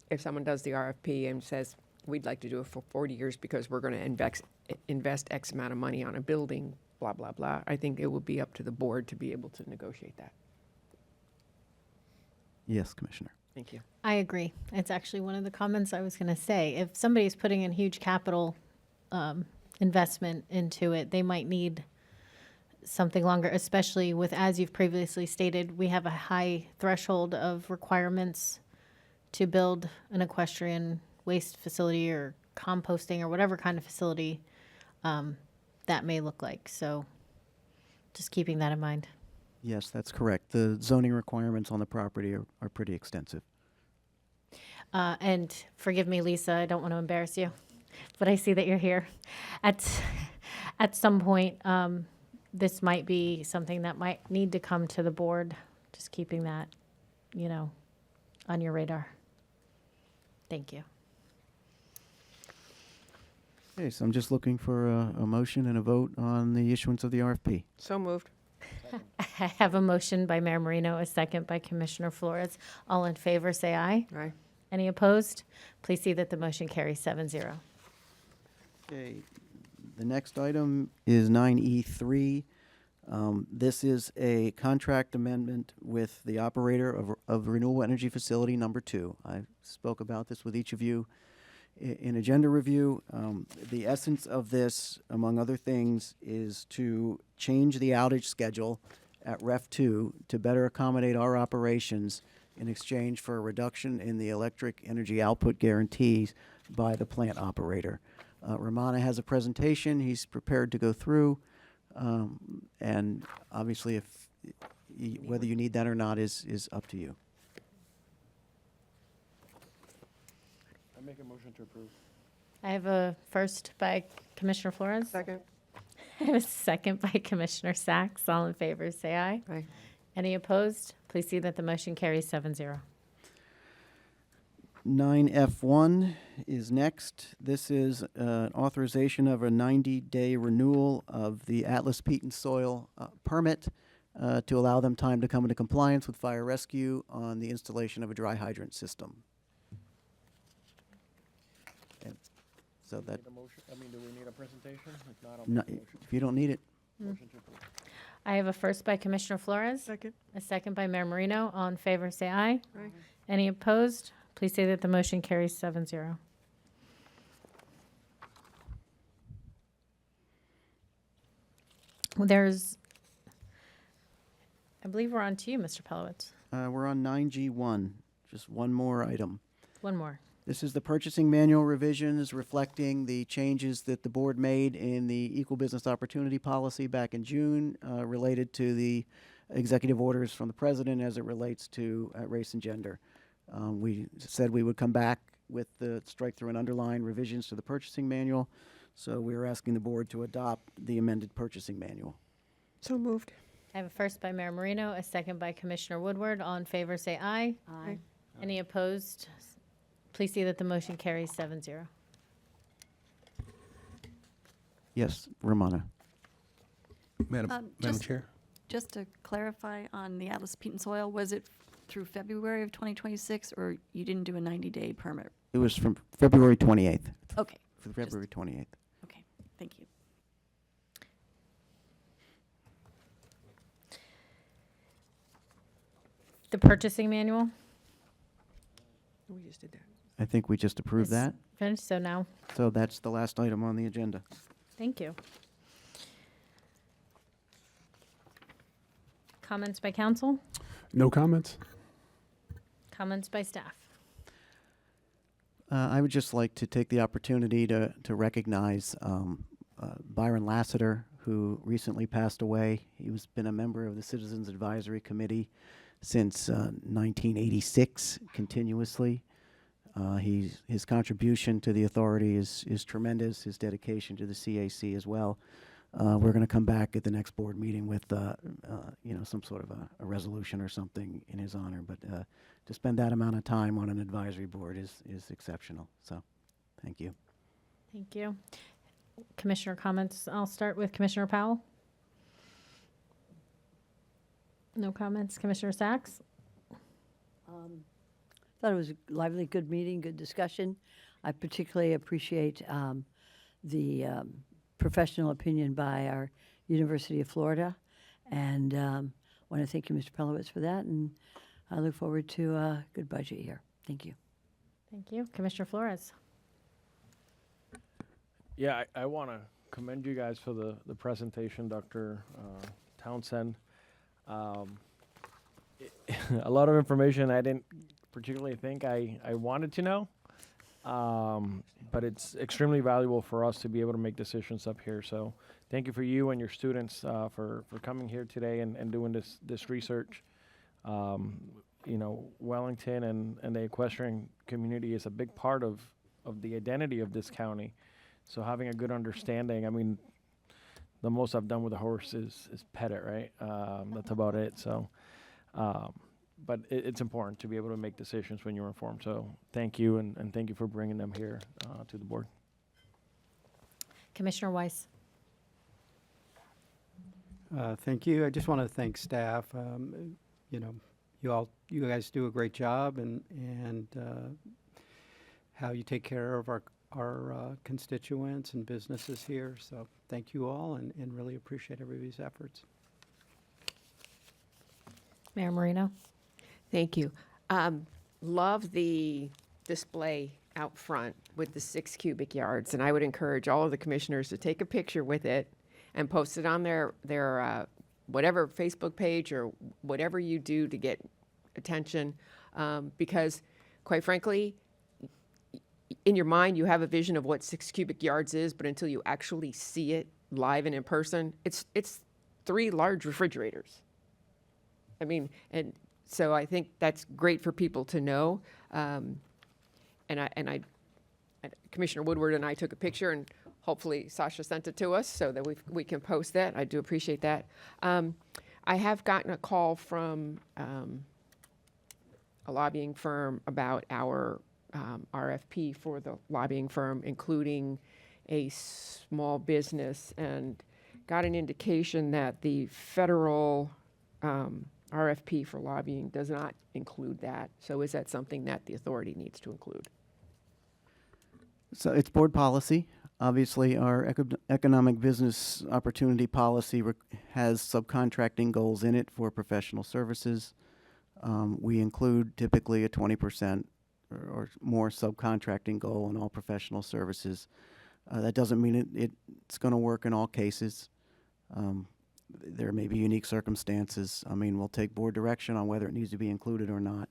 if someone does the RFP and says, we'd like to do it for 40 years because we're going to invest X amount of money on a building, blah, blah, blah, I think it would be up to the board to be able to negotiate that. Yes, Commissioner. Thank you. I agree. It's actually one of the comments I was going to say. If somebody's putting in huge capital investment into it, they might need something longer, especially with, as you've previously stated, we have a high threshold of requirements to build an equestrian waste facility or composting or whatever kind of facility that may look like. So just keeping that in mind. Yes, that's correct. The zoning requirements on the property are pretty extensive. And forgive me, Lisa, I don't want to embarrass you, but I see that you're here. At some point, this might be something that might need to come to the board, just keeping that, on your radar. Thank you. Okay, so I'm just looking for a motion and a vote on the issuance of the RFP. So moved. I have a motion by Mayor Marino, a second by Commissioner Flores. All in favor, say aye. Aye. Any opposed? Please see that the motion carries 7-0. Okay, the next item is 9E3. This is a contract amendment with the operator of Renewable Energy Facility Number 2. I spoke about this with each of you in agenda review. The essence of this, among other things, is to change the outage schedule at REF 2 to better accommodate our operations in exchange for a reduction in the electric energy output guarantees by the plant operator. Ramana has a presentation he's prepared to go through, and obviously whether you need that or not is up to you. I make a motion to approve. I have a first by Commissioner Flores. Second. I have a second by Commissioner Sacks. All in favor, say aye. Aye. Any opposed? Please see that the motion carries 7-0. 9F1 is next. This is an authorization of a 90-day renewal of the Atlas Peat and Soil permit to allow them time to come into compliance with fire rescue on the installation of a dry hydrant system. And so that, Need a motion? Do we need a presentation? If not, I'll no, make a motion. if you don't need it, Motion to approve. I have a first by Commissioner Flores. Second. A second by Mayor Marino. All in favor, say aye. Aye. Any opposed? Please say that the motion carries 7-0. There's, I believe we're on to you, Mr. Pelowitz. we're on 9G1, just one more item. One more. This is the purchasing manual revisions reflecting the changes that the board made in the equal business opportunity policy back in June related to the executive orders from the president as it relates to race and gender. We said we would come back with the strike through and underline revisions to the purchasing manual. So we are asking the board to adopt the amended purchasing manual. So moved. I have a first by Mayor Marino, a second by Commissioner Woodward. All in favor, say aye. Aye. Any opposed? Please see that the motion carries 7-0. Yes, Ramana. Madam Just- Chair? Just to clarify on the Atlas Peat and Soil, was it through February of 2026, or you didn't do a 90-day permit? It was from February 28th. Okay, For February 28th. okay, thank you. The purchasing manual, We just did that. I think we just approved Is- that. finished, so now, So that's the last item on the agenda. thank you. Comments by council? No comments? Comments by staff? I would just like to take the opportunity to recognize Byron Lassiter, who recently passed away. He was been a member of the Citizens Advisory Committee since 1986, continuously. His contribution to the authority is tremendous, his dedication to the CAC as well. We're going to come back at the next board meeting with, some sort of a resolution or something in his honor. But to spend that amount of time on an advisory board is exceptional. So, thank you. Thank you. Commissioner comments, I'll start with Commissioner Powell. No comments. Commissioner Sacks? Thought it was a lively, good meeting, good discussion. I particularly appreciate the professional opinion by our University of Florida, and want to thank you, Mr. Pelowitz, for that, and I look forward to a good budget year. Thank you. Thank you. Commissioner Flores? Yeah, I want to commend you guys for the presentation, Dr. Townsend. A lot of information I didn't particularly think I wanted to know, but it's extremely valuable for us to be able to make decisions up here. So thank you for you and your students for coming here today and doing this research. Wellington and the equestrian community is a big part of the identity of this county. So having a good understanding, I mean, the most I've done with a horse is pet it, right? That's about it. So, but it's important to be able to make decisions when you're informed. So thank you, and thank you for bringing them here to the board. Commissioner Weiss? Thank you. I just want to thank staff. You guys do a great job, and how you take care of our constituents and businesses here. So thank you all, and really appreciate everybody's efforts. Mayor Marino? Thank you. Love the display out front with the 6 cubic yards, and I would encourage all of the commissioners to take a picture with it and post it on their whatever Facebook page or whatever you do to get attention, because quite frankly, in your mind you have a vision of what 6 cubic yards is, but until you actually see it live and in person, it's 3 large refrigerators. I mean, and so I think that's great for people to know. Commissioner Woodward and I took a picture, and hopefully Sasha sent it to us so that we can post that. I do appreciate that. I have gotten a call from a lobbying firm about our RFP for the lobbying firm, including a small business, and got an indication that the federal RFP for lobbying does not include that. So is that something that the authority needs to include? So it's board policy. Obviously, our economic business opportunity policy has subcontracting goals in it for professional services. We include typically a 20% or more subcontracting goal in all professional services. That doesn't mean it's going to work in all cases. There may be unique circumstances. I mean, we'll take board direction on whether it needs to be included or not.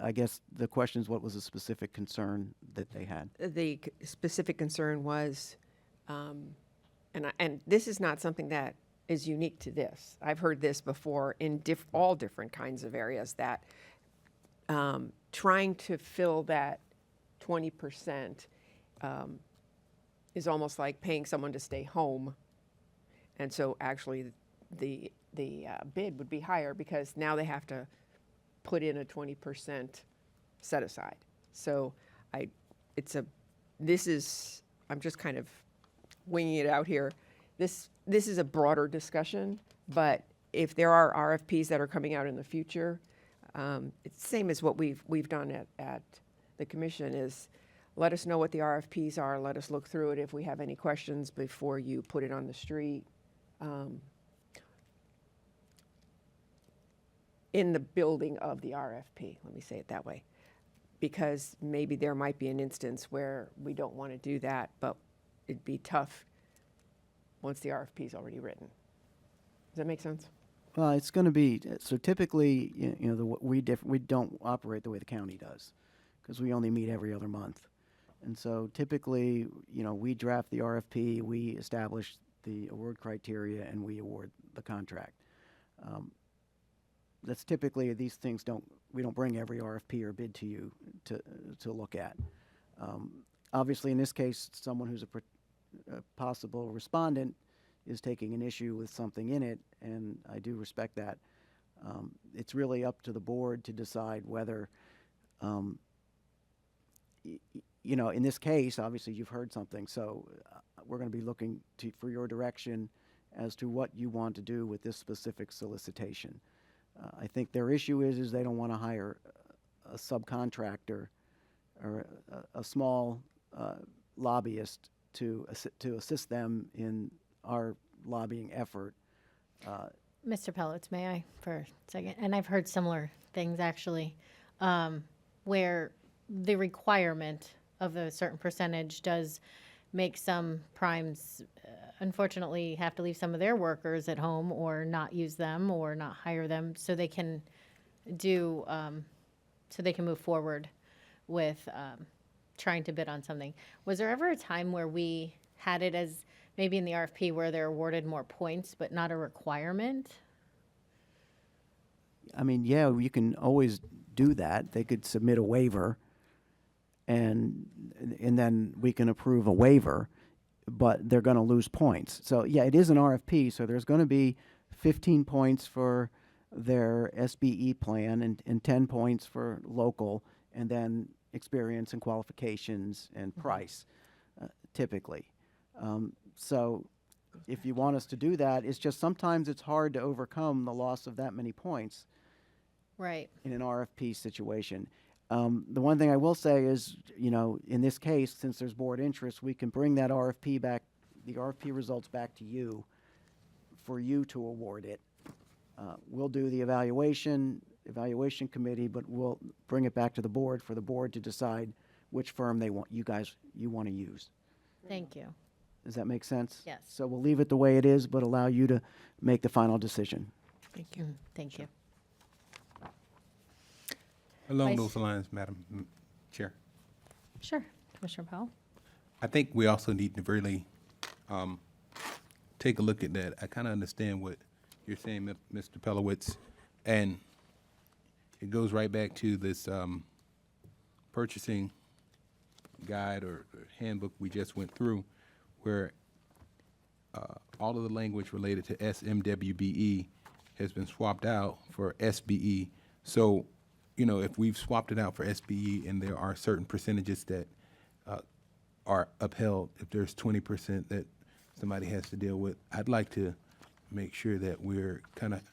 I guess the question is, what was the specific concern that they had? The specific concern was, and this is not something that is unique to this. I've heard this before in all different kinds of areas, that trying to fill that 20% is almost like paying someone to stay home. And so actually the bid would be higher because now they have to put in a 20% set aside. So I'm just kind of winging it out here. This is a broader discussion, but if there are RFPs that are coming out in the future, it's the same as what we've done at the commission is let us know what the RFPs are. Let us look through it if we have any questions before you put it on the street. In the building of the RFP, let me say it that way. Because maybe there might be an instance where we don't want to do that, but it'd be tough once the RFP is already written. Does that make sense? Well, it's going to be, so typically, we don't operate the way the county does, because we only meet every other month. And so typically, we draft the RFP, we establish the award criteria, and we award the contract. That's typically, these things we don't bring every RFP or bid to you to look at. Obviously, in this case, someone who's a possible respondent is taking an issue with something in it, and I do respect that. It's really up to the board to decide whether, in this case, obviously you've heard something, so we're going to be looking for your direction as to what you want to do with this specific solicitation. I think their issue is they don't want to hire a subcontractor or a small lobbyist to assist them in our lobbying effort. Mr. Pellets, may I for a second? And I've heard similar things actually, where the requirement of a certain percentage does make some primes unfortunately have to leave some of their workers at home or not use them or not hire them so they can do so they can move forward with trying to bid on something. Was there ever a time where we had it as maybe in the RFP where they're awarded more points but not a requirement? I mean, yeah, you can always do that. They could submit a waiver, and then we can approve a waiver, but they're going to lose points. So yeah, it is an RFP, so there's going to be 15 points for their SBE plan and 10 points for local, and then experience and qualifications and price, typically. So if you want us to do that, it's just sometimes it's hard to overcome the loss of that many points. Right. In an RFP situation. The one thing I will say is, in this case, since there's board interest, we can bring that RFP back, the RFP results back to you for you to award it. We'll do the evaluation committee, but we'll bring it back to the board for the board to decide which firm you want to use. Thank you. Does that make sense? Yes. So we'll leave it the way it is, but allow you to make the final decision. Thank you. Thank you. Along Vice- those lines, Madam Chair, Sure. Commissioner Powell? I think we also need to really take a look at that. I kind of understand what you're saying, Mr. Pelowitz, and it goes right back to this purchasing guide or handbook we just went through, where all of the language related to SMWBE has been swapped out for SBE. So, if we've swapped it out for SBE and there are certain percentages that are upheld, if there's 20% that somebody has to deal with, I'd like to make sure that we're kind of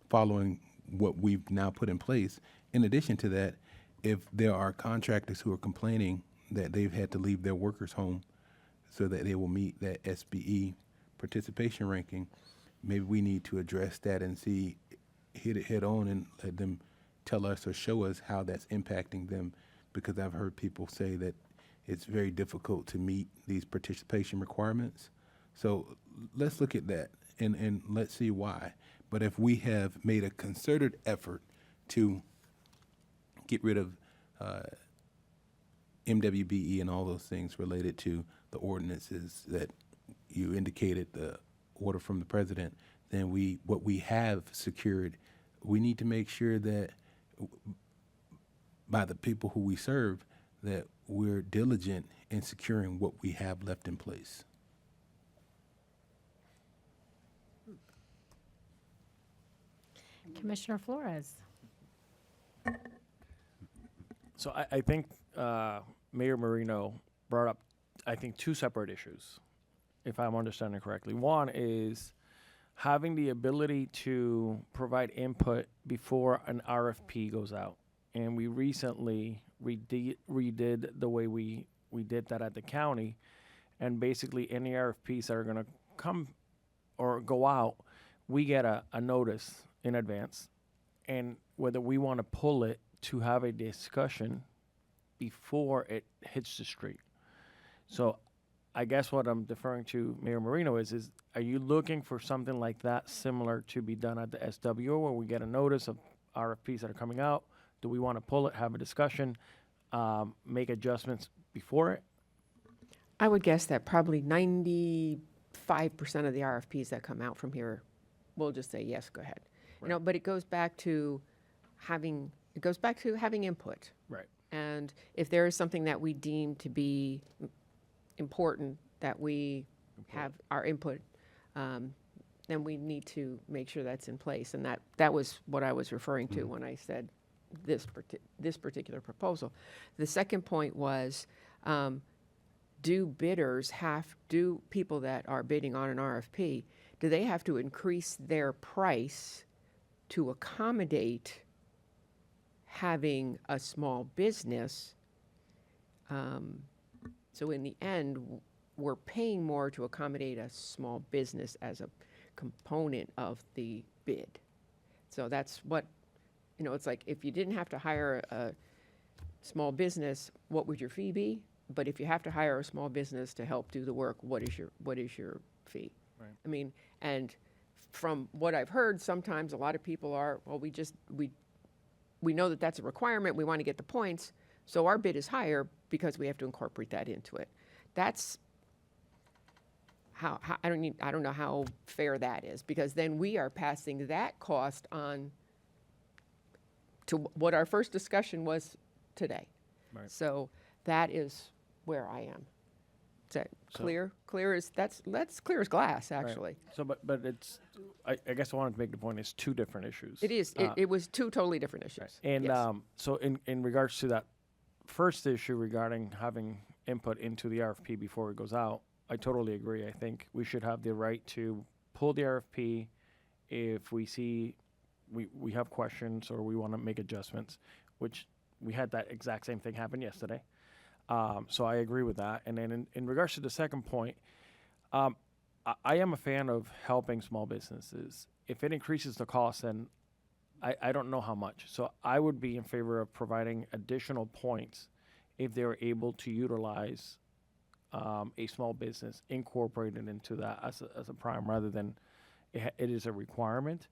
following what we've now put in place. In addition to that, if there are contractors who are complaining that they've had to leave their workers home so that they will meet that SBE participation ranking, maybe we need to address that and hit it head on and let them tell us or show us how that's impacting them, because I've heard people say that it's very difficult to meet these participation requirements. So let's look at that and let's see why. But if we have made a concerted effort to get rid of MWBE and all those things related to the ordinances that you indicated, the order from the president, then what we have secured, we need to make sure that by the people who we serve, that we're diligent in securing what we have left in place. Commissioner Flores? So I think Mayor Marino brought up, I think, two separate issues, if I'm understanding correctly. One is having the ability to provide input before an RFP goes out. And we recently redid the way we did that at the county. And basically any RFPs that are going to come or go out, we get a notice in advance. And whether we want to pull it to have a discussion before it hits the street. So I guess what I'm deferring to Mayor Marino is are you looking for something like that similar to be done at the SWO where we get a notice of RFPs that are coming out? Do we want to pull it, have a discussion, make adjustments before it? I would guess that probably 95% of the RFPs that come out from here will just say, yes, go ahead. You know, but it goes back to having input. Right. And if there is something that we deem to be important that we have our input, then we need to make sure that's in place. And that was what I was referring to when I said this particular proposal. The second point was, do people that are bidding on an RFP, do they have to increase their price to accommodate having a small business? So in the end, we're paying more to accommodate a small business as a component of the bid. So that's what, it's like if you didn't have to hire a small business, what would your fee be? But if you have to hire a small business to help do the work, what is your fee? Right. I mean, and from what I've heard, sometimes a lot of people are, well, we know that that's a requirement. We want to get the points. So our bid is higher because we have to incorporate that into it. That's how I don't know how fair that is, because then we are passing that cost on to what our first discussion was today. Right. So that is where I am. Is that clear? That's clear as glass, actually. Right. So, but it's, I guess I wanted to make the point, it's two different issues. It is. It was two totally different issues. Right. And yes. so in regards to that first issue regarding having input into the RFP before it goes out, I totally agree. I think we should have the right to pull the RFP if we see we have questions or we want to make adjustments, which we had that exact same thing happen yesterday. So I agree with that. And then in regards to the second point, I am a fan of helping small businesses. If it increases the cost, then I don't know how much. So I would be in favor of providing additional points if they're able to utilize a small business incorporated into that as a prime rather than it is a requirement.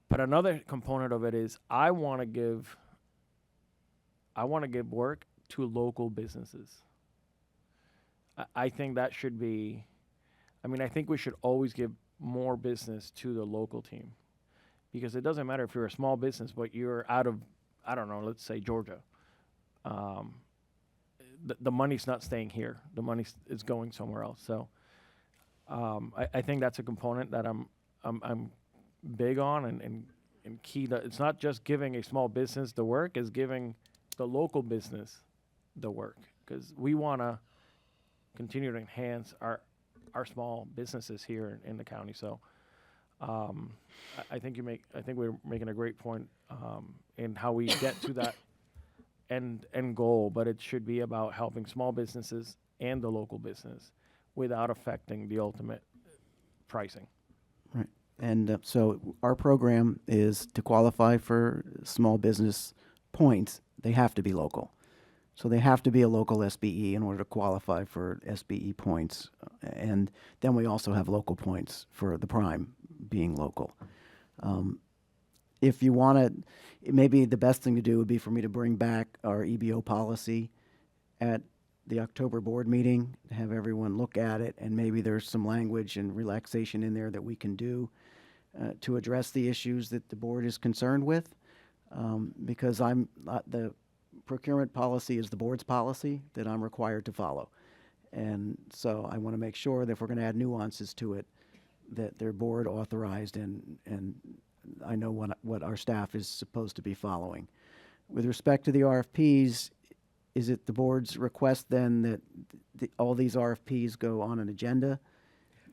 But another component of it is I want to give work to local businesses. I think that should be, I think we should always give more business to the local team, because it doesn't matter if you're a small business, but you're out of, I don't know, let's say Georgia. The money's not staying here. The money is going somewhere else. So I think that's a component that I'm big on and key to. It's not just giving a small business the work, it's giving the local business the work, because we want to continue to enhance our small businesses here in the county. So I think we're making a great point in how we get to that end goal, but it should be about helping small businesses and the local business without affecting the ultimate pricing. Right. And so our program is to qualify for small business points, they have to be local. So they have to be a local SBE in order to qualify for SBE points. And then we also have local points for the prime being local. If you want to, maybe the best thing to do would be for me to bring back our EBO policy at the October board meeting, have everyone look at it, and maybe there's some language and relaxation in there that we can do to address the issues that the board is concerned with. Because the procurement policy is the board's policy that I'm required to follow. And so I want to make sure that if we're going to add nuances to it, that they're board authorized and I know what our staff is supposed to be following. With respect to the RFPs, is it the board's request then that all these RFPs go on an agenda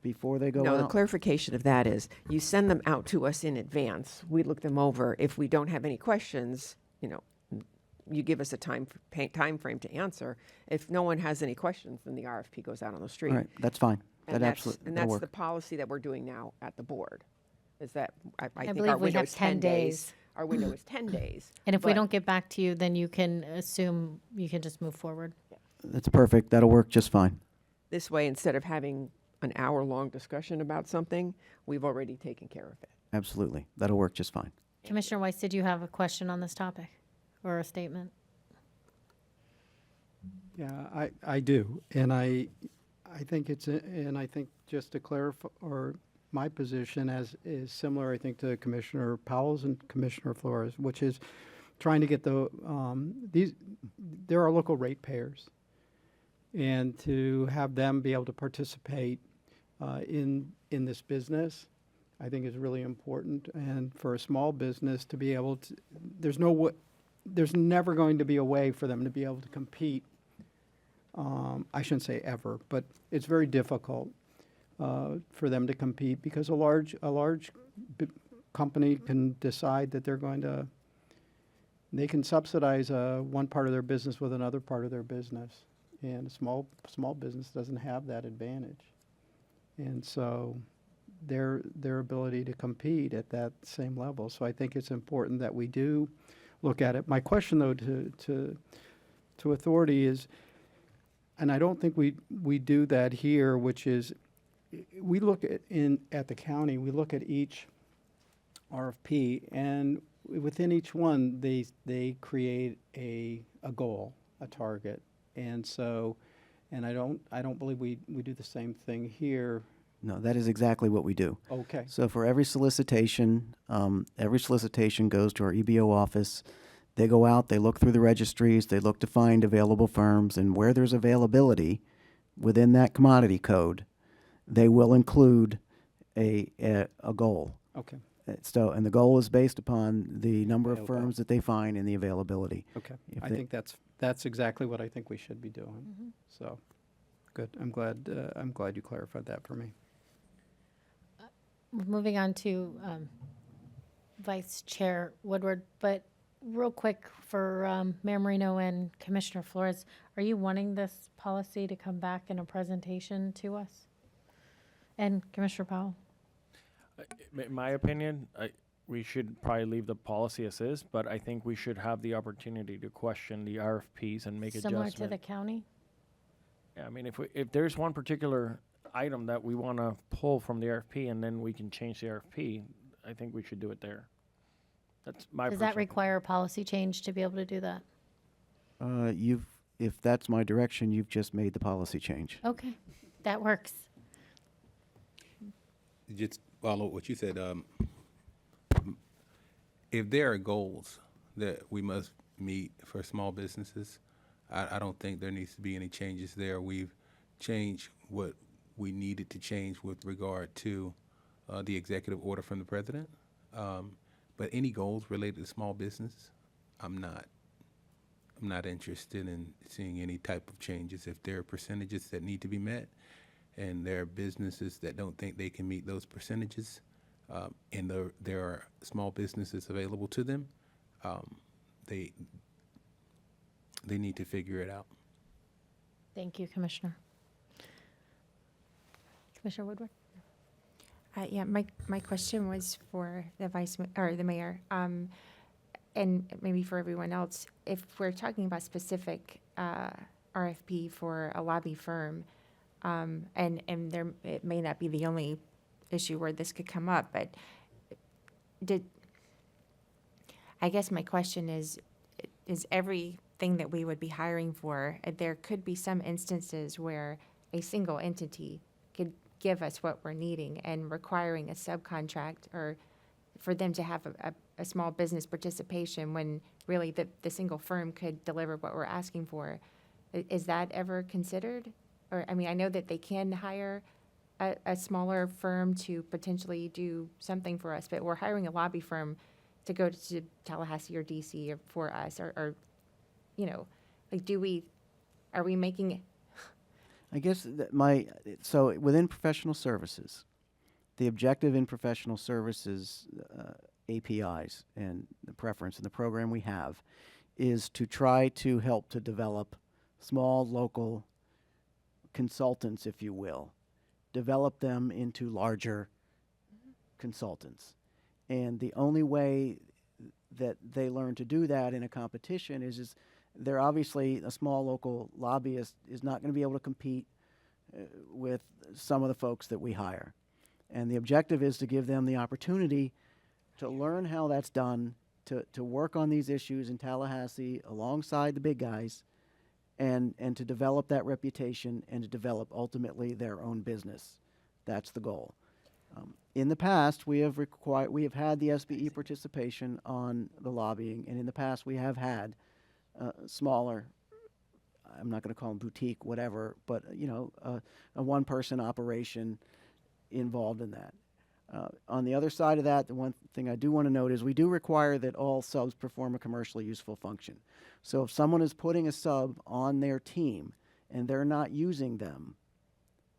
before they go No, the out? clarification of that is, you send them out to us in advance. We look them over. If we don't have any questions, you give us a time frame to answer. If no one has any questions, then the RFP goes out on the street. All right, that's fine. And That absolutely, and that'll that's the work. policy that we're doing now at the board. Is that I think believe our we window have is 10 days. Our window is 10 days. And if we but- don't get back to you, then you can assume you can just move forward. That's perfect. That'll work just fine. This way, instead of having an hour-long discussion about something, we've already taken care of it. Absolutely. That'll work just fine. Commissioner Weiss, did you have a question on this topic or a statement? Yeah, I do. And I think and I think just to clarify, or my position is similar, I think, to Commissioner Powell's and Commissioner Flores, which is trying to get there are local ratepayers. And to have them be able to participate in this business, I think is really important. And for a small business to be able to, there's never going to be a way for them to be able to compete. I shouldn't say ever, but it's very difficult for them to compete because a large company can decide that they can subsidize one part of their business with another part of their business. And a small business doesn't have that advantage. And so their ability to compete at that same level. So I think it's important that we do look at it. My question, though, to authority is, and I don't think we do that here, which is we look at the county, we look at each RFP, and within each one, they create a goal, a target. And so, and I don't believe we do the same thing here. No, that is exactly what we do. Okay. So for every solicitation goes to our EBO office. They go out, they look through the registries, they look to find available firms, and where there's availability within that commodity code, they will include a goal. Okay. So, and the goal is based upon the number of Okay. firms that they find and the availability. Okay. If I they- think that's exactly what I think we should be doing. So, good. I'm glad you clarified that for me. Moving on to Vice Chair Woodward, but real quick for Mayor Marino and Commissioner Flores, are you wanting this policy to come back in a presentation to us? And Commissioner Powell? In my opinion, we should probably leave the policy as is, but I think we should have the opportunity to question the RFPs and make Similar adjustments. to the county? Yeah, I mean, if there's one particular item that we want to pull from the RFP and then we can change the RFP, I think we should do it there. That's my Does that personal require a policy change to be able to do that? If that's my direction, you've just made the policy change. Okay, that works. Just follow what you said. If there are goals that we must meet for small businesses, I don't think there needs to be any changes there. We've changed what we needed to change with regard to the executive order from the president. But any goals related to small business, I'm not interested in seeing any type of changes. If there are percentages that need to be met, and there are businesses that don't think they can meet those percentages, and there are small businesses available to them, they need to figure it out. Thank you, Commissioner. Commissioner Woodward? Yeah, my question was for the mayor, and maybe for everyone else. If we're talking about specific RFP for a lobby firm, and it may not be the only issue where this could come up, but I guess my question is everything that we would be hiring for, there could be some instances where a single entity could give us what we're needing, and requiring a subcontract or for them to have a small business participation when really the single firm could deliver what we're asking for. Is that ever considered? Or, I mean, I know that they can hire a smaller firm to potentially do something for us, but we're hiring a lobby firm to go to Tallahassee or DC for us, or like, are we making I guess that so within professional services, the objective in professional services APIs and the preference in the program we have is to try to help to develop small local consultants, if you will, develop them into larger consultants. And the only way that they learn to do that in a competition is they're obviously, a small local lobbyist is not going to be able to compete with some of the folks that we hire. And the objective is to give them the opportunity to learn how that's done, to work on these issues in Tallahassee alongside the big guys, and to develop that reputation and to develop ultimately their own business. That's the goal. In the past, we have had the SBE participation on the lobbying, and in the past we have had smaller, I'm not going to call them boutique, whatever, but a one-person operation involved in that. On the other side of that, the one thing I do want to note is we do require that all subs perform a commercially useful function. So if someone is putting a sub on their team and they're not using them,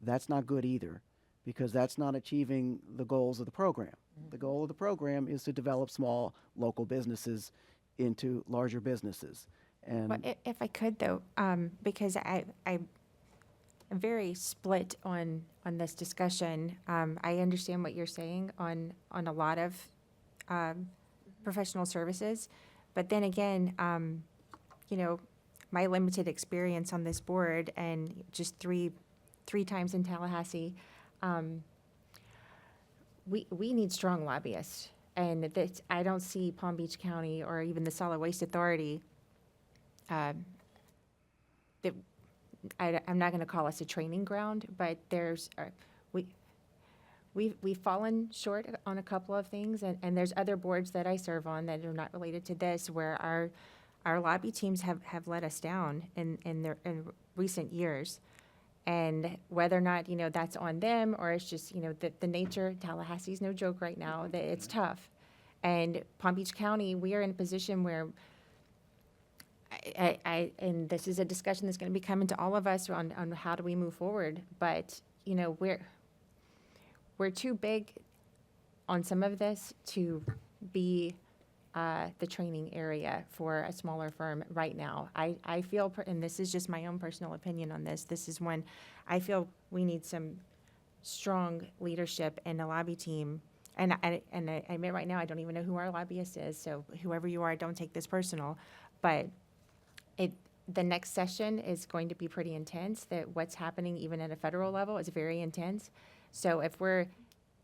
that's not good either, because that's not achieving the goals of the program. The goal of the program is to develop small local businesses into larger businesses. And Well, if I could though, because I'm very split on this discussion. I understand what you're saying on a lot of professional services, but then again, my limited experience on this board and just three times in Tallahassee, we need strong lobbyists, and that I don't see Palm Beach County or even the Solid Waste Authority. I'm not going to call us a training ground, but we've fallen short on a couple of things, and there's other boards that I serve on that are not related to this, where our lobby teams have let us down in recent years. And whether or not, that's on them, or it's just, the nature, Tallahassee's no joke right now, that it's tough. And Palm Beach County, we are in a position where and this is a discussion that's going to be coming to all of us on how do we move forward. But, we're too big on some of this to be the training area for a smaller firm right now. I feel, and this is just my own personal opinion on this, this is when I feel we need some strong leadership in a lobby team. And I admit right now, I don't even know who our lobbyist is, so whoever you are, don't take this personal. But the next session is going to be pretty intense, that what's happening even at a federal level is very intense. So if we're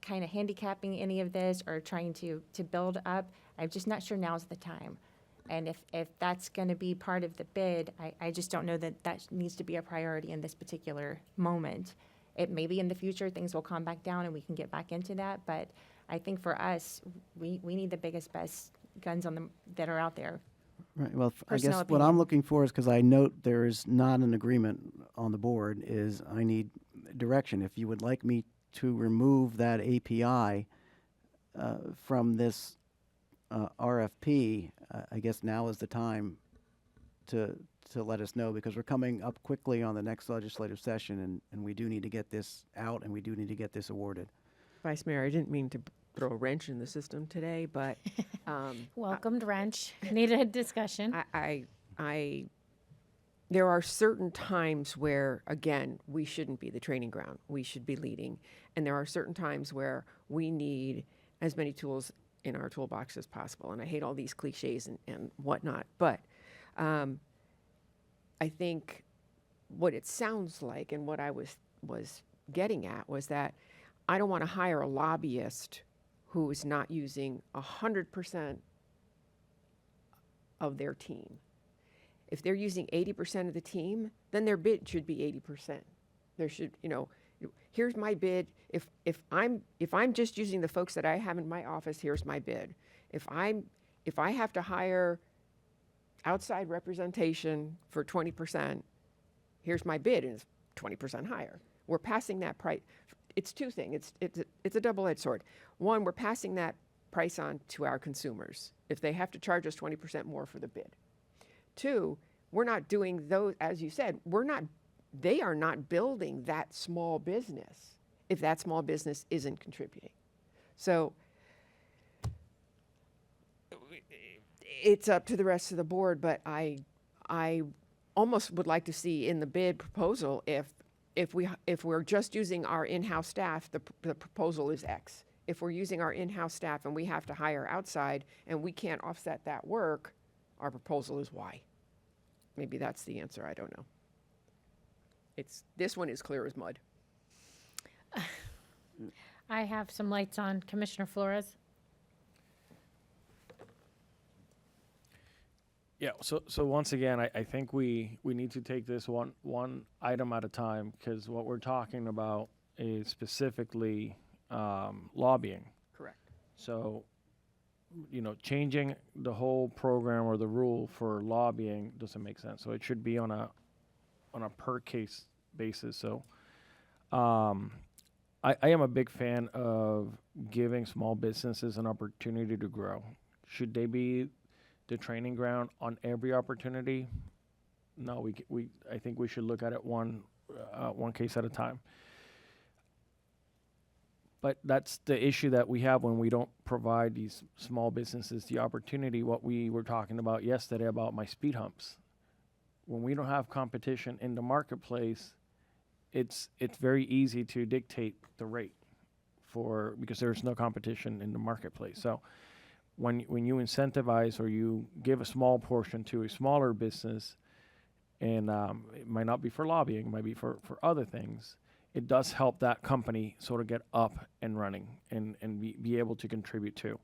kind of handicapping any of this or trying to build up, I'm just not sure now's the time. And if that's going to be part of the bid, I just don't know that needs to be a priority in this particular moment. It may be in the future, things will calm back down and we can get back into that. But I think for us, we need the biggest, best guns that are out there. Right. Well, I guess Personal what opinion. I'm looking for is, because I note there is not an agreement on the board, is I need direction. If you would like me to remove that API from this RFP, I guess now is the time to let us know, because we're coming up quickly on the next legislative session, and we do need to get this out, and we do need to get this awarded. Vice Mayor, I didn't mean to throw a wrench in the system today, but Welcomed wrench. Needed discussion. there are certain times where, again, we shouldn't be the training ground. We should be leading. And there are certain times where we need as many tools in our toolbox as possible. And I hate all these cliches and whatnot. But I think what it sounds like and what I was getting at was that I don't want to hire a lobbyist who is not using 100% of their team. If they're using 80% of the team, then their bid should be 80%. There should, here's my bid. If I'm just using the folks that I have in my office, here's my bid. If I have to hire outside representation for 20%, here's my bid, and it's 20% higher. We're passing that price. It's two things. It's a double-edged sword. One, we're passing that price on to our consumers if they have to charge us 20% more for the bid. Two, we're not doing those, as you said, we're not they are not building that small business if that small business isn't contributing. So it's up to the rest of the board, but I almost would like to see in the bid proposal if we're just using our in-house staff, the proposal is X. If we're using our in-house staff and we have to hire outside and we can't offset that work, our proposal is Y. Maybe that's the answer, I don't know. This one is clear as mud. I have some lights on. Commissioner Flores? Yeah, so once again, I think we need to take this one item at a time, because what we're talking about is specifically lobbying. Correct. So, changing the whole program or the rule for lobbying doesn't make sense. So it should be on a per case basis. So I am a big fan of giving small businesses an opportunity to grow. Should they be the training ground on every opportunity? No, I think we should look at it one case at a time. But that's the issue that we have when we don't provide these small businesses the opportunity. What we were talking about yesterday about my speed humps. When we don't have competition in the marketplace, it's very easy to dictate the rate because there's no competition in the marketplace. So when you incentivize or you give a small portion to a smaller business, and it might not be for lobbying, it might be for other things, it does help that company sort of get up and running and be able to contribute too.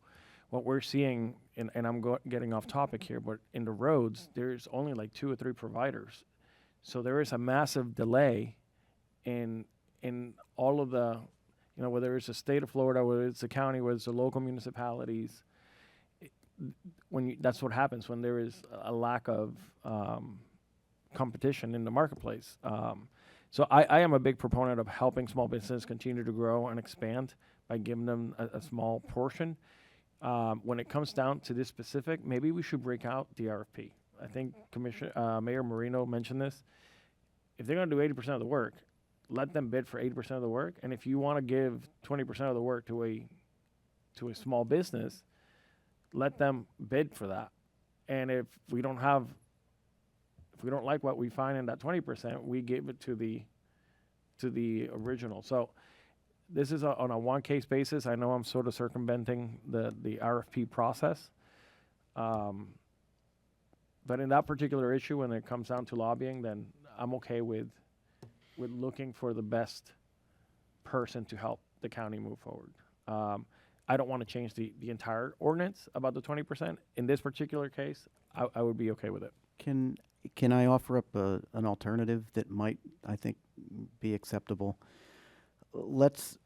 What we're seeing, and I'm getting off topic here, but in the roads, there's only like 2 or 3 providers. So there is a massive delay in all of the, whether it's the state of Florida, whether it's the county, whether it's the local municipalities. That's what happens when there is a lack of competition in the marketplace. So I am a big proponent of helping small businesses continue to grow and expand by giving them a small portion. When it comes down to this specific, maybe we should break out the RFP. I think Mayor Marino mentioned this. If they're going to do 80% of the work, let them bid for 80% of the work. And if you want to give 20% of the work to a small business, let them bid for that. And if we don't like what we find in that 20%, we give it to the original. So this is on a one case basis. I know I'm sort of circumventing the RFP process. But in that particular issue, when it comes down to lobbying, then I'm okay with looking for the best person to help the county move forward. I don't want to change the entire ordinance about the 20%. In this particular case, I would be okay with it. Can I offer up an alternative that might, I think, be acceptable? Let's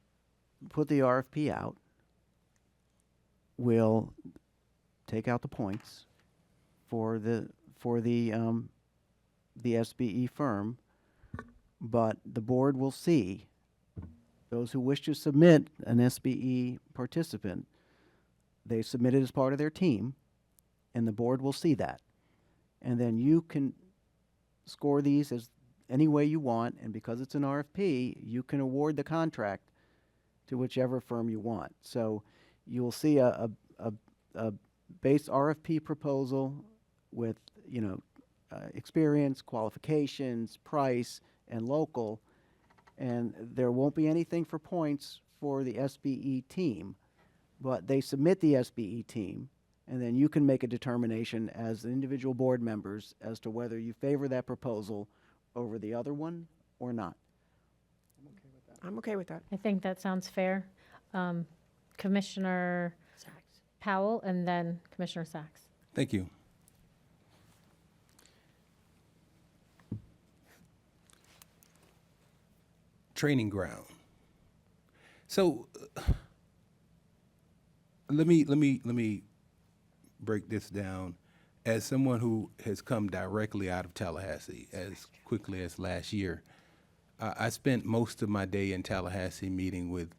put the RFP out. We'll take out the points for the SBE firm, but the board will see those who wish to submit an SBE participant. They submit it as part of their team, and the board will see that. And then you can score these as any way you want, and because it's an RFP, you can award the contract to whichever firm you want. So you'll see a base RFP proposal with, experience, qualifications, price, and local, and there won't be anything for points for the SBE team, but they submit the SBE team, and then you can make a determination as individual board members as to whether you favor that proposal over the other one or not. I'm okay with that. I think that sounds fair. Commissioner Powell and then Commissioner Sachs. Thank you. Training ground. So let me break this down. As someone who has come directly out of Tallahassee as quickly as last year, I spent most of my day in Tallahassee meeting with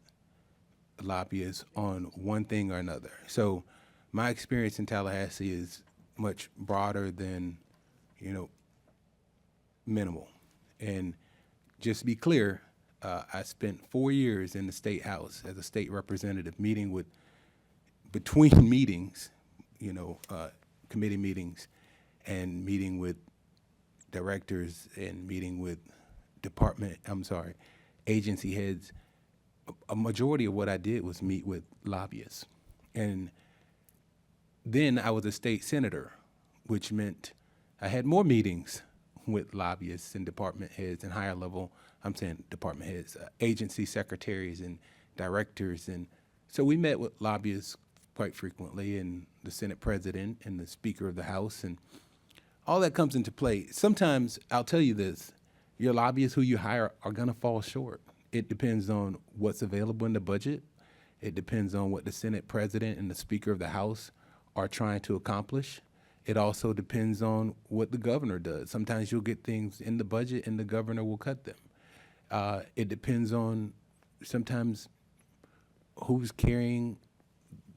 lobbyists on one thing or another. So my experience in Tallahassee is much broader than, minimal. And just to be clear, I spent 4 years in the State House as a state representative, between meetings, committee meetings, and meeting with directors and meeting with agency heads. A majority of what I did was meet with lobbyists. And then I was a state senator, which meant I had more meetings with lobbyists and department heads and higher level, department heads, agency secretaries and directors. And so we met with lobbyists quite frequently, and the Senate president and the Speaker of the House, and all that comes into play. Sometimes, I'll tell you this, your lobbyists who you hire are gonna fall short. It depends on what's available in the budget. It depends on what the Senate president and the Speaker of the House are trying to accomplish. It also depends on what the governor does. Sometimes you'll get things in the budget and the governor will cut them. It depends on sometimes who's carrying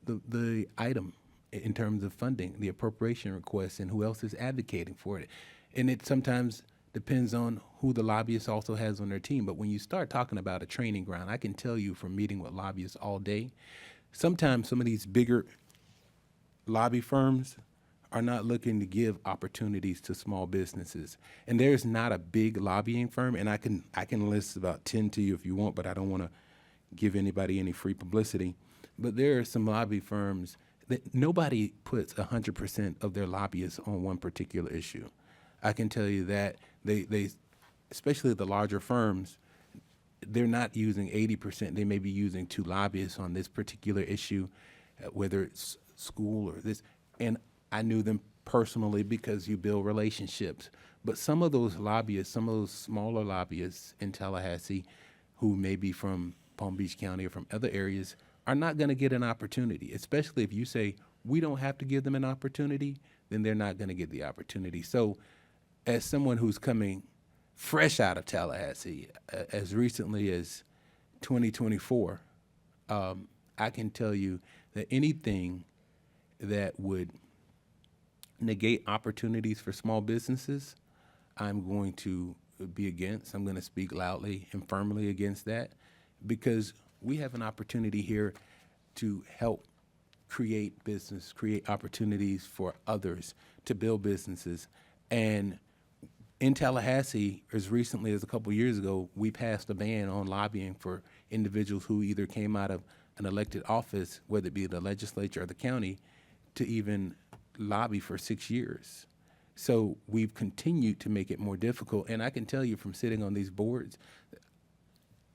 the item in terms of funding, the appropriation request, and who else is advocating for it. And it sometimes depends on who the lobbyist also has on their team. But when you start talking about a training ground, I can tell you from meeting with lobbyists all day, sometimes some of these bigger lobby firms are not looking to give opportunities to small businesses. And there's not a big lobbying firm, and I can list about 10 to you if you want, but I don't want to give anybody any free publicity. But there are some lobby firms that nobody puts 100% of their lobbyists on one particular issue. I can tell you that they especially the larger firms, they're not using 80%. They may be using 2 lobbyists on this particular issue, whether it's school or this. And I knew them personally because you build relationships. But some of those lobbyists, some of those smaller lobbyists in Tallahassee who may be from Palm Beach County or from other areas are not going to get an opportunity, especially if you say, we don't have to give them an opportunity, then they're not going to get the opportunity. So as someone who's coming fresh out of Tallahassee, as recently as 2024, I can tell you that anything that would negate opportunities for small businesses, I'm going to be against. I'm going to speak loudly and firmly against that, because we have an opportunity here to help create business, create opportunities for others to build businesses. And in Tallahassee, as recently as a couple years ago, we passed a ban on lobbying for individuals who either came out of an elected office, whether it be the legislature or the county, to even lobby for 6 years. So we've continued to make it more difficult. And I can tell you from sitting on these boards,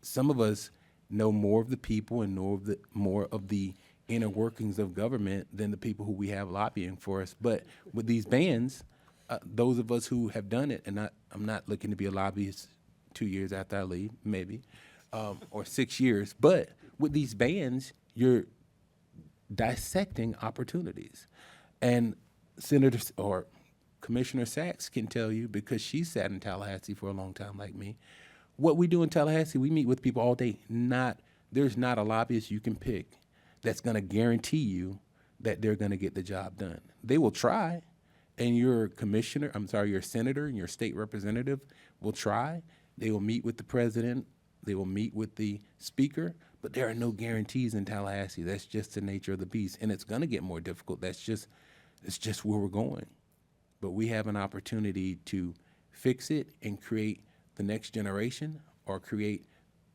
some of us know more of the people and know more of the inner workings of government than the people who we have lobbying for us. But with these bans, those of us who have done it, and I'm not looking to be a lobbyist 2 years after I leave, maybe, or 6 years, but with these bans, you're dissecting opportunities. And Senator or Commissioner Sachs can tell you, because she sat in Tallahassee for a long time like me, what we do in Tallahassee, we meet with people all day. There's not a lobbyist you can pick that's going to guarantee you that they're going to get the job done. They will try, and your senator and your state representative will try. They will meet with the president. They will meet with the speaker, but there are no guarantees in Tallahassee. That's just the nature of the beast, and it's going to get more difficult. It's just where we're going. But we have an opportunity to fix it and create the next generation, or create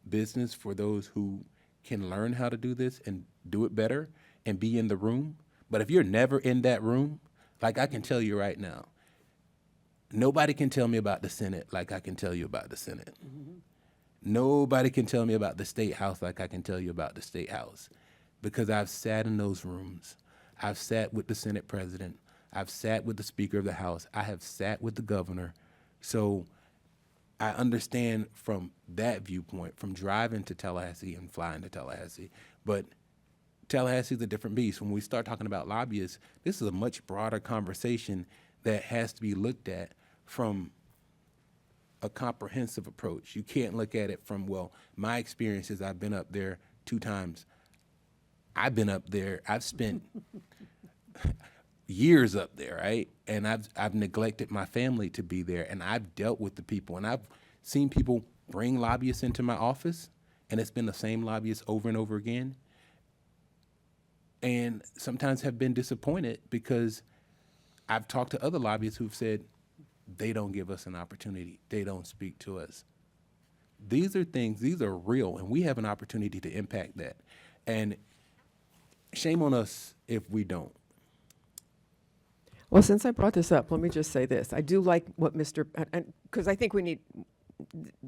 business for those who can learn how to do this and do it better and be in the room. But if you're never in that room, like I can tell you right now, nobody can tell me about the Senate like I can tell you about the Senate. Mm-hmm. Nobody can tell me about the State House like I can tell you about the State House, because I've sat in those rooms. I've sat with the Senate president. I've sat with the Speaker of the House. I have sat with the governor. So I understand from that viewpoint, from driving to Tallahassee and flying to Tallahassee. But Tallahassee is a different beast. When we start talking about lobbyists, this is a much broader conversation that has to be looked at from a comprehensive approach. You can't look at it from, well, my experience is I've been up there 2 times. I've been up there. I've spent years up there, right? And I've neglected my family to be there, and I've dealt with the people, and I've seen people bring lobbyists into my office, and it's been the same lobbyists over and over again. And sometimes have been disappointed because I've talked to other lobbyists who've said they don't give us an opportunity. They don't speak to us. These are things, these are real, and we have an opportunity to impact that. And shame on us if we don't. Well, since I brought this up, let me just say this. I do like what Mr. Because I think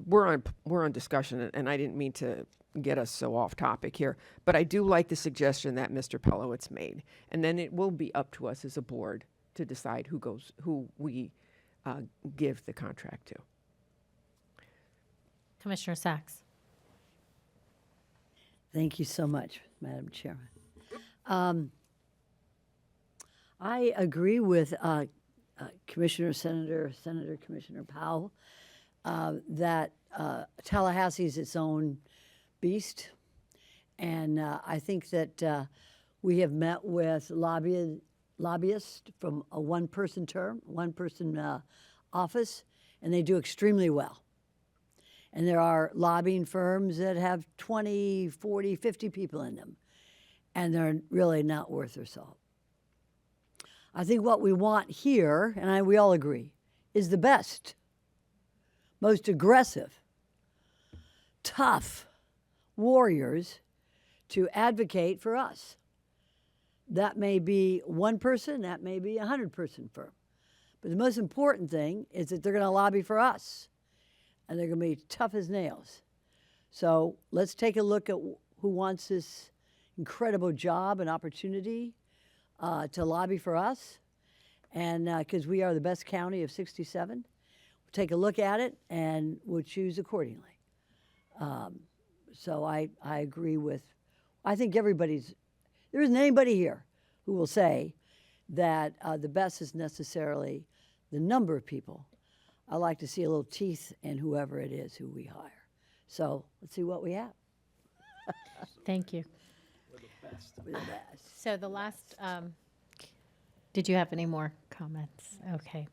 we're on discussion, and I didn't mean to get us so off topic here, but I do like the suggestion that Mr. Pelowitz made. And then it will be up to us as a board to decide who we give the contract to. Commissioner Sacks. Thank you so much, Madam Chairman. I agree with Commissioner Powell that Tallahassee is its own beast. And I think that we have met with lobbyists from a one-person office, and they do extremely well. And there are lobbying firms that have 20, 40, 50 people in them, and they're really not worth their salt. I think what we want here, and we all agree, is the best, most aggressive, tough warriors to advocate for us. That may be one person, that may be 100-person firm. But the most important thing is that they're going to lobby for us, and they're going to be tough as nails. So let's take a look at who wants this incredible job and opportunity to lobby for us, and because we are the best county of 67, we'll take a look at it and we'll choose accordingly. So I agree with, I think there isn't anybody here who will say that the best is necessarily the number of people. I like to see a little teeth in whoever it is who we hire. So let's see what we have. Thank you. We're the best. So the last, did you have any more comments? Okay.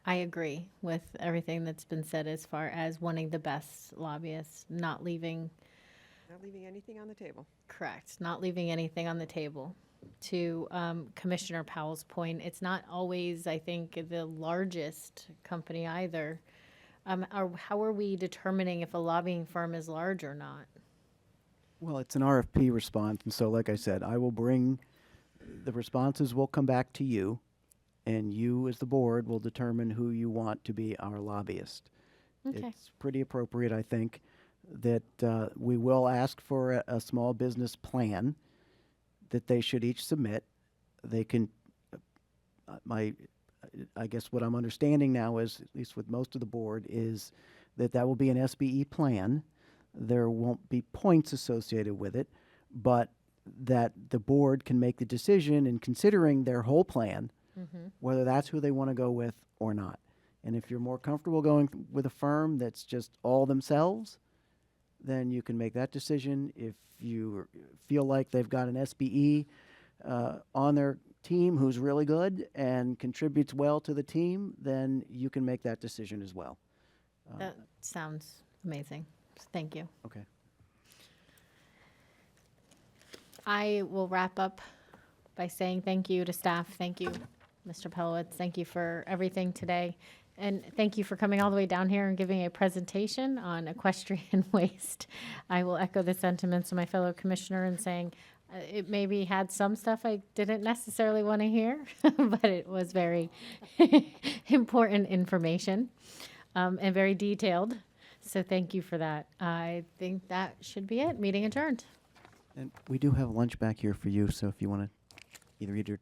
I agree with everything that's been said as far as wanting the best lobbyists, not leaving anything on the table. Correct. Not leaving anything on the table. To Commissioner Powell's point, it's not always, I think, the largest company either. How are we determining if a lobbying firm is large or not? Well, it's an RFP response, and so like I said, I will bring, the responses will come back to you, and you as the board will determine who you want to be our lobbyist. Okay. It's pretty appropriate, I think, that we will ask for a small business plan that they should each submit. They can, I guess what I'm understanding now is, at least with most of the board, is that will be an SBE plan. There won't be points associated with it, but that the board can make the decision in considering their whole plan, whether that's who they want to go with or not. And if you're more comfortable going with a firm that's just all themselves, then you can make that decision. If you feel like they've got an SBE on their team who's really good and contributes well to the team, then you can make that decision as well. That sounds amazing. Thank you. Okay. I will wrap up by saying thank you to staff. Thank you, Mr. Pelowitz. Thank you for everything today. And thank you for coming all the way down here and giving a presentation on equestrian waste. I will echo the sentiments of my fellow commissioner in saying it maybe had some stuff I didn't necessarily want to hear, but it was very important information and very detailed. So thank you for that. I think that should be it. Meeting adjourned. And we do have lunch back here for you, so if you want to either eat or